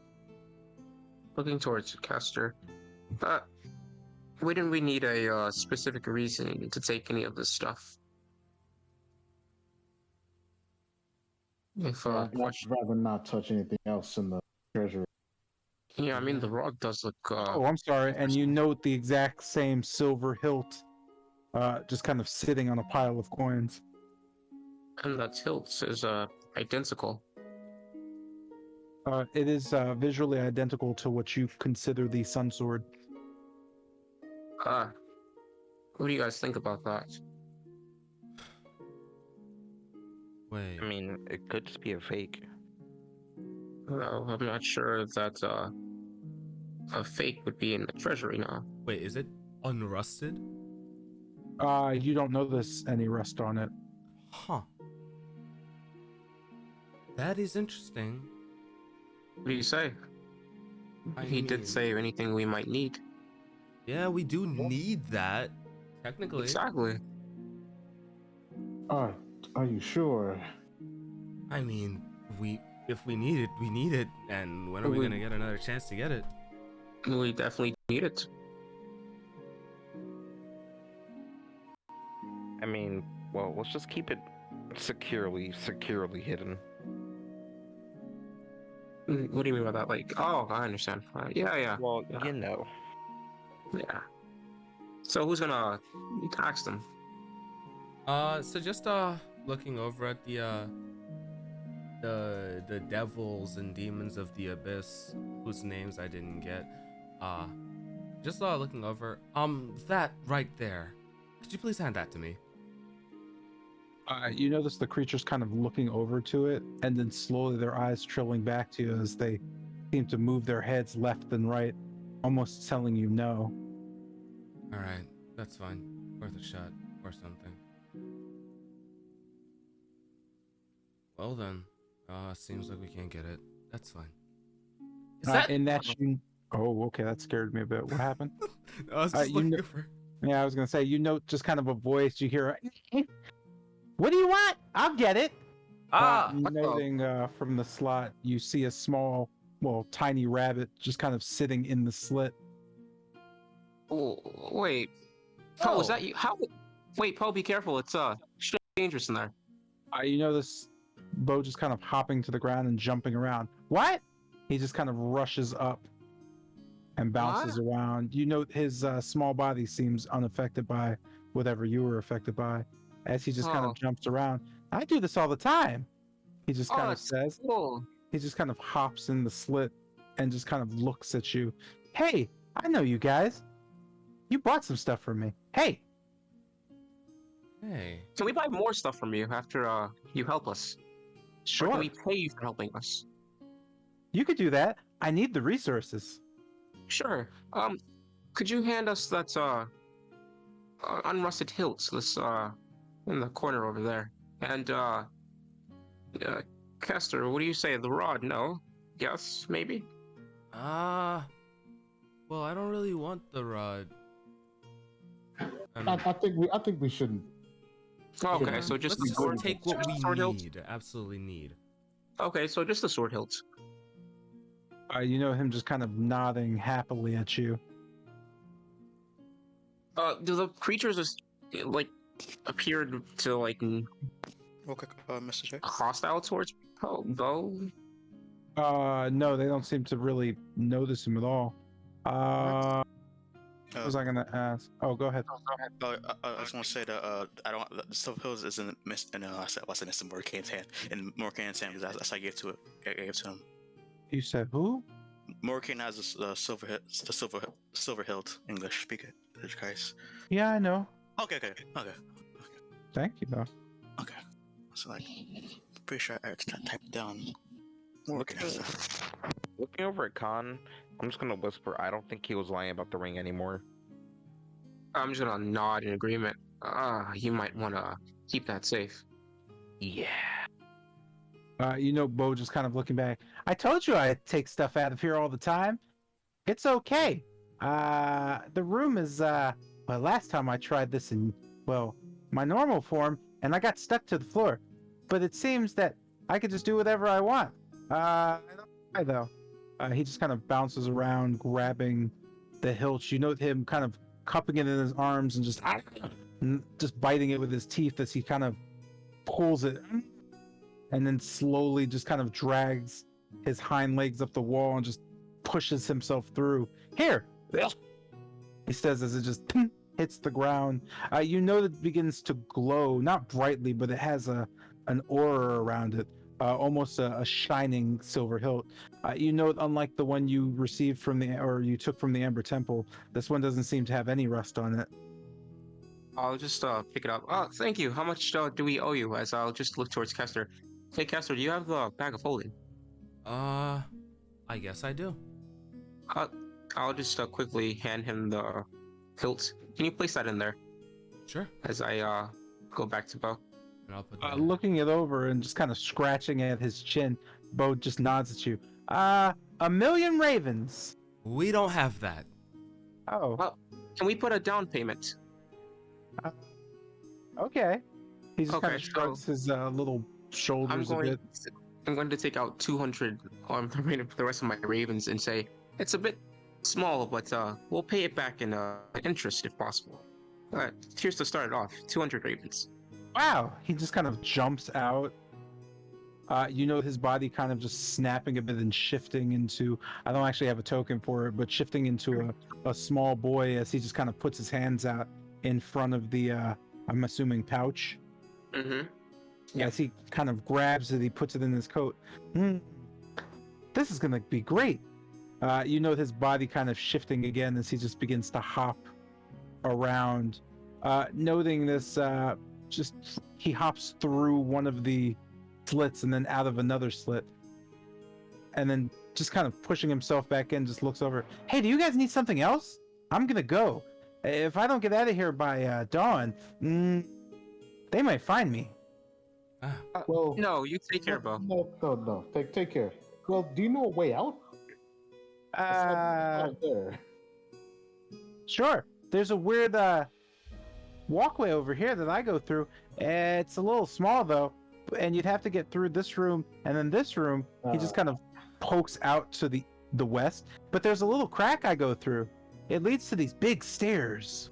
Looking towards Castor. Wouldn't we need a specific reason to take any of this stuff? If I'd rather not touch anything else in the treasury. yeah, I mean the rod does look. Oh, I'm sorry. And you note the exact same silver hilt, just kind of sitting on a pile of coins. And that hilt is identical. It is visually identical to what you consider the sun sword. What do you guys think about that? Wait. I mean, it could just be a fake. Well, I'm not sure that a fake would be in the treasury now. Wait, is it unrusted? You don't notice any rust on it. Huh. That is interesting. What do you say? He did say anything we might need. Yeah, we do need that. Technically. Exactly. Are you sure? I mean, if we need it, we need it. And when are we gonna get another chance to get it? We definitely need it. I mean, well, let's just keep it securely hidden. What do you mean by that? Like, oh, I understand. Yeah. Well, yeah. you know. Yeah. So who's gonna ask them? So just looking over at the devils and demons of the abyss, whose names I didn't get. Just looking over. That right there. Could you please hand that to me? You notice the creatures kind of looking over to it, and then slowly their eyes trilling back to you as they seem to move their heads left and right, almost telling you no. All right, that's fine. Worth a shot or something. Well then, seems like we can't get it. That's fine. Is that in that you? Oh, okay, that scared me a bit. What happened? I was just looking for. Yeah, I was gonna say. You note just kind of a voice. You hear. What do you want? I'll get it. Noting from the slot, you see a small, tiny rabbit just kind of sitting in the slit. Oh, wait. Poe, is that you? How? Wait, Poe, be careful. It's dangerous in there. You notice Bo just kind of hopping to the ground and jumping around. What? He just kind of rushes up and bounces around. You note his small body seems unaffected by whatever you were affected by, as he just kind of jumps around. I do this all the time. He just kind of says. Cool. He just kind of hops in the slit and just kind of looks at you. Hey, I know you guys. You bought some stuff for me. Hey. Can we buy more stuff from you after you help us? Sure. Or can we pay you for helping us? You could do that. I need the resources. Sure. Could you hand us that unrusted hilt that's in the corner over there? And Castor, what do you say? The rod? No. Yes, maybe. Well, I don't really want the rod. I think we shouldn't. Okay, so just let's the sword. take what we sword hilt? need. Absolutely need. Okay, so just the sword hilt. You know him just kind of nodding happily at you. Do the creatures just appear to Okay, Mr. J. hostile towards Bo? No, they don't seem to really notice him at all. What was I gonna ask? Oh, go ahead. I just want to say that I don't. The Silver Hills is in I said it's in Morcane's hand. In Morcane's hand, because that's how I gave to it. I gave to him. You said who? Morcane has the silver hilt English speaker. Guys. Yeah, I know. Okay. Thank you, though. Okay. So pretty sure I typed down. Looking over at Khan, I'm just gonna whisper. I don't think he was lying about the ring anymore. I'm just gonna nod in agreement. You might want to keep that safe. Yeah. Bo just kind of looking back. I told you I take stuff out of here all the time. It's okay. The room is well, last time I tried this in my normal form, and I got stuck to the floor. But it seems that I could just do whatever I want. I don't know why though. He just kind of bounces around, grabbing the hilt. You note him kind of cupping it in his arms and just biting it with his teeth as he kind of pulls it, and then slowly just kind of drags his hind legs up the wall and just pushes himself through. Here, he says as it just hits the ground. That it begins to glow, not brightly, but it has an aura around it, almost a shining silver hilt. Unlike the one you received you took from the Amber Temple, this one doesn't seem to have any rust on it. I'll just pick it up. Oh, thank you. How much do we owe you? As I'll just look towards Kester. Hey, Kester, do you have the bag of holding? I guess I do. I'll just quickly hand him the hilt. Can you place that in there? Sure. As I go back to Bo. And I'll put that Looking it over and just kind of scratching at his chin, Bo just nods at you. 1,000,000 ravens. We don't have that. Oh. Can we put a down payment? Okay. He just kind Okay, of shrugs his little shoulders a bit. I'm going to take out 200 on the rest of my ravens and say it's a bit small, but we'll pay it back in interest if possible. Here's to start it off. 200 ravens. Wow. He just kind of jumps out. His body kind of just snapping a bit and shifting into, I don't actually have a token for it, but shifting into a small boy as he just kind of puts his hands out in front of the, I'm assuming, pouch. Mm-hmm. Yeah. As he kind of grabs it, he puts it in his coat. This is going to be great. His body kind of shifting again as he just begins to hop around. Noting this, he hops through one of the slits and then out of another slit. And then just kind of pushing himself back in, just looks over. Hey, do you guys need something else? I'm going to go. If I don't get out of here by dawn, they might find me. Well, no, you take care, Bo. No. Take care. Well, do you know a way out? There. Sure. There's a weird walkway over here that I go through. It's a little small though, and you'd have to get through this room and then this room. He just kind of pokes out to the west, but there's a little crack I go through. It leads to these big stairs.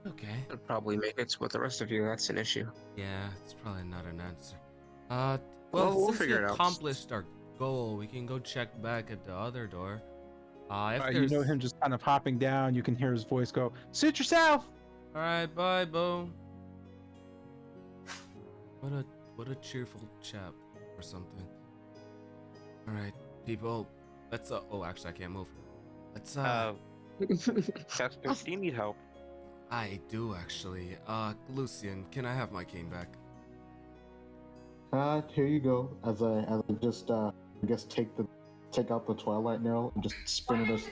Okay. I'll probably make it with the rest of you. That's an issue. Yeah, it's probably not an answer. Well, Well, we'll since figure we it out. accomplished our goal, we can go check back at the other door. If You there's... know him just kind of hopping down. You can hear his voice go, "Suit yourself." All right, bye, Bo. What a cheerful chap or something. All right, people. Let's oh, actually, I can't move. Let's Kester, do you need help? I do actually. Lucian, can I have my cane back? Here you go. As I just I guess take out the Twilight Nail and just spin it as.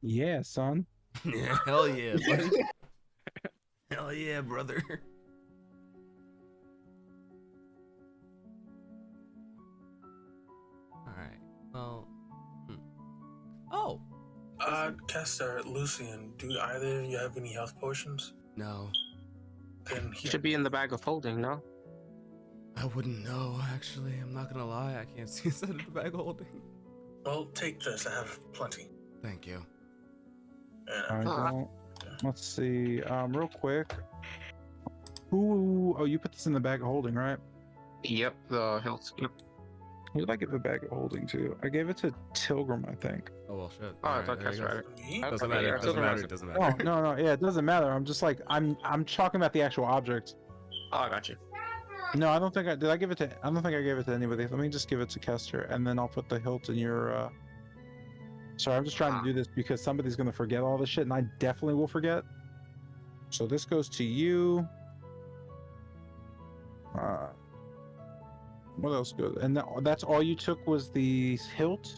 Yeah, son. Yeah, hell yeah, buddy. Hell yeah, brother. Alright, well... Oh! Kester, Lucian, do either of you have any health potions? No. Then Should be in the bag of holding, no? I wouldn't know, actually. I'm not gonna lie, I can't see inside of the bag holding. Well, take this. I have plenty. Thank you. And Let's see. Real quick. Oh, you put this in the bag of holding, right? Yep, the hilt. Yep. Who did I give the bag of holding to? I gave it to Tilgrim, I think. Oh, well, shit. Oh, I Alright, thought there you Kester go. had it. me? Doesn't Okay, matter, yeah, doesn't matter, doesn't Oh, matter. no, yeah, it doesn't matter. I'm just like, I'm talking about the actual object. Oh, I got you. No, I don't think I did. I don't think I gave it to anybody. Let me just give it to Kester, and then I'll put the hilt in your. Sorry, I'm just trying to do this because somebody's gonna forget all this shit, and I definitely will forget. So this goes to you. What else goes? And that's all you took was the hilt.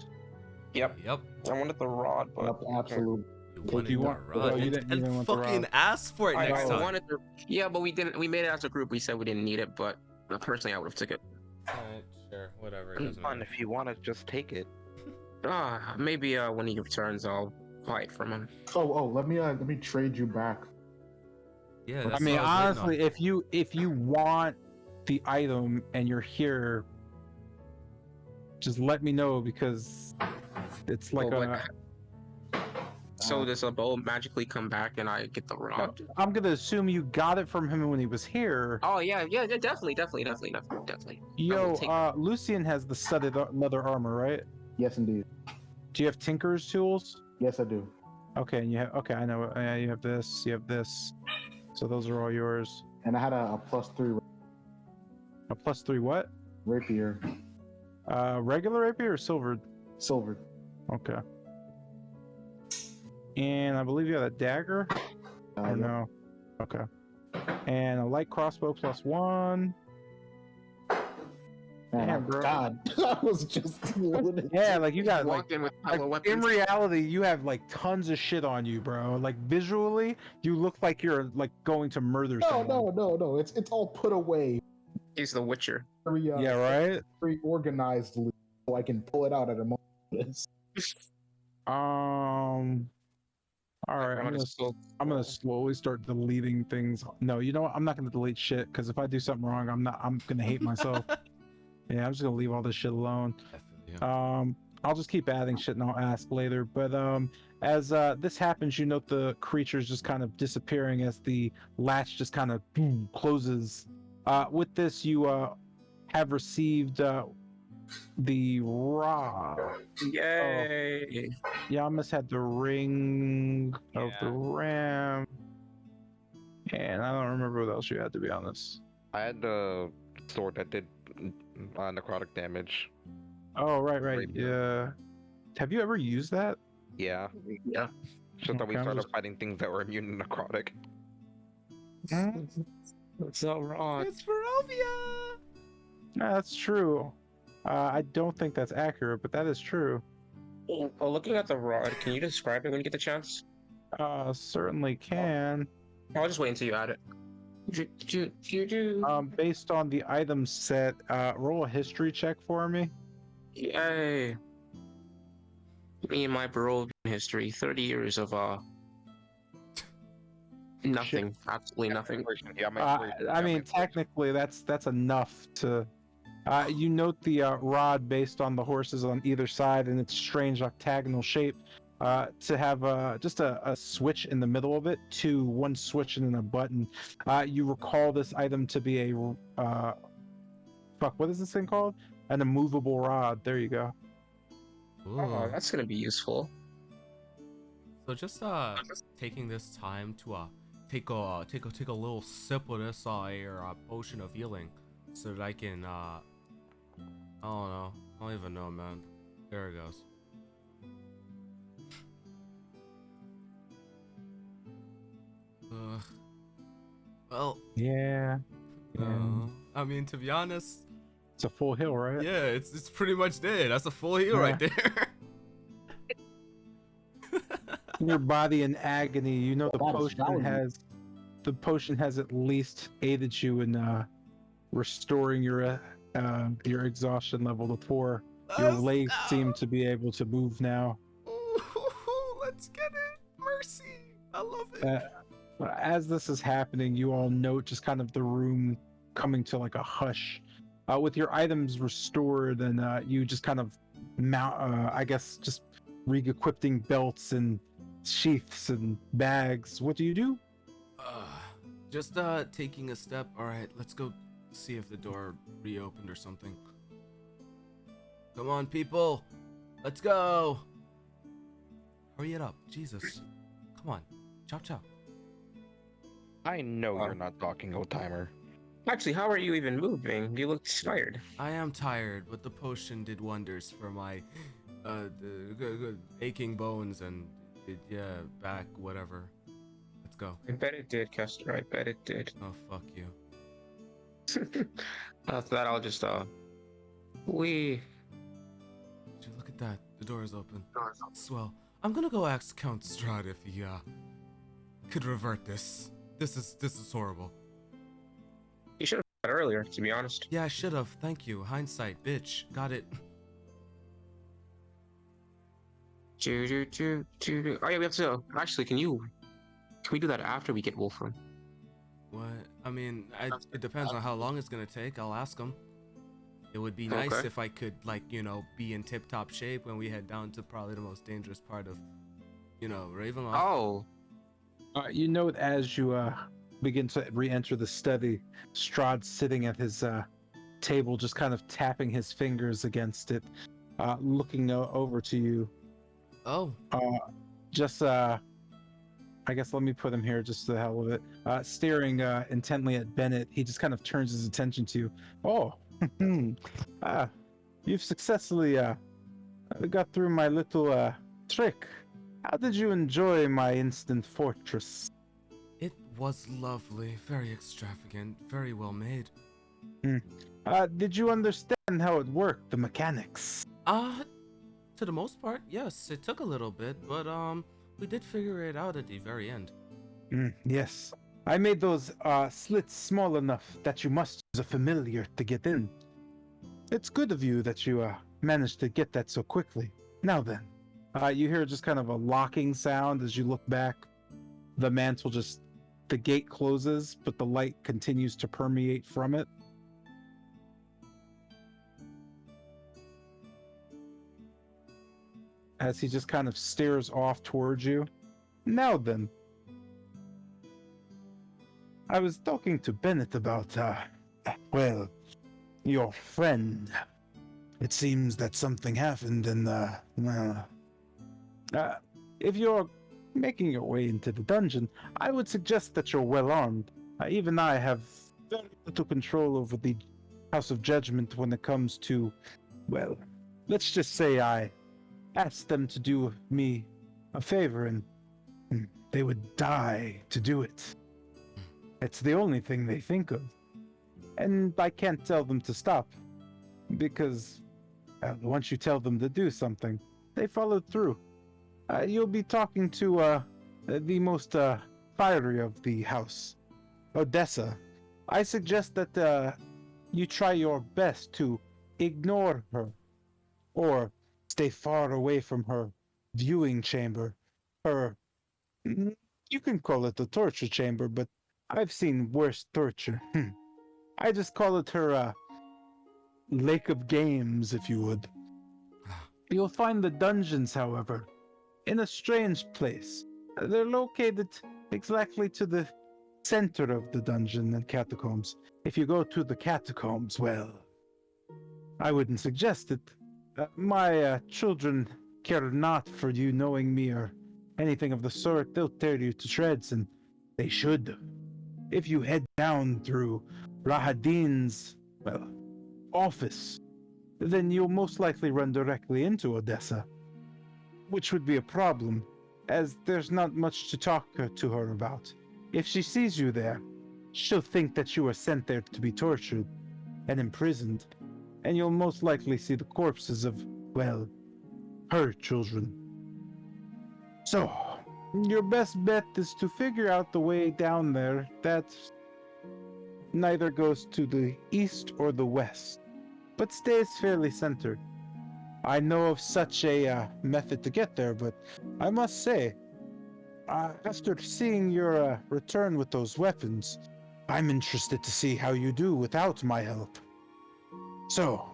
Yep. Yep. I wanted the rod, but Yep, absolutely. You If wanted you the want, rod. you And, didn't, you and didn't want the fucking rod. ask for it I next time. wanted the. Yeah, but we didn't. We made it as a group. We said we didn't need it, but personally, I would have took it. Alright, sure, whatever. It doesn't Fun, matter. if you want to just take it. Maybe when he returns, I'll buy it from him. Oh, let me trade you back. Yeah, I that's mean, what I was waiting honestly, if you want the item and you're here, just let me know because it's like Oh, a. So does a bow magically come back and I get the rod? I'm gonna assume you got it from him when he was here. Oh yeah, definitely. I Yo, will take that. Lucian has the studded leather armor, right? Yes, indeed. Do you have Tinker's tools? Yes, I do. Okay, and you have I know. You have this. You have this. So those are all yours. And I had a +3 A +3 what? rapier, Regular rapier or silvered? silvered. Okay. And I believe you have a dagger. Or Yeah. no? Okay. And a light crossbow +1. Man, Damn, bro. God, I was just loaded. Yeah, like you got like, Walked in with like power in weapons. reality, you have like tons of shit on you, bro. Like visually, you look like you're like going to murder someone. No. It's all put away. He's the Witcher. Very, Yeah, right. very organized, so I can pull it out at a moment. All right, I'm gonna slowly start deleting things. No, you know what? I'm not gonna delete shit because if I do something wrong, I'm gonna hate myself. Yeah, I'm just gonna leave all this shit alone. I'll just keep adding shit and I'll ask later. But as this happens, you note the creatures just kind of disappearing as the latch just kind of boom closes. With this, you have received the rod. Yay! Yamas had the ring of the ram. And I don't remember what else you had, to be honest. I had the sword that did necrotic damage. Oh, right. Yeah. Have you ever used that? Yeah. Yeah. Just that we Okay, I'm started just- fighting things that were immune to necrotic. It's all wrong. It's Barovia! Yeah, that's true. I don't think that's accurate, but that is true. Well, looking at the rod, can you describe it when you get the chance? Certainly can. I'll just wait until you add it. Based on the item set, roll a history check for me. Yay! Me and my Barovian history, 30 years of nothing, absolutely nothing. Yeah, I mean, technically, that's enough to. You note the rod based on the horses on either side and its strange octagonal shape. To have just a switch in the middle of it, one switch and then a button. You recall this item to be a what is this thing called? An immovable rod. There you go. Oh, that's gonna be useful. So just taking this time to take a little sip of this potion of healing, so that I can I don't know. I don't even know, man. There it goes. Well. Yeah. I mean, to be honest, it's a full heal, right? Yeah, it's pretty much dead. That's a full heal right there. Your body in agony. You know the That is potion has at least aided you in restoring your exhaustion level to 4. Your legs seem to be able to move now. Let's get it. Mercy. I love it. As this is happening, you all note just kind of the room coming to like a hush. With your items restored and you just kind of mount, I guess, just re-equipping belts and sheaths and bags. What do you do? Just taking a step. All right, let's go see if the door reopened or something. Come on, people. Let's go. Hurry it up. Jesus. Come on. Chop chop. I know you're not talking, old timer. Actually, how are you even moving? You look tired. I am tired, but the potion did wonders for my aching bones and back, whatever. Let's go. I bet it did, Kester. I bet it did. Oh, fuck you. After that, I'll just Dude, look at that. The door is open. Swell. I'm gonna go ask Count Strahd if he could revert this. This is horrible. You should have done that earlier, to be honest. Yeah, I should have. Thank you. Hindsight, bitch. Got it. Oh yeah, we have to. Actually, can we do that after we get Wolfram? What? I mean, it depends on how long it's gonna take. I'll ask him. It would be nice Okay. if I could, like, you know, be in tip-top shape when we head down to probably the most dangerous part of, you know, Ravenloft. Oh, You note as you begin to re-enter the study, Strahd sitting at his table, just kind of tapping his fingers against it, looking over to you. Oh. Just I guess let me put him here just for the hell of it. Staring intently at Bennett, he just kind of turns his attention to you. Oh, you've successfully got through my little trick. How did you enjoy my instant fortress? It was lovely, very extravagant, very well made. Did you understand how it worked, the mechanics? To the most part, yes. It took a little bit, but we did figure it out at the very end. Yes. I made those slits small enough that you must use a familiar to get in. It's good of you that you managed to get that so quickly. Now then, you hear just kind of a locking sound as you look back. The the gate closes, but the light continues to permeate from it. As he just kind of stares off towards you. Now then, I was talking to Bennett about, well, your friend. It seems that something happened and, if you're making your way into the dungeon, I would suggest that you're well armed. Even I have very little control over the House of Judgment when it comes to, well, let's just say I asked them to do me a favor and they would die to do it. It's the only thing they think of. And I can't tell them to stop because once you tell them to do something, they follow through. You'll be talking to the most fiery of the house, Odessa. I suggest that you try your best to ignore her or stay far away from her viewing chamber. You can call it a torture chamber, but I've seen worse torture. I just call it her lake of games, if you would. You'll find the dungeons, however, in a strange place. They're located exactly to the center of the dungeon and catacombs. If you go to the catacombs, well, I wouldn't suggest it. My children care not for you knowing me or anything of the sort. They'll tear you to shreds, and they should. If you head down through Rahadin's, well, office, then you'll most likely run directly into Odessa, which would be a problem, as there's not much to talk to her about. If she sees you there, she'll think that you were sent there to be tortured and imprisoned, and you'll most likely see the corpses of, well, her children. So, your best bet is to figure out the way down there that neither goes to the east or the west, but stays fairly centered. I know of such a method to get there, but I must say, after seeing your return with those weapons, I'm interested to see how you do without my help. So,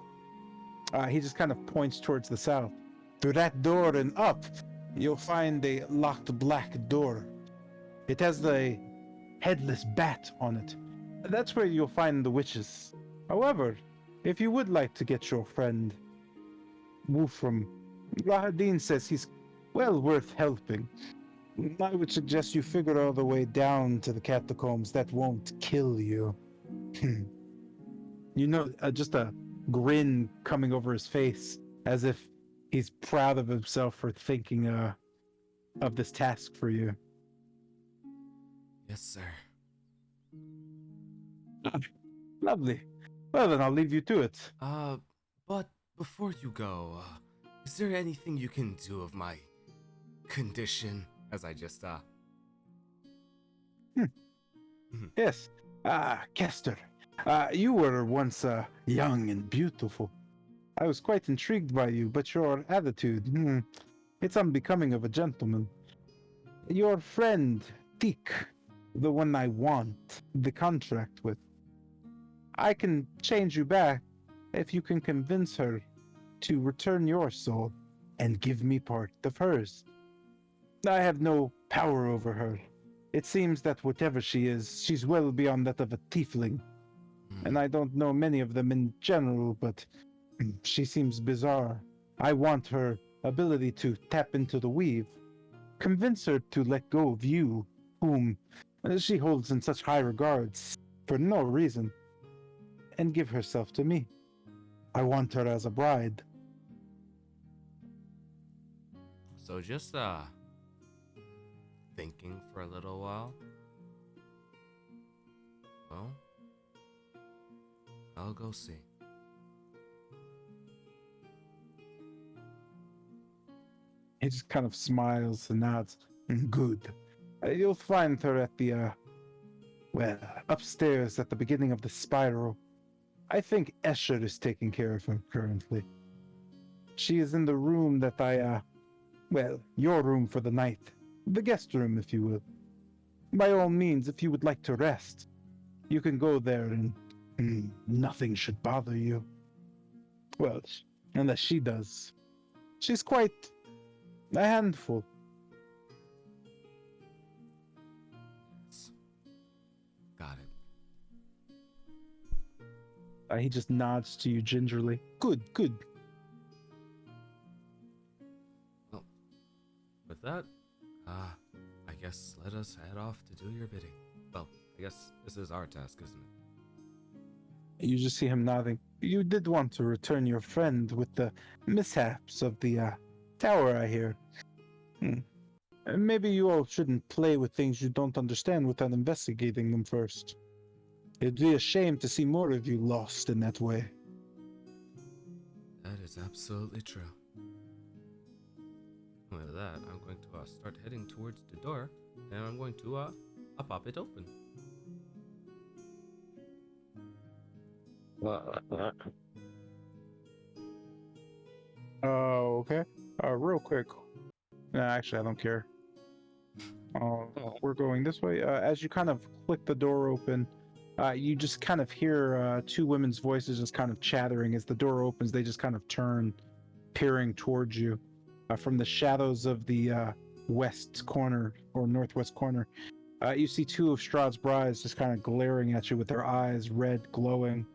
he just kind of points towards the south. Through that door and up, you'll find a locked black door. It has the headless bat on it. That's where you'll find the witches. However, if you would like to get your friend Wolfram, Rahadin says he's well worth helping. I would suggest you figure out the way down to the catacombs that won't kill you. You know, just a grin coming over his face, as if he's proud of himself for thinking of this task for you. Yes, sir. Lovely. Well, then I'll leave you to it. But before you go, Is there anything you can do of my condition? As I just, Yes. Kester. You were once young and beautiful. I was quite intrigued by you, but your attitude, it's unbecoming of a gentleman. Your friend, Tik, the one I want the contract with. I can change you back if you can convince her to return your soul and give me part of hers. I have no power over her. It seems that whatever she is, she's well beyond that of a tiefling. And I don't know many of them in general, but she seems bizarre. I want her ability to tap into the weave. Convince her to let go of you, whom she holds in such high regards, for no reason, and give herself to me. I want her as a bride. So just, thinking for a little while. Well, I'll go see. He just kind of smiles and nods. Good. You'll find her at the, upstairs at the beginning of the spiral. I think Escher is taking care of her currently. She is in the room that your room for the night. The guest room, if you will. By all means, if you would like to rest, you can go there and nothing should bother you. Well, unless she does. She's quite a handful. Got it. He just nods to you gingerly. Good. Well, with that, I guess let us head off to do your bidding. Well, I guess this is our task, isn't it? You just see him nodding. You did want to return your friend with the mishaps of the tower, I hear. Maybe you all shouldn't play with things you don't understand without investigating them first. It'd be a shame to see more of you lost in that way. That is absolutely true. With that, I'm going to start heading towards the door, and I'm going to I'll pop it open. Okay. Real quick. Actually, I don't care. We're going this way. As you kind of click the door open, you just kind of hear two women's voices just kind of chattering. As the door opens, they just kind of turn, peering towards you. From the shadows of the west corner or northwest corner, you see two of Strahd's brides just kind of glaring at you with their eyes red, glowing.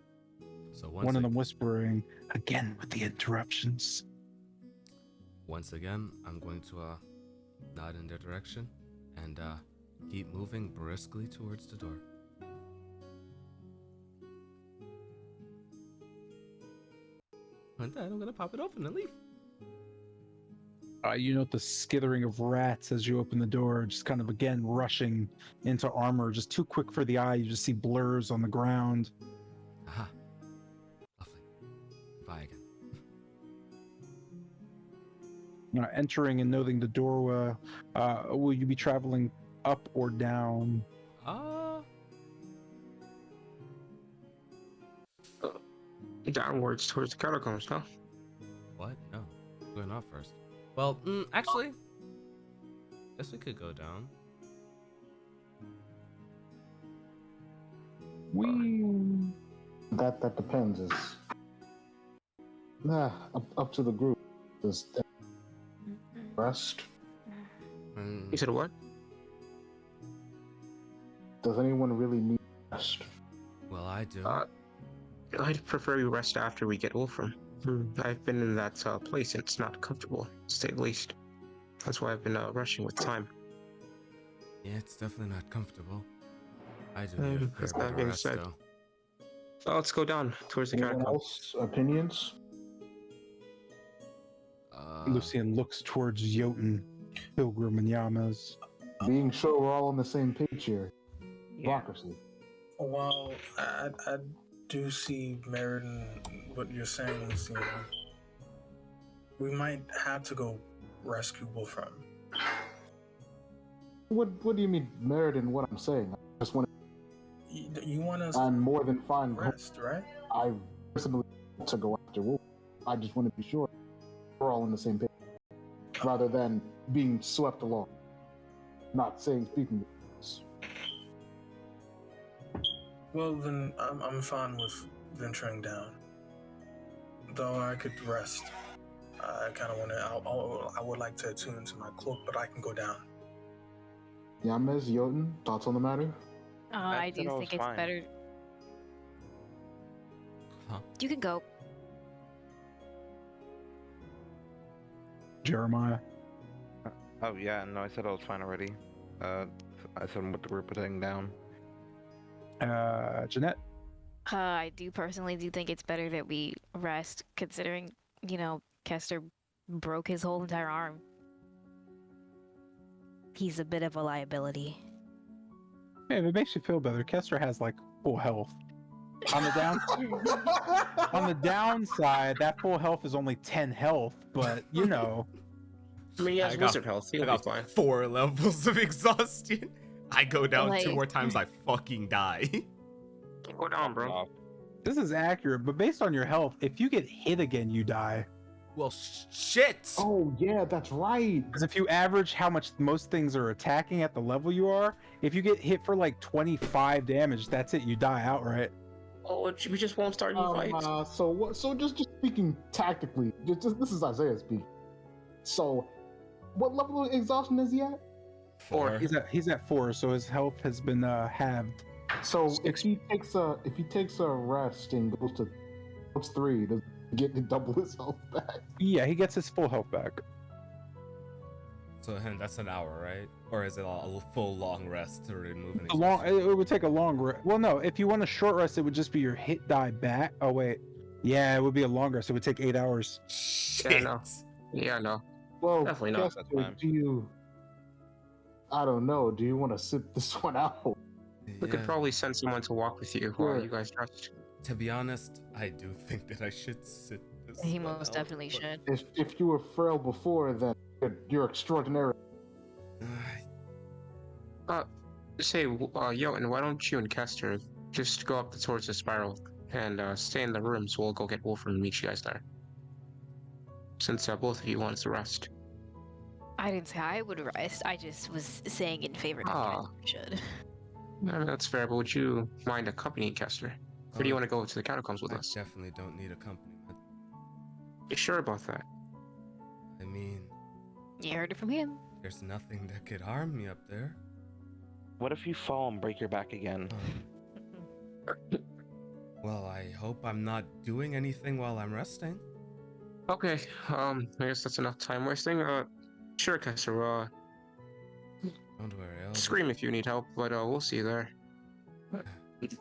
So one of them whispering, again with the interruptions. Once again, I'm going to nod in their direction and keep moving briskly towards the door. And then I'm going to pop it open and leave. You note the skittering of rats as you open the door, just kind of again rushing into armor, just too quick for the eye. You just see blurs on the ground. Aha. Lovely. Bye again. Entering and noting the door, will you be traveling up or down? Downwards towards the catacombs, no? What? No. Going off first. Well, actually, guess we could go down. That depends. Is up to the group. Does rest? You said what? Does anyone really need rest? Well, I do. I'd prefer we rest after we get Wolfram. I've been in that place and it's not comfortable, to say the least. That's why I've been rushing with time. Yeah, it's definitely not comfortable. I do need a fair That bit of being rest, said, though. well, let's go down towards the Anyone catacombs. else opinions? Lucian looks towards Jotun, Pilgrim, and Yamas. Being sure we're all on the same page here. Democracy. Well, I do see merit in what you're saying, Lucian. we might have to go rescue Wolfram. What do you mean merit in what I'm saying? I just want You want us I'm to more than fine. rest, right? I personally want to go after Wolf. I just want to be sure we're all on the same page, rather than being swept along. Not speaking. Well, then I'm fine with venturing down. Though I could rest. I kind of want to. I would like to attune to my cloak, but I can go down. Yames, Jotun, thoughts on the matter? I said do I was think it's fine. better. Huh? You can go. Jeremiah. Oh yeah, no, I said I was fine already. I said what we're putting down. Jeanette. I do personally think it's better that we rest, considering, Kester broke his whole entire arm. He's a bit of a liability. Hey, if it makes you feel better, Kester has like full health. On the down, on the downside, that full health is only 10 health, but I mean, he has wizard health. I He'll be got fine. 4 levels of exhaustion. I go down 2 Like- more times, I fucking die. Go down, bro. this is accurate. But based on your health, if you get hit again, you die. Well, shit. Oh yeah, that's right. Because if you average how much most things are attacking at the level you are, if you get hit for like 25 damage, that's it. You die outright. Oh, we just won't start any fights. So what? So just speaking tactically, just this is Isaiah speaking. So, what level of exhaustion is he at? 4. He's at 4, so his health has been halved. So if he takes a rest and goes to what's 3, does he get to double his health back? Yeah, he gets his full health back. So that's an hour, right? Or is it a full long rest to remove an A long, exhaustion? it would take a long rest. Well, no, if you want a short rest, it would just be your hit die back. Oh wait, yeah, it would be a long rest. It would take 8 hours. Shit. no. Yeah, no. Well, Definitely not. Kester, That's fine. do you? I don't know. Do you want to sit this one out? We could Yeah, probably send someone to walk with you while you guys rest. to be honest, I do think that I should sit this He one most out, definitely but- should. If you were frail before, then you're extraordinary. Say, Jotun, why don't you and Kester just go up towards the spiral and stay in the room so we'll go get Wolfram and meet you guys there. Since both of you wanted to rest. I didn't say I would rest. I just was saying in favor Ah. of should. I mean, that's fair, but would you mind accompanying Kester? Or do you want to go to the catacombs with I us? definitely don't need accompaniment. You sure about that? I mean, You heard it from him. there's nothing that could harm me up there. What if you fall and break your back again? Well, I hope I'm not doing anything while I'm resting. Okay, I guess that's enough time wasting. Sure, Kester, Don't worry, I'll scream if you need help, but we'll see you there. It's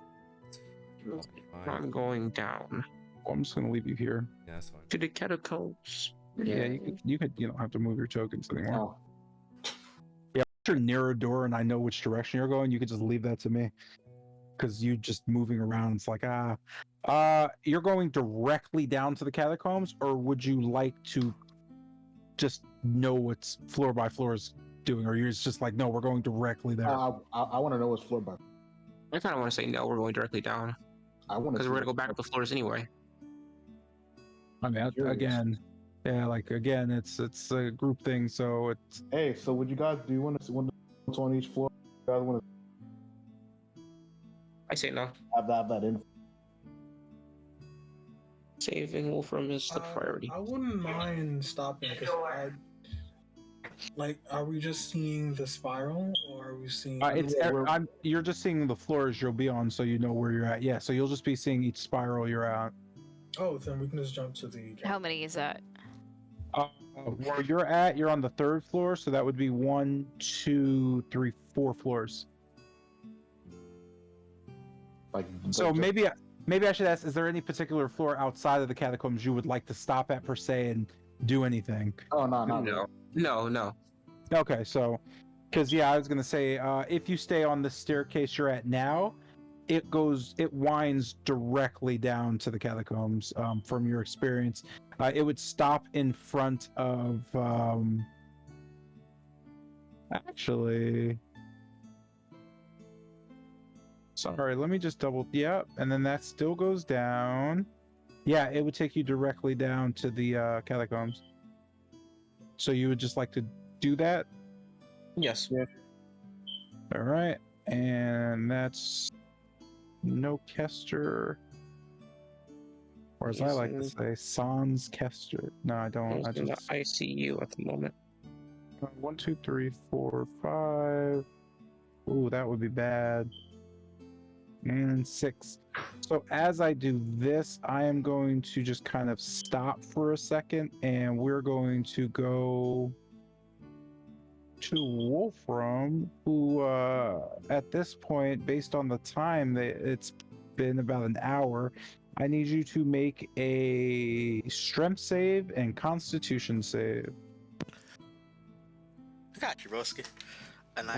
fine. I'm going down Well, I'm just gonna leave you here. Yeah, that's fine. to the catacombs. Yeah, you could you don't have to move your tokens anymore. Oh, Yeah, if you're near a door and I know which direction you're going, you could just leave that to me. Because you just moving around, it's like you're going directly down to the catacombs, or would you like to just know what's floor by floor is doing, or you're just like, no, we're going directly there. I want to know what's floor by. I kind of want to say no, we're going directly down. I want to. Because we're going to go back up the floors anyway. I mean, curious. again, it's a group thing, so it's Hey, so would you guys do you want to what's on each floor? You guys want I say no. to have that info? Saving Wolfram is the priority. I wouldn't mind stopping because are we just seeing the spiral or are we seeing? you're just seeing the floors you'll be on, so you know where you're at. Yeah, so you'll just be seeing each spiral you're at. Oh, then we can just jump to the. How many is that? Where you're at, you're on the 3rd floor, so that would be 1, 2, 3, 4 floors. So maybe I should ask: is there any particular floor outside of the catacombs you would like to stop at per se and do anything? Oh no, No. Okay, so because I was gonna say if you stay on the staircase you're at now, it winds directly down to the catacombs. From your experience, it would stop in front of. Actually, sorry, let me just double. Yep, and then that still goes down. Yeah, it would take you directly down to the catacombs. So you would just like to do that? Yes. All right, and that's no Kester, or as I He's like to in- say, Sans Kester. No, I don't. He's I in the just ICU at the moment. 1, 2, 3, 4, 5. Ooh, that would be bad. And 6. So as I do this, I am going to just kind of stop for a second, and we're going to go to Wolfram, who at this point, based on the time that it's been about an hour, I need you to make a strength save and constitution save. I got you, Broski. And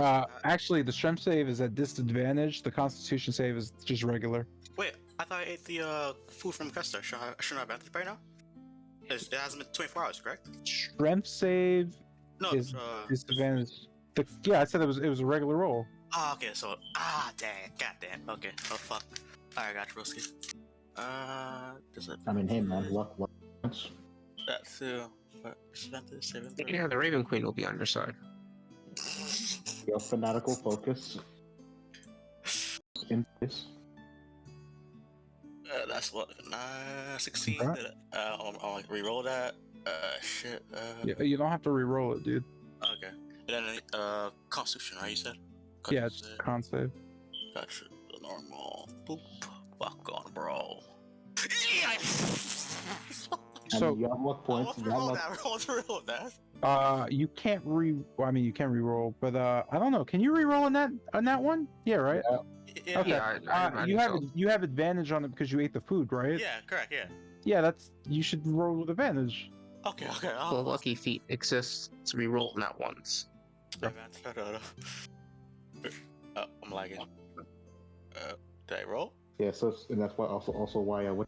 Actually, the strength save is at disadvantage. The constitution save is just regular. wait, I thought I ate the food from Custer. Shouldn't I have advantage right now? It hasn't been 24 hours, correct? Strength save No, is disadvantage. Yeah, I said it was a regular roll. okay, so dang, goddamn. Okay, oh fuck. Alright, got you, Broski. Does it? I mean, hey man, luck. That's disadvantage saving throw. Yeah, the Raven Queen will be on your side. Your fanatical focus in this. That's what 16. Okay. I'll like re-roll that. Shit. You don't have to re-roll it, dude. Okay. And then Constitution, right? You said. Yeah, it's con save. Gotcha. The normal. Boop. Fuck on, bro. So you have luck points. I want to roll that. you can't I mean, you can re-roll, but I don't know. Can you re-roll on that one? Yeah, right. Yeah. Okay. Yeah, I you have advantage on it because you ate the food, right? Yeah, correct. Yeah. Yeah, you should roll with advantage. Okay. The lucky feat exists to re-roll that once. No. I'm lagging. Did I roll? Yeah, so and that's why also why I would.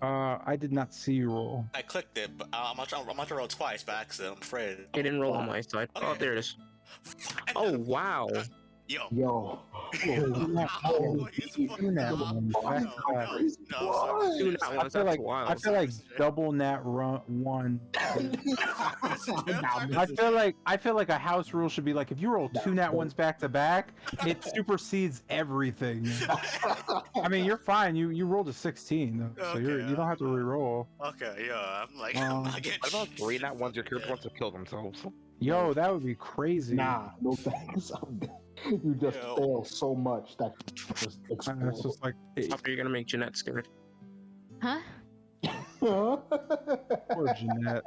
I did not see you roll. I clicked it, but I'm not to roll twice by accident. I'm afraid. It didn't roll on my side. Okay. Oh, there it is. Oh, wow. Yo. I feel like double nat one. I feel like a house rule should be like if you roll 2 nat ones back to back, it supersedes everything. I mean, you're fine. You rolled a 16, so you don't have to re-roll. Okay, yeah. I'm like, I'm not getting. What about 3 nat ones? Your character wants to kill themselves. Yo, that would be crazy. Nah, no thanks. You just fail so much that just It's just like After you're gonna make Jeanette scared. Huh? poor Jeanette.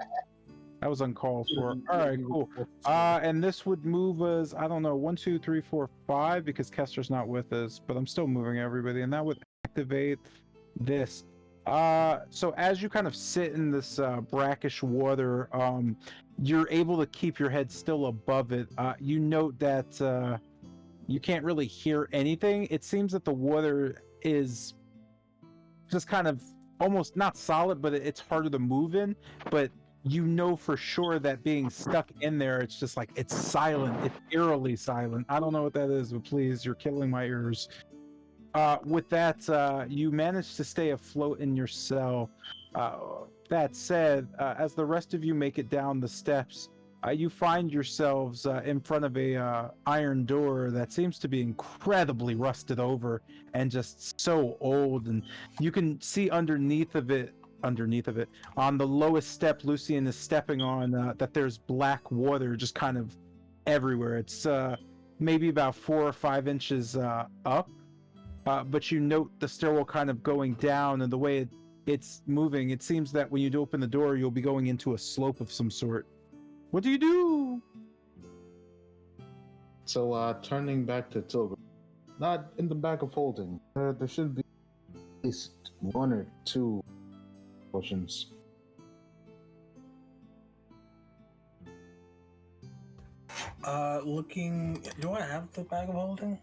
That was uncalled for. All right, cool. And this would move us, I don't know, 1, 2, 3, 4, 5, because Kester's not with us, but I'm still moving everybody, and that would activate this. So as you kind of sit in this brackish water, you're able to keep your head still above it. You note that you can't really hear anything. It seems that the water is just kind of almost not solid, but it's harder to move in. But you know for sure that being stuck in there, it's just like it's silent. It's eerily silent. I don't know what that is, but please, you're killing my ears. With that, you manage to stay afloat in your cell. That said, as the rest of you make it down the steps, you find yourselves in front of a iron door that seems to be incredibly rusted over and just so old. And you can see underneath of it, on the lowest step Lucian is stepping on, that there's black water just kind of everywhere. It's maybe about 4 or 5 inches up. But you note the stairwell kind of going down, and the way it's moving, it seems that when you open the door, you'll be going into a slope of some sort. What do you do? So, turning back to Tilbury, not in the bag of holding. There should be at least 1 or 2 potions. Looking. Do I have the bag of holding?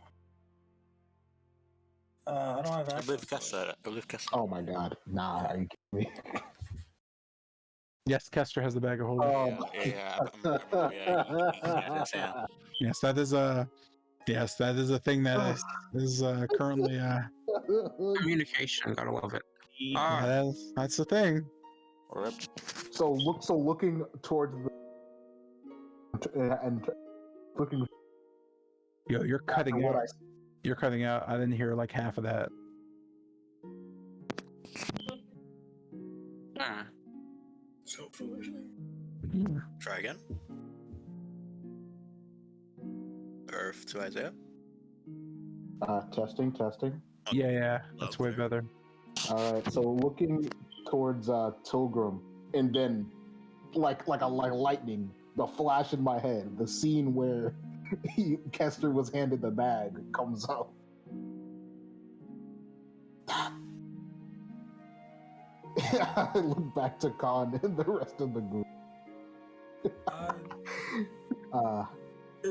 I don't have I access believe to it. Kessa. I believe Kessa. Oh my god. Nah, are you kidding me? Yes, Kester has the bag of holding. Yeah. Yeah. Yes, that is a thing that is currently Communication, gotta love it. that's the thing. Rip. So looking towards the and looking Yo, you're back to cutting what out. You're cutting out. I didn't hear like half of that. Hmm. So foolish. Try again. Earth to Isaiah. testing. Yeah, that's way better. All right, so looking towards Tilgrim, and then like lightning, the flash in my head, the scene where Kester was handed the bag comes up. I look back to Khan and the rest of the group.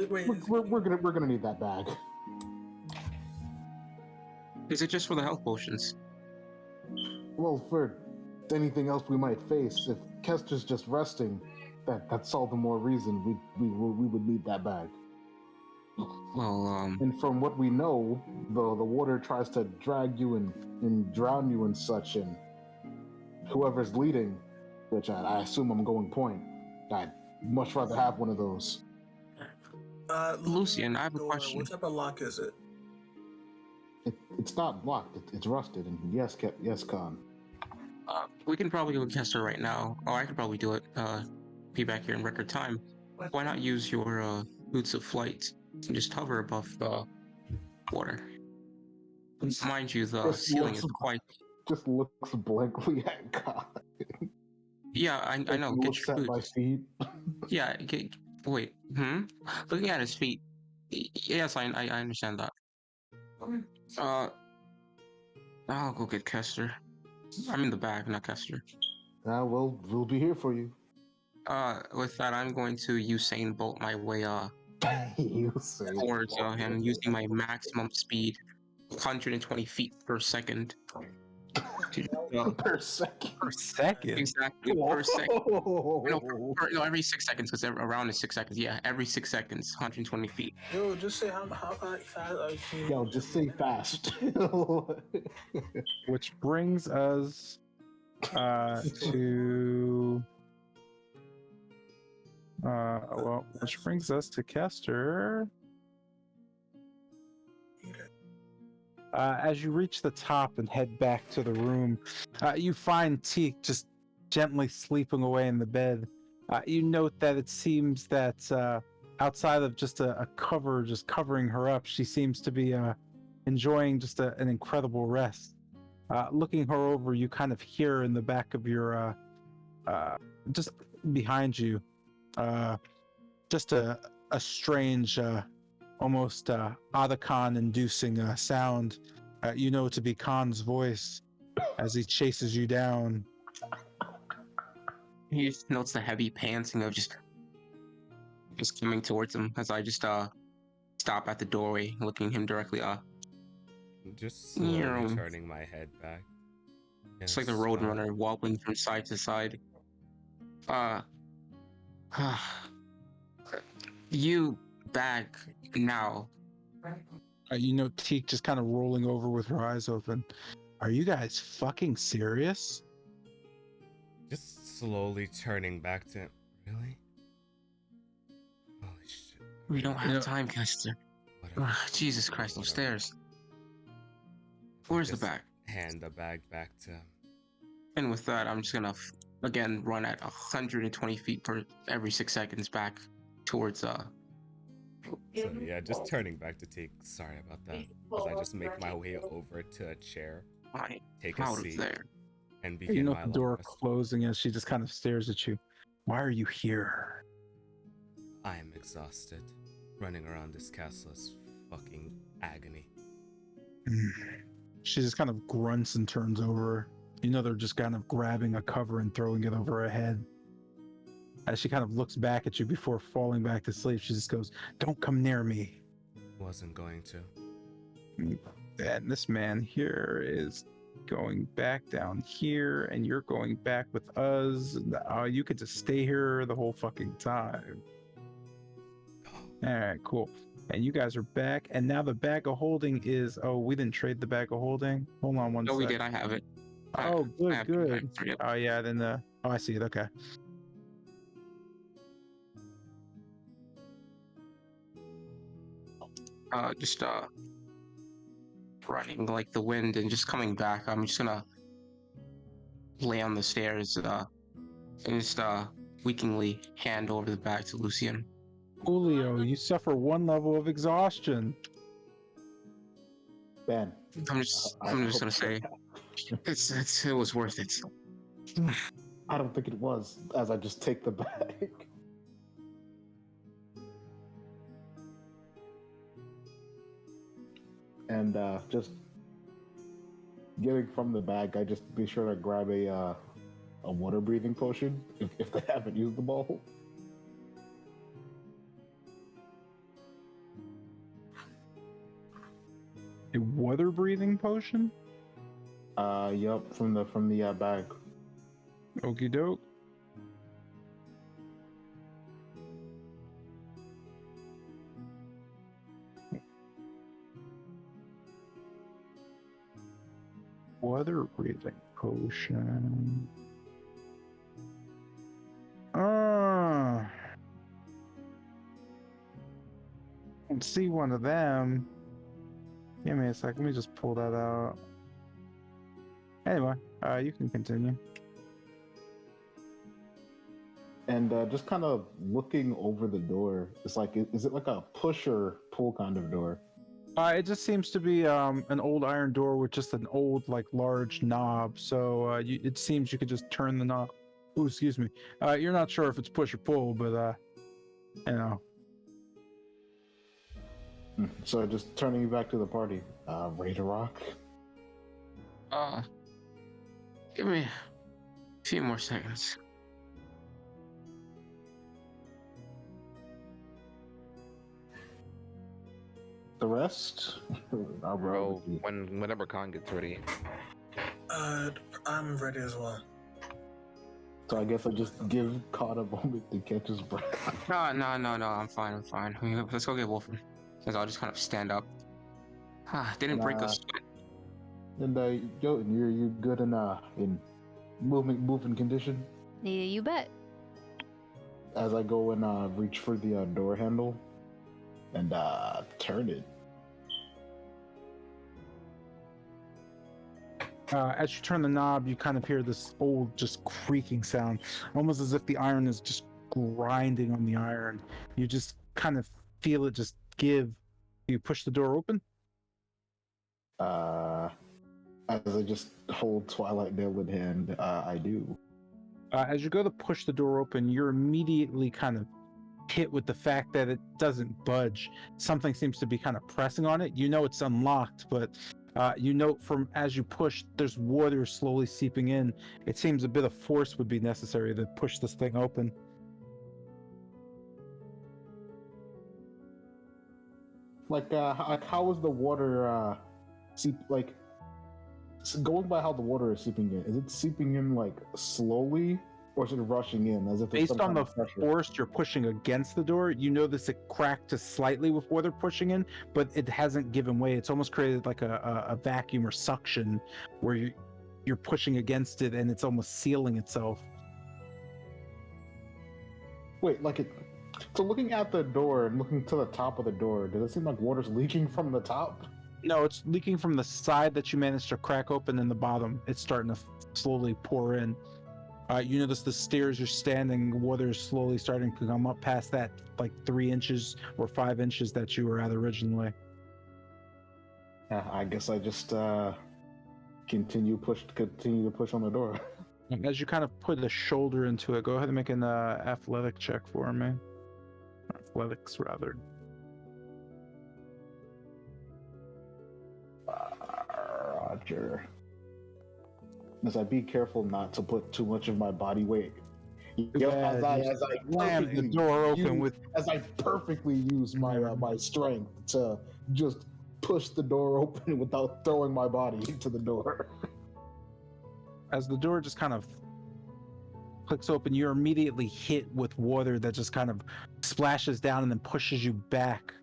Wait, we're gonna need that bag. Is it just for the health potions? Well, for anything else we might face, if Kester's just resting, that's all the more reason we would need that bag. Well, And from what we know, the water tries to drag you and drown you and such, and whoever's leading, which I assume I'm going point, I'd much rather have one of those. Lucian, I have a question. What type of lock is it? It's not locked. It's rusted. And yes, Khan. We can probably go with Kester right now. Oh, I could probably do it. Be back here in record time. Why not use your boots of flight and just hover above the water? Mind you, the ceiling is quite. Just looks blankly at Khan. Yeah, I know. Get Looks your at my boots. feet. Yeah. Wait. Looking at his feet. Yes, I understand that. I'll go get Kester. I'm in the back, not Kester. We'll be here for you. With that, I'm going to Usain Bolt my way towards him using my maximum speed, 120 feet per second. Per second. Per second. Exactly. Per second. No, every 6 seconds, because around is 6 seconds. Yeah, every 6 seconds, 120 feet. Yo, just say how fast are you? Yo, just say fast. Which brings us to which brings us to Kester. As you reach the top and head back to the room, you find Teak just gently sleeping away in the bed. You note that it seems that outside of just a cover just covering her up, she seems to be enjoying just an incredible rest. Looking her over, you kind of hear in the back of your, just behind you, just a strange, almost Otacon-inducing sound. You know to be Khan's voice as he chases you down. He just notes the heavy panting of just coming towards him as I just stop at the doorway, looking him directly Just slowly turning my head back. It's like the Roadrunner wobbling from side to side. You back now. You know Teak just kind of rolling over with her eyes open. Are you guys fucking serious? Just slowly turning back to really? Holy shit. We don't have time, Kester. Jesus Christ, those stairs. Where's the bag? Hand the bag back to him. And with that, I'm just gonna again run at 120 feet per every 6 seconds back towards So yeah, just turning back to take. Sorry about that. As I just make my way over to a chair, take a seat, and begin you know my the door rest. closing as she just kind of stares at you. Why are you here? I am exhausted. Running around this castle is fucking agony. She just kind of grunts and turns over. You know they're just kind of grabbing a cover and throwing it over her head. As she kind of looks back at you before falling back to sleep, she just goes, "Don't come near me." Wasn't going to. And this man here is going back down here, and you're going back with us. You could just stay here the whole fucking time. All right, cool. And you guys are back, and now the bag of holding is. Oh, we didn't trade the bag of holding. Hold on one No, we sec. did. I have it. Oh, I have good, it. good. Yep. Oh yeah, then the. Oh, I see it. Okay. Just running like the wind and just coming back. I'm just gonna lay on the stairs and just weakingly hand over the bag to Lucian. Julio, you suffer 1 level of exhaustion. Ben, I'm just hope gonna say it was worth it. I don't think it was, as I just take the bag. And just getting from the bag, I just be sure to grab a water breathing potion if they haven't used them all. A water breathing potion? Yup, from the bag. Okie doke. Water breathing potion. Let's see one of them. Give me a sec. Let me just pull that out. Anyway, you can continue. And just kind of looking over the door, it's like, is it like a push or pull kind of door? It just seems to be an old iron door with just an old, like, large knob. So it seems you could just turn the knob. Oh, excuse me. You're not sure if it's push or pull, but you know. So just turning you back to the party. Ready to rock? Give me a few more seconds. The rest? I'll Bro, whenever Khan gets ready. I'm ready as well. So I guess I just give Khan a moment to catch his breath. No, I'm fine. Let's go get Wolfen. Because I'll just kind of stand up. Didn't break a sweat. And you're good in moving condition? Yeah, you bet. As I go and reach for the door handle and turn it. As you turn the knob, you kind of hear this old, just creaking sound, almost as if the iron is just grinding on the iron. You just kind of feel it just give. You push the door open. As I just hold Twilight Nail in hand, I do. As you go to push the door open, you're immediately kind of hit with the fact that it doesn't budge. Something seems to be kind of pressing on it. You know it's unlocked, but you note from as you push, there's water slowly seeping in. It seems a bit of force would be necessary to push this thing open. Like how is the water going by how the water is seeping in? Is it seeping in like slowly, or is it rushing in as if it's Based on the force you're pushing against the door, you notice it cracked just slightly with water pushing in, but it hasn't given way. It's almost created like a vacuum or suction where you're pushing against it and it's almost sealing itself. Wait, so looking at the door and looking to the top of the door, does it seem like water's leaking from the top? No, it's leaking from the side that you managed to crack open and the bottom. It's starting to slowly pour in. You notice the stairs you're standing, water is slowly starting to come up past that like 3 inches or 5 inches that you were at originally. I guess I just continue to push on the door. As you kind of put a shoulder into it, go ahead and make an athletic check for me. Athletics, rather. Roger. As I be careful not to put too much of my body weight. As I slam the door open as I perfectly use my my strength to just push the door open without throwing my body into the door. As the door just kind of clicks open, you're immediately hit with water that just kind of splashes down and then pushes you back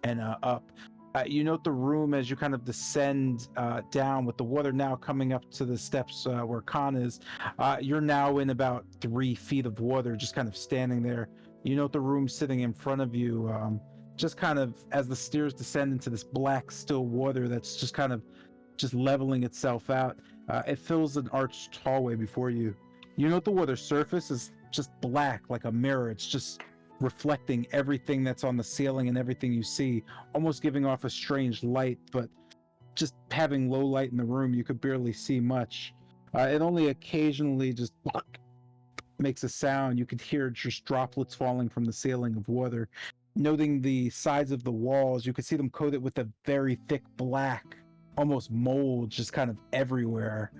and up. You note the room as you kind of descend down with the water now coming up to the steps where Khan is. You're now in about 3 feet of water, just kind of standing there. You note the room sitting in front of you, just kind of as the stairs descend into this black still water that's just kind of just leveling itself out. It fills an arched hallway before you. You note the water surface is just black like a mirror. It's just reflecting everything that's on the ceiling and everything you see, almost giving off a strange light, but just having low light in the room, you could barely see much. It only occasionally just makes a sound. You could hear just droplets falling from the ceiling of water. Noting the sides of the walls, you could see them coated with a very thick black, almost mold just kind of everywhere.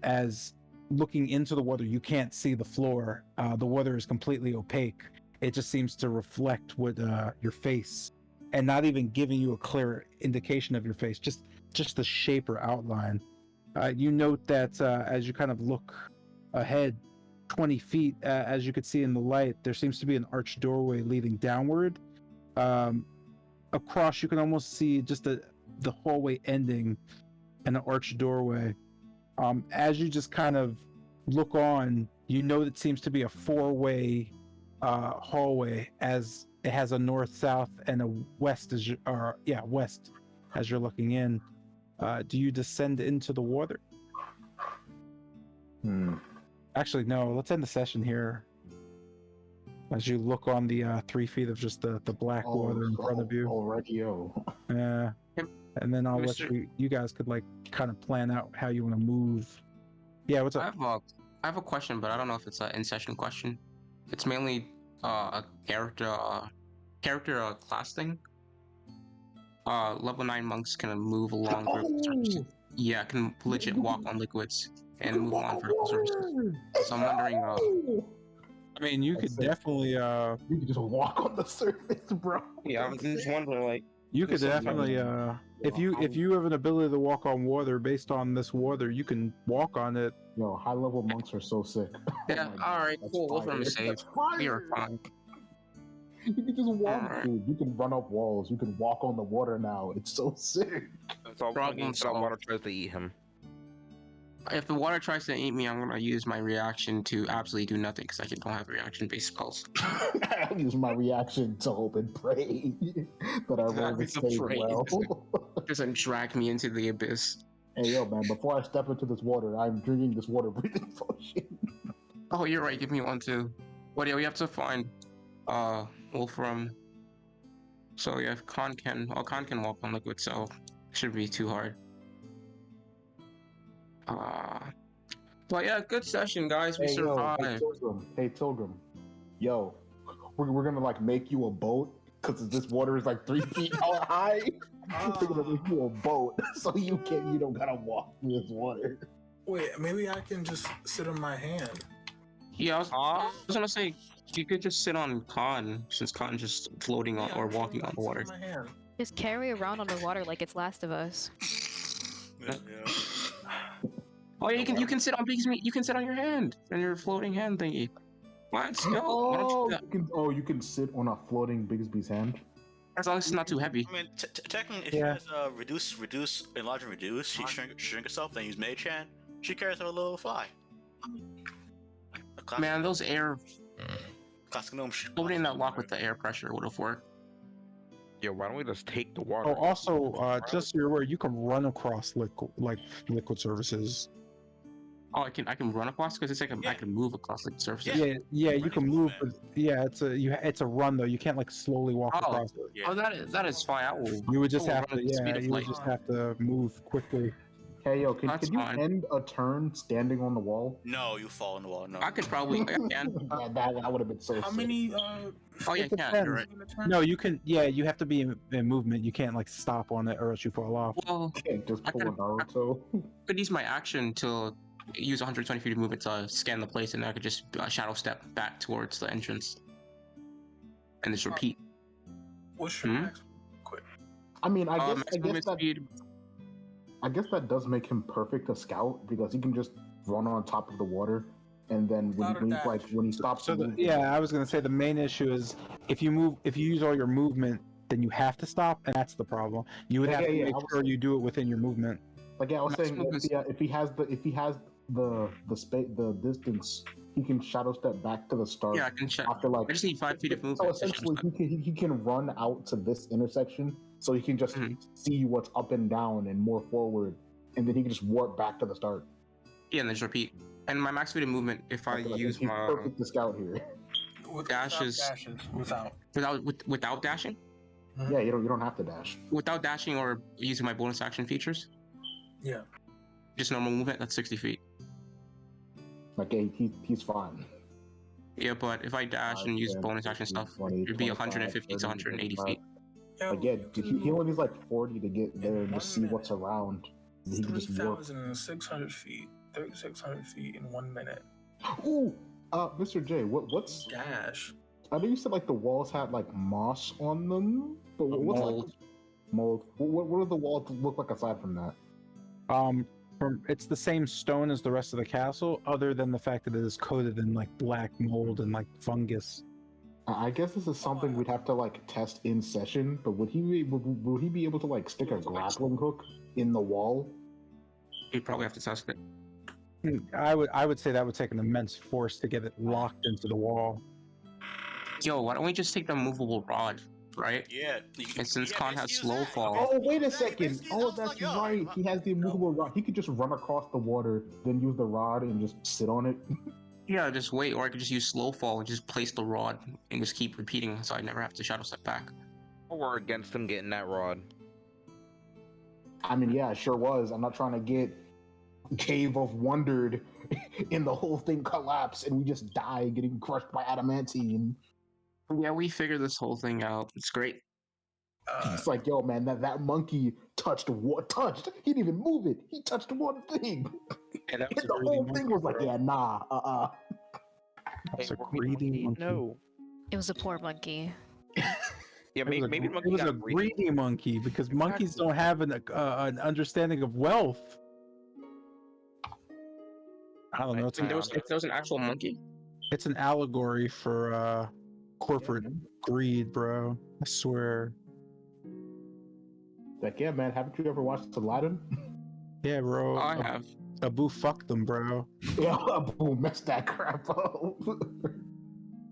As looking into the water, you can't see the floor. The water is completely opaque. It just seems to reflect what your face, and not even giving you a clear indication of your face, just the shape or outline. You note that as you kind of look ahead 20 feet, as you could see in the light, there seems to be an arched doorway leading downward. Across, you can almost see just the hallway ending in an arched doorway. As you just kind of look on, you know it seems to be a 4-way hallway, as it has a north, south, and a west west as you're looking in. Do you descend into the water? Actually, no. Let's end the session here. As you look on the 3 feet of just the black water in front of you. Already, Yeah. And then I'll let you guys could like kind of plan out how you want to move. Yeah, what's up? I have a question, but I don't know if it's an in-session question. It's mainly a character class thing. Level 9 monks can move along vertical surfaces. Yeah, can legit walk on liquids and move along vertical surfaces. So I'm wondering. I mean, you could definitely. You could just walk on the surface, bro. Yeah, I'm just wondering, like. You could definitely, if you have an ability to walk on water based on this water, you can walk on it. Yo, high level monks are so sick. Yeah, alright, cool. We'll from safe. We are fine. You can just walk, dude. You can run up walls. You can walk on the water now. It's so sick. That's all Problem solved. water tries to eat him. If the water tries to eat me, I'm gonna use my reaction to absolutely do nothing because I don't have reaction-based spells. I'll use my reaction to hope and pray that our roll stays well. Doesn't drag me into the abyss. Hey, yo, man, before I step into this water, I'm drinking this water breathing potion. Oh, you're right. Give me one too. What do we have to find? Wolfram. So yeah, Khan can walk on liquid, so it shouldn't be too hard. But yeah, good session, guys. We survived. Hey, Tilgrim. Yo, we're gonna like make you a boat because this water is like 3 feet high. We're gonna make you a boat so you don't gotta walk through this water. Wait, maybe I can just sit on my hand. Yeah, I was gonna say you could just sit on Khan since Khan's just floating on or walking on the water. Just carry around on the water like it's Last of Us. Yeah. Oh, yeah, you can sit on Big's meat. You can sit on your hand and your floating hand thingy. Let's go. You can sit on a floating Bigsby's hand. As long as it's not too heavy. I mean, technically, if she has reduce, enlarge, and reduce, she shrink herself, then use Mage Hand. She carries her little fly. Man, those air classic gnome. Floating that lock with the air pressure would have worked. Yeah, why don't we just take the water? Oh, also, just so you're aware, you can run across liquid surfaces. Oh, I can run across because it's like I can move across like surfaces. Yeah, you can move. But yeah, it's a run though. You can't like slowly walk across it. Yeah. Oh, that is fine. You would just have to move quickly. Hey, yo, can you end a turn standing on the wall? No, you fall on the wall. No. I could probably. I can. That would have been so. How sick. many? Oh yeah, you can. You're right. No, you can. Yeah, you have to be in movement. You can't like stop on it or else you fall off. Well, You can't just pull a Naruto. I could use my action to use 120 feet of movement to scan the place, and then I could just shadow step back towards the entrance, and just repeat. What's your max? Quick. I mean, I guess Max movement speed. I guess that does make him perfect a scout because he can just run on top of the water, and then when he stops. So I was gonna say the main issue is if you use all your movement, then you have to stop, and that's the problem. You would have to make sure you do it within your movement. Like I was saying, if he has the distance, he can shadow step back to the start. Yeah, I can after I just need 5 feet of movement. So essentially, he can run out to this intersection, so he can just see what's up and down and more forward, and then he can just warp back to the start. Yeah, and then just repeat. And my max speed of movement, if I use he's my perfect to scout here. Without dashing. Yeah, you don't have to dash. Without dashing or using my bonus action features. Yeah. Just normal movement. That's 60 feet. Like he's fine. Yeah, but if I dash and use bonus action stuff, it'd be 150 to 180 feet. Again, he only needs like 40 to get there and just see what's around. He can just warp. 3,600 feet, 3,600 feet in 1 minute. Ooh, Mr. J, what's dash? I know you said like the walls had like moss on them, but what's mold? Like, mold. What do the walls look like aside from that? It's the same stone as the rest of the castle, other than the fact that it is coated in like black mold and like fungus. I guess this is something we'd have to like test in session. But would he be able to like stick a grappling hook in the wall? You'd probably have to test it. I would say that would take an immense force to get it locked into the wall. Yo, why don't we just take the movable rod, right? Yeah. And since Khan has slow fall. Oh, wait a second. Oh, that's right. He has the immovable rod. He could just run across the water, then use the rod and just sit on it. Yeah, just wait, or I could just use slow fall and just place the rod and just keep repeating, so I never have to shadow step back. We're against him getting that rod. I mean, yeah, it sure was. I'm not trying to get Cave of Wondered and the whole thing collapse and we just die getting crushed by adamantine. Yeah, we figured this whole thing out. It's great. It's like, yo, man, that monkey touched what? Touched? He didn't even move it. He touched one thing. And that was the whole thing was like, yeah, nah, That's a greedy monkey. No. It was a poor monkey. Yeah, maybe it was a greedy monkey because monkeys don't have an understanding of wealth. I don't know. If there was an actual monkey. It's an allegory for corporate greed, bro. I swear. Like, yeah, man, haven't you ever watched Aladdin? Yeah, bro. I have. Abu fucked them, bro. Yeah, Abu messed that crap up.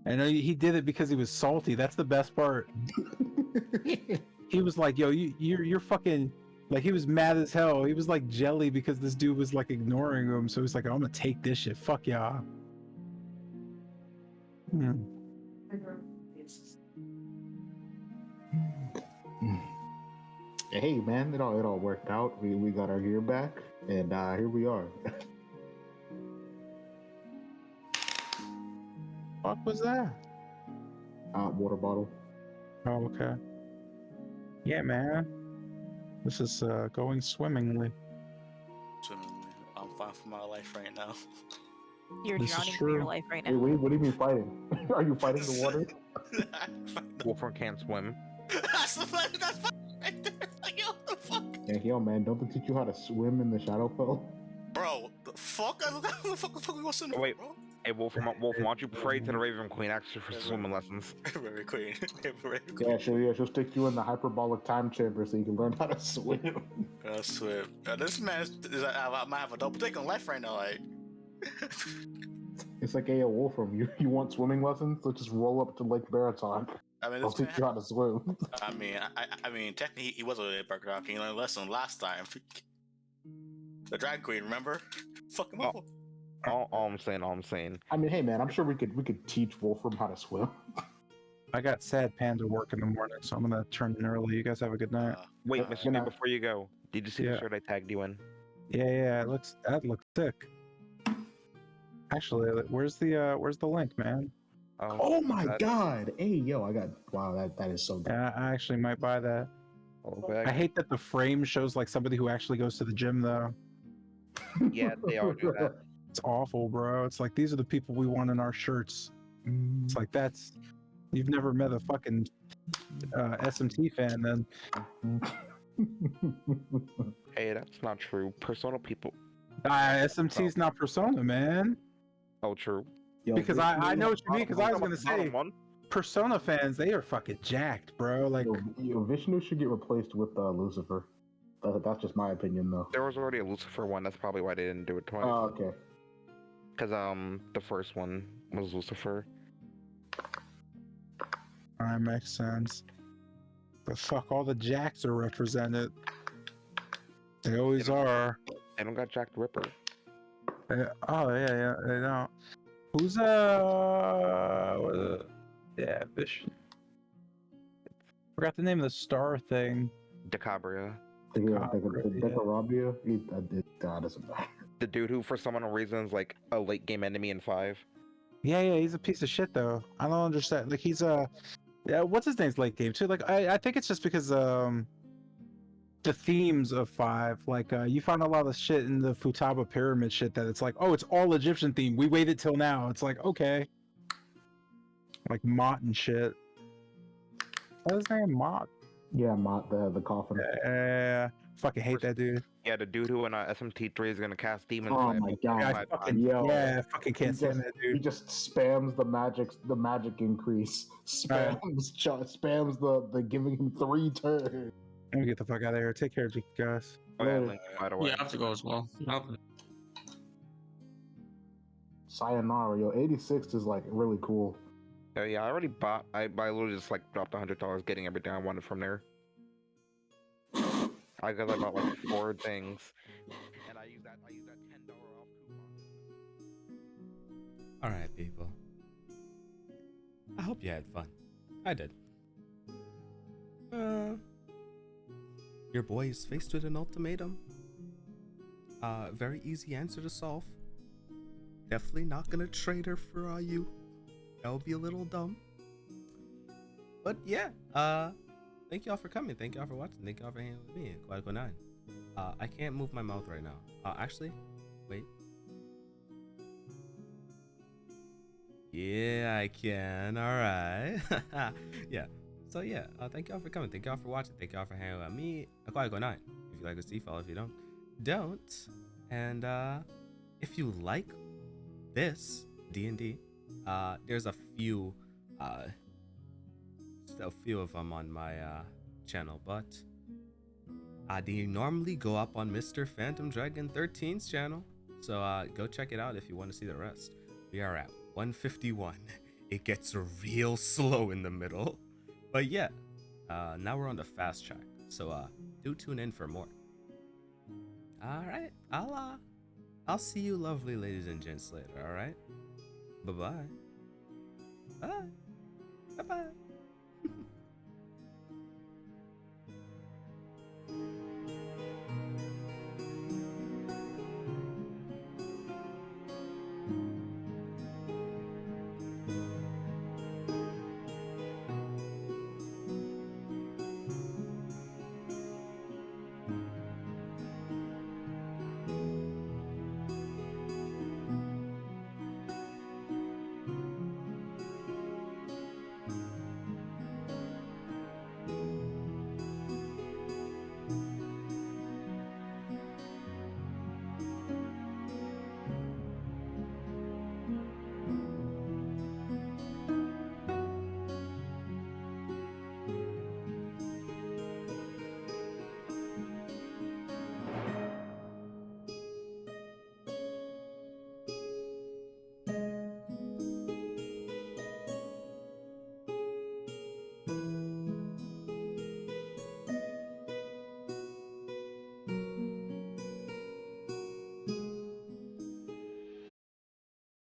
I know he did it because he was salty. That's the best part. He was like, yo, you're fucking... Like, he was mad as hell. He was like jelly because this dude was like ignoring him. So he's like, I'm gonna take this shit. Fuck y'all. Hey, man, it all worked out. We got our gear back, and here we are. Fuck was that? Water bottle. Oh, okay. Yeah, man. This is going swimmingly. I'm fine for my life right now. You're This is drowning for true. your life right Wait, now. what do you mean fighting? Are you fighting the water? Wolfram can't swim. That's right there. Like, yo, what the fuck? Yeah, yo, man, don't they teach you how to swim in the Shadowfell? Bro, the fuck? I don't know who the fuck we want to Wait. bro. Hey, Wolfram, why don't you pray to the Raven Queen, ask her for swimming lessons? Very queen. Yeah, she'll stick you in the hyperbolic time chamber so you can learn how to swim. I swear. This man I might have a double take on life right now, like. It's like, hey, Wolfram, you want swimming lessons? Let's just roll up to Lake Baraton. I mean, I'll teach you how to swim. I mean, technically, he was a Burger King. He learned a lesson last time. The drag queen, remember? Fuck him up. All I'm saying. I mean, hey, man, I'm sure we could teach Wolfram how to swim. I got sad panda work in the morning, so I'm gonna turn in early. You guys have a good night. Wait, Mr. B, before you go, did you see the shirt I tagged you in? Yeah, that looks sick. Actually, where's the link, man? Oh my god! Hey, yo, wow, that is so good. Yeah, I actually might buy that. I hate that the frame shows like somebody who actually goes to the gym though. Yeah, they all do that. It's awful, bro. It's like these are the people we want in our shirts. It's like you've never met a fucking SMT fan then. Hey, that's not true. Persona people. SMT's not Persona, man. Oh, true. Yo, Because I know what you mean. Because I was Bottom- gonna bottom say one. Persona fans, they are fucking jacked, bro. Like, Yo, Vishnu should get replaced with Lucifer. That's just my opinion, though. There was already a Lucifer one. That's probably why they didn't do it twice. Oh, okay. Because the first one was Lucifer. that makes sense. But fuck, all the jacks are represented. They always are. They don't got Jack the Ripper. Oh yeah, they don't. Who's yeah, Fish. Forgot the name of the star thing. DeCabria. Decarabia? That doesn't matter. The dude who, for some unknown reason, is like a late game enemy in 5. Yeah, he's a piece of shit though. I don't understand. Like he's yeah, what's his name's late game too? Like I think it's just because the themes of 5, like you find a lot of shit in the Futaba pyramid shit that it's like, oh, it's all Egyptian theme. We waited till now. It's like, okay. Like Mott and shit. What's his name? Mott? Yeah, Mott, the coffin. Yeah, fucking hate that dude. Yeah, the dude who in SMT3 is gonna cast demons. Oh my god. I fucking can't stand that He dude. just spams the magic increase. Spams the giving him 3 turns. Let me get the fuck out of here. Take care of you guys. Oh, yeah, Link, by the way. Yeah, I have to go as well. Sayonara, yo, 86 is like really cool. Oh, yeah, I already bought. I literally just like dropped $100 getting everything I wanted from there. I bought like 4 things, and I used that $10 off coupon. All right, people. I hope you had fun. I did. Your boy is faced with an ultimatum. Very easy answer to solve. Definitely not gonna trade her for you. That would be a little dumb. But yeah, thank y'all for coming. Thank y'all for watching. Thank y'all for hanging with me. Quadco 9. I can't move my mouth right now. Actually, wait. Yeah, I can. All right. Yeah. So yeah, thank y'all for coming. Thank y'all for watching. Thank y'all for hanging out with me. Quadco 9. If you like to see, follow. If you don't. And if you like this D&D, there's a few of them on my channel, but they normally go up on Mr. Phantom Dragon 13's channel, so go check it out if you want to see the rest. We are at 151. It gets real slow in the middle, but yeah, now we're on the fast track, so do tune in for more. All right, I'll see you lovely ladies and gents later. All right, bye-bye. Bye. Bye-bye.